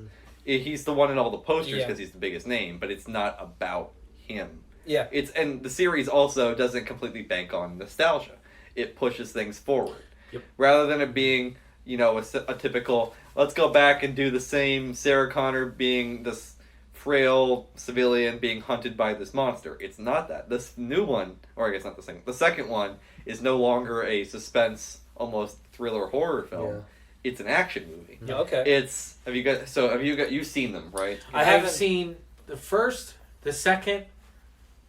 He's the one in all the posters because he's the biggest name, but it's not about him. Yeah. And the series also doesn't completely bank on nostalgia. It pushes things forward. rather than it being, a typical, let's go back and do the same Sarah Connor being this frail civilian being hunted by this monster. It's not that. This new one, or I guess not the second one is no longer a suspense, almost thriller horror film. Yeah. It's an action movie. Yeah, okay. You've seen them, right? I have seen the first, the second,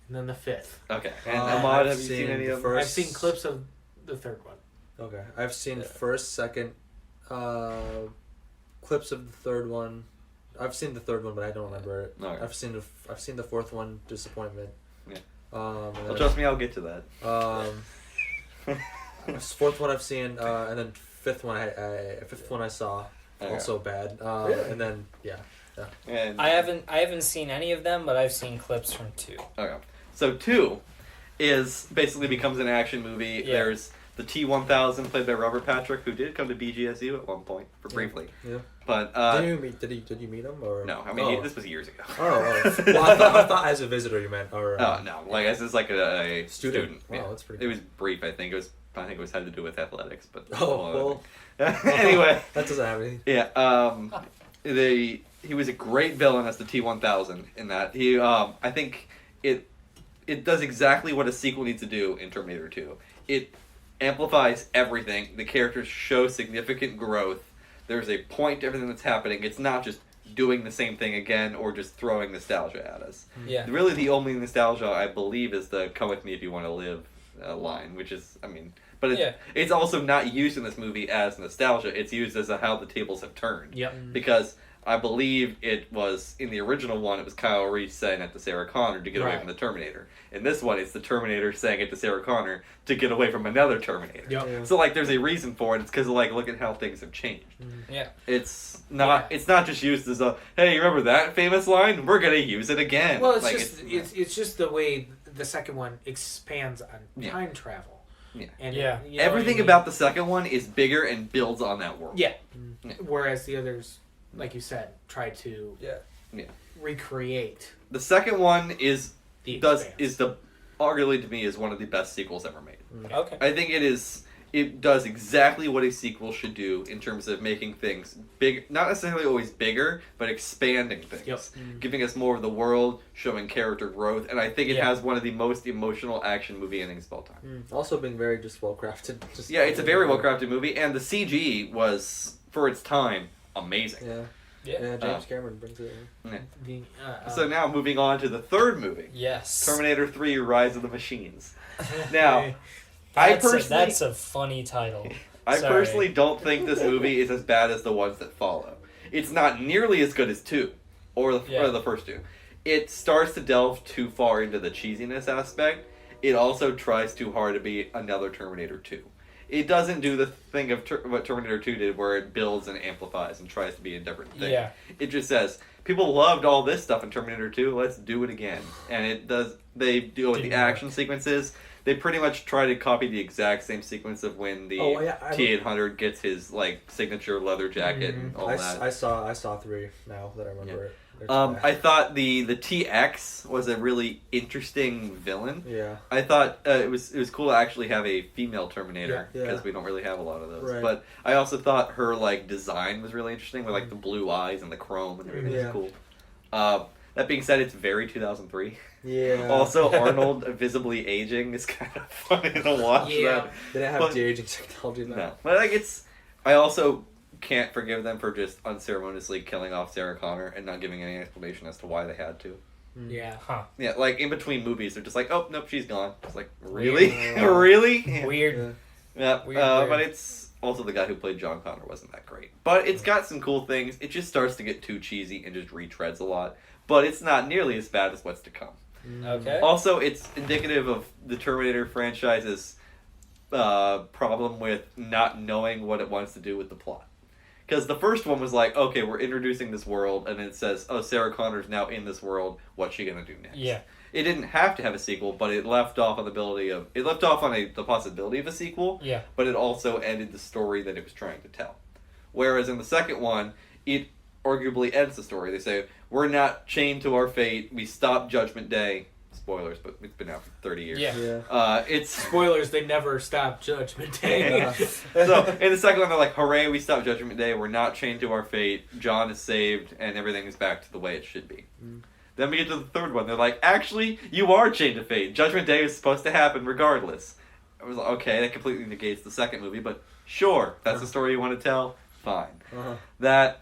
and then the fifth. Okay. And Ahmad, have you seen any of them? I've seen clips of the third one. Okay. I've seen first, second, clips of the third one. I've seen the third one, but I don't remember it. Okay. I've seen the fourth one, Disappointment. Yeah. Trust me, I'll get to that. Fourth one I've seen, and then fifth one I saw, also bad. Really? And then And I haven't seen any of them, but I've seen clips from 2. Okay. So 2 is basically becomes an action movie. Yeah. There's the T-1000 played by Robert Patrick, who did come to BGSU at one point briefly. Yeah. But did you meet him or no? I mean, this was years ago. Oh. Well, I thought as a visitor you meant, or no, like as like a student. Wow, that's pretty. It was brief. I think it was had to do with athletics, but anyway, that doesn't have anything. Yeah. He was a great villain as the T-1000 in that he. I think it does exactly what a sequel needs to do in Terminator 2. It amplifies everything. The characters show significant growth. There's a point to everything that's happening. It's not just doing the same thing again or just throwing nostalgia at us. Yeah. Really, the only nostalgia I believe is the "Come with me if you want to live" line, which is, but it's also not used in this movie as nostalgia. It's used as how the tables have turned. Yep. Because I believe it was in the original one. It was Kyle Reese saying it to Sarah Connor to get away from the Terminator. In this one, it's the Terminator saying it to Sarah Connor to get away from another Terminator. Yep. Yeah. So there's a reason for it. It's because look at how things have changed. Yeah. It's not just used as a, hey, you remember that famous line? We're gonna use it again. Well, it's just the way the second one expands on time travel. Yeah. And everything about the second one is bigger and builds on that world. Yeah. Whereas the others, like you said, try to recreate. The second one is arguably to me is one of the best sequels ever made. Okay. I think it does exactly what a sequel should do in terms of making things big, not necessarily always bigger, but expanding things, giving us more of the world, showing character growth, and I think it has one of the most emotional action movie endings of all time. Also being very just well crafted. It's a very well crafted movie, and the CG was for its time amazing. Yeah, James Cameron brings it in. So now moving on to the third movie. Yes. Terminator 3: Rise of the Machines. Now, that's a funny title. I personally don't think this movie is as bad as the ones that follow. It's not nearly as good as 2 or the first 2. It starts to delve too far into the cheesiness aspect. It also tries too hard to be another Terminator 2. It doesn't do the thing of what Terminator 2 did, where it builds and amplifies and tries to be a different thing. Yeah. It just says, people loved all this stuff in Terminator 2, let's do it again. And it does. They deal with the action sequences. They pretty much try to copy the exact same sequence of when the T-800 gets his signature leather jacket and all that. I saw 3 now that I remember it. I thought the TX was a really interesting villain. Yeah. I thought it was cool to actually have a female Terminator because we don't really have a lot of those. Right. But I also thought her design was really interesting with the blue eyes and the chrome and everything. It was cool. That being said, it's very 2003. Yeah. Also, Arnold visibly aging is kind of funny to watch. Yeah. They didn't have de-aging technology. No, but I also can't forgive them for just unceremoniously killing off Sarah Connor and not giving any explanation as to why they had to. Yeah. Huh. Yeah, in between movies, they're just oh, nope, she's gone. It's really? Really? Yeah. Weird. Yeah, Weird. But it's also the guy who played John Connor wasn't that great. But it's got some cool things. It just starts to get too cheesy and just retreads a lot. But it's not nearly as bad as what's to come. Okay. Also, it's indicative of the Terminator franchise's problem with not knowing what it wants to do with the plot. Because the first one was okay, we're introducing this world, and it says, oh, Sarah Connor's now in this world, what's she going to do next? Yeah. It didn't have to have a sequel, but it left off on the possibility of a sequel, but it also ended the story that it was trying to tell. Whereas in the second one, it arguably ends the story. They say, we're not chained to our fate, we stop Judgment Day, spoilers, but it's been out for 30 years. Yeah. It's Spoilers, they never stop Judgment Day. So in the second one, they're like, "Hooray, we stopped Judgment Day. We're not chained to our fate. John is saved, and everything is back to the way it should be." Then we get to the third one. They're like, "Actually, you are chained to fate. Judgment Day is supposed to happen regardless." I was like, "Okay, that completely negates the second movie, but sure, that's the story you want to tell. Fine." That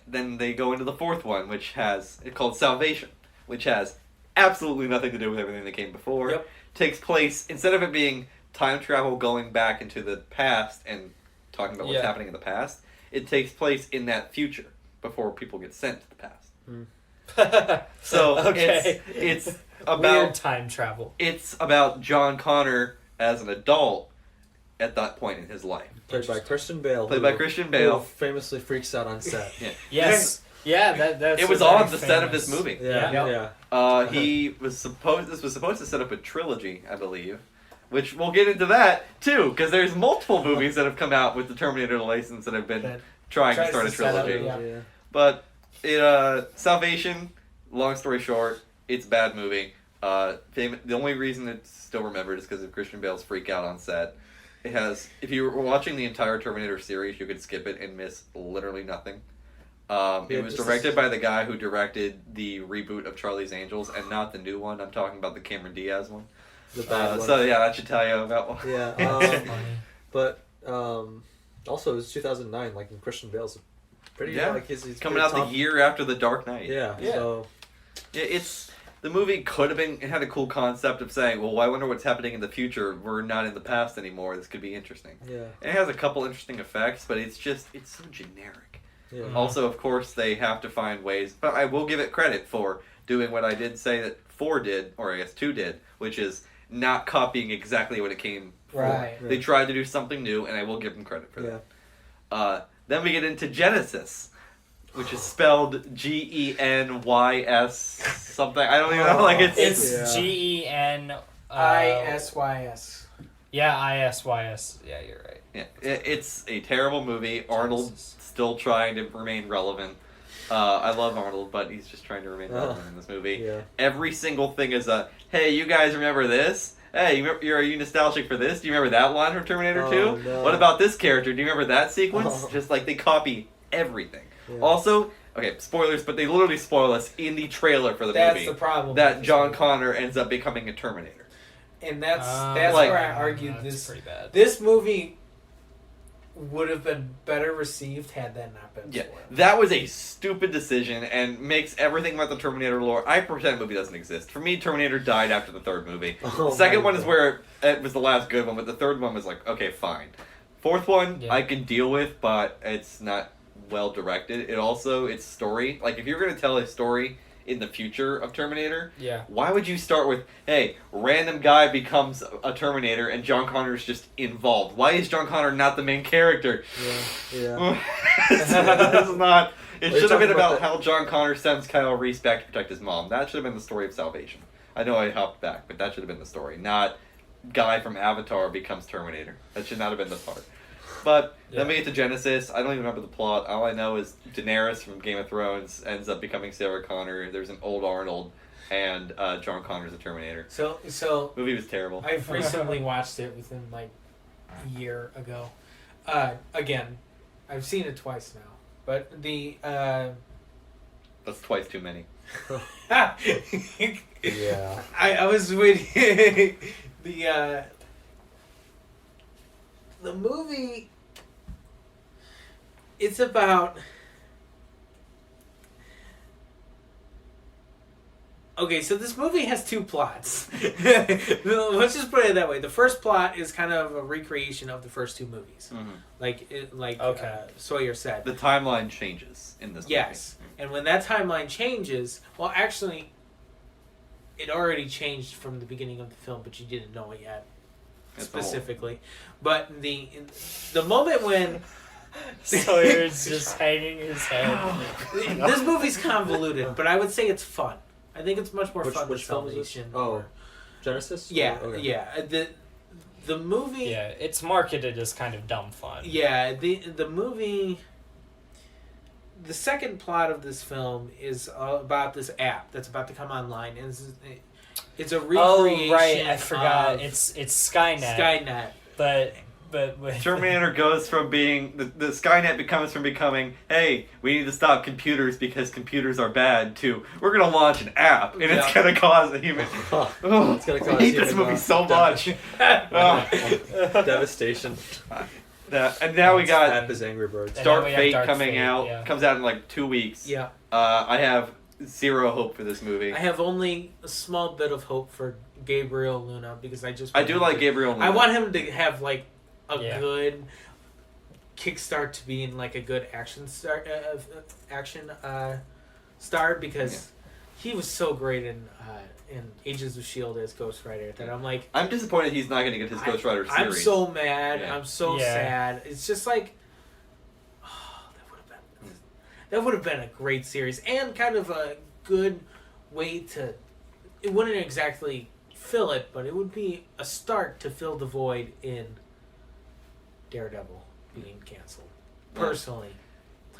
then they go into the fourth one, which has it's called Salvation, which has absolutely nothing to do with everything that came before. Yep. Takes place instead of it being time travel going back into the past and talking about what's happening in the past, it takes place in that future before people get sent to the past. So it's about weird time travel. It's about John Connor as an adult at that point in his life. Played by Christian Bale. Who famously freaks out on set. Yes. Yeah, that's it was on the set of this movie. He was supposed to set up a trilogy, I believe, which we'll get into that too, because there's multiple movies that have come out with the Terminator license that have been trying to start a trilogy. But Salvation, long story short, it's a bad movie. The only reason it's still remembered is because of Christian Bale's freak out on set. It has, if you were watching the entire Terminator series, you could skip it and miss literally nothing. It was directed by the guy who directed the reboot of Charlie's Angels, and not the new one. I'm talking about the Cameron Diaz one. The bad one. So yeah, that should tell you about one. Yeah, but also it was 2009. Like, and Christian Bale's pretty like he's coming out the year after The Dark Knight. Yeah. So it's the movie could have been. It had a cool concept of saying, "Well, I wonder what's happening in the future. We're not in the past anymore. This could be interesting." Yeah. And it has a couple interesting effects, but it's so generic. Yeah. Also, of course, they have to find ways. But I will give it credit for doing what I did say that 4 did, or I guess 2 did, which is not copying exactly what it came from. Right. They tried to do something new, and I will give them credit for that. Then we get into Genesis, which is spelled Genys something. I don't even know. Like it's Gen ISYS. Yeah, ISYS. Yeah, you're right. Yeah, it's a terrible movie. Arnold still trying to remain relevant. I love Arnold, but he's just trying to remain relevant in this movie. Yeah. Every single thing is hey, you guys remember this? Hey, are you nostalgic for this? Do you remember that line from Terminator 2? No. What about this character? Do you remember that sequence? Just like they copy everything. Yeah. Also, okay, spoilers, but they literally spoil us in the trailer for the movie. That's the problem. That John Connor ends up becoming a Terminator. And that's like- where I argued that's pretty bad. this movie would have been better received had that not been Yeah, spoiled. that was a stupid decision and makes everything about the Terminator lore. I pretend the movie doesn't exist. For me, Terminator died after the third movie. Oh The second my one is God. where it was the last good one, but the third one was like, okay, fine. Fourth one, Yeah. I can deal with, but it's not well directed. Its story. Like, if you're going to tell a story in the future of Terminator, Yeah. why would you start with, hey, random guy becomes a Terminator and John Connor's just involved? Why is John Connor not the main character? Yeah. This is not. It Are you should have been talking about about how John Connor sends Kyle Reese back to protect his mom. That should have been the story of Salvation. I know I hopped back, but that should have been the story. Not guy from Avatar becomes Terminator. That should not have been the part. But then we get to Genesis. I don't even remember the plot. All I know is Daenerys from Game of Thrones ends up becoming Sarah Connor. There's an old Arnold, and John Connor's a Terminator. So Movie was terrible. I've recently watched it within like a year ago. Again, I've seen it twice now. But the That's twice too many. Yeah. I was waiting the movie, it's about, okay, so this movie has 2 plots. Let's just put it that way. The first plot is kind of a recreation of the first 2 movies. Okay. Sawyer said. The timeline changes in this movie. Yes. And when that timeline changes, well, actually, it already changed from the beginning of the film, but you didn't know it yet. Specifically, but the moment when Sawyer's just hanging his head. this movie's convoluted, but I would say it's fun. I think it's much more fun than Which film is this? Salvation. Oh, Genesis? Yeah, Okay. yeah. The movie. Yeah, it's marketed as kind of dumb fun. Yeah, the movie. the second plot of this film is about this app that's about to come online, and it's a recreation. Oh right, I forgot. Of It's Skynet. Skynet. But with Terminator goes from being the Skynet becomes from becoming, hey, we need to stop computers because computers are bad, to we're gonna launch an app and it's gonna cause a human. It's gonna cause I hate this movie so much. Devastation. And now we got App is Angry Birds. And now Dark we have Fate Dark coming Fate, out. yeah. Comes out in like 2 weeks. Yeah. I have zero hope for this movie. I have only a small bit of hope for Gabriel Luna because I just. I do like Gabriel Luna. I want him to have like a Yeah. good kickstart to being like a good action star, star because he was so great in Agents of S.H.I.E.L.D. as Ghost Rider that I'm like. I'm disappointed he's not going to get his Ghost Rider series. I'm so mad. Yeah. I'm so Yeah. sad. It's just like, that would have been a great series and kind of a good way to. It wouldn't exactly fill it, but it would be a start to fill the void in Daredevil being canceled. Personally,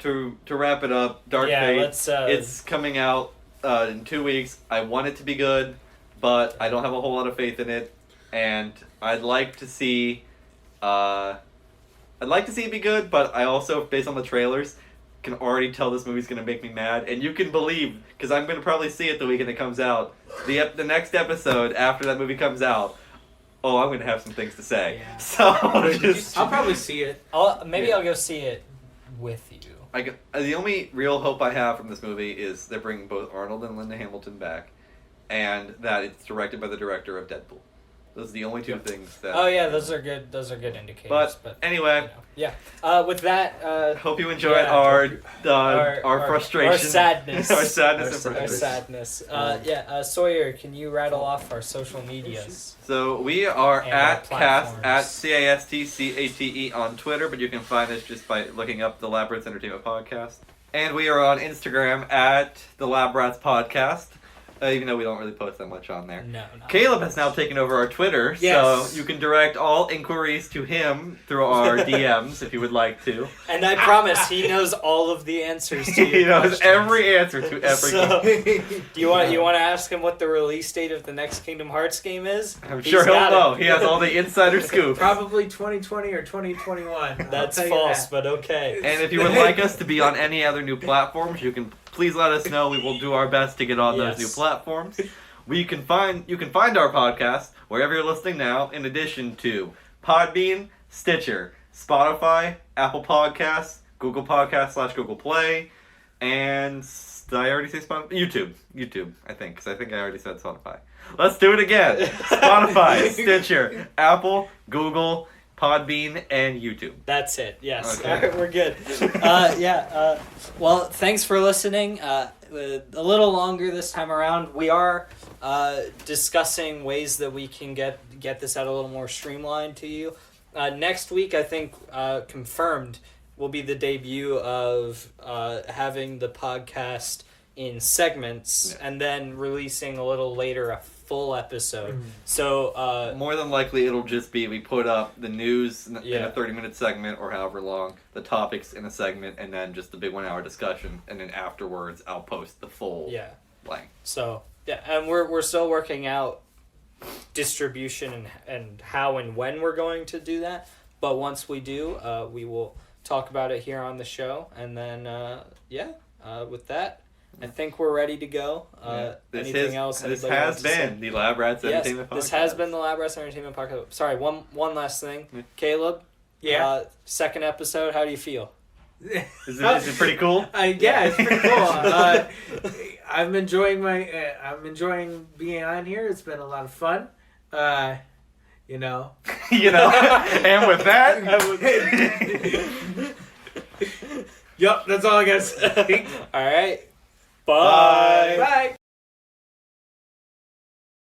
To wrap it up, Dark Yeah, Fate. let's, It's coming out in 2 weeks. I want it to be good, but I don't have a whole lot of faith in it, and I'd like to see. I'd like to see it be good, but I also, based on the trailers, can already tell this movie's gonna make me mad, and you can believe because I'm gonna probably see it the weekend it comes out. The next episode after that movie comes out. Oh, I'm gonna have some things to say. Yeah. So just I'll probably see it. maybe Yeah. I'll go see it with you. the only real hope I have from this movie is they're bringing both Arnold and Linda Hamilton back, and that it's directed by the director of Deadpool. Those are the only two things that. Oh yeah, those are good. Those are good indicators. But Anyway, you know. Yeah. With that, hope you enjoyed Yeah, our frustration, our sadness, our sadness, and our frustration. sadness. Sawyer, can you rattle off our social medias? So we are And at our cast platforms. CASTCATE on Twitter, but you can find us just by looking up the Lab Rats Entertainment Podcast, and we are on Instagram at the Lab Rats Podcast. Even though we don't really post that much on there. No. Caleb has now taken over our Twitter, Yes. so you can direct all inquiries to him through our DMs if you would like to. And I promise he knows all of the answers to your He knows questions. every answer to every So, question. do you want to ask him what the release date of the next Kingdom Hearts game is? I'm He's sure he'll got know. it. He has all the insider scoop. Probably 2020 or 2021. That's I'll tell you false, that. but okay. And if you would like us to be on any other new platforms, you can please let us know. We will do our best to get on those new Yes. platforms. You can find our podcast wherever you're listening now, in addition to Podbean, Stitcher, Spotify, Apple Podcasts, Google Podcasts / Google Play, and did I already say Spotify? YouTube, I think, because I think I already said Spotify. Let's do it again. Spotify, Stitcher, Apple, Google, Podbean, and YouTube. That's it. Yes. Okay. All right, we're good. Well, thanks for listening. A little longer this time around. We are discussing ways that we can get this out a little more streamlined to you. Next week, I think confirmed will be the debut of having the podcast in segments and then releasing a little later a full episode. So More than likely, it'll just be we put up the news in a Yeah. 30-minute segment or however long, the topics in a segment, and then just the big 1 hour discussion, and then afterwards I'll post the full length. So yeah, and we're still working out distribution and how and when we're going to do that. But once we do, we will talk about it here on the show, and then with that, I think we're ready to go. Anything else? This anybody has wants to say? been the Lab Rats Yes, Entertainment Podcast. this has been the Lab Rats Entertainment Podcast. Sorry, one last thing, Caleb. Yeah. Second episode. How do you feel? Is it pretty cool? Yeah, it's pretty cool. I'm enjoying I'm enjoying being on here. It's been a lot of fun. You know. And with that, Yep, that's all I got to say. All right. Bye.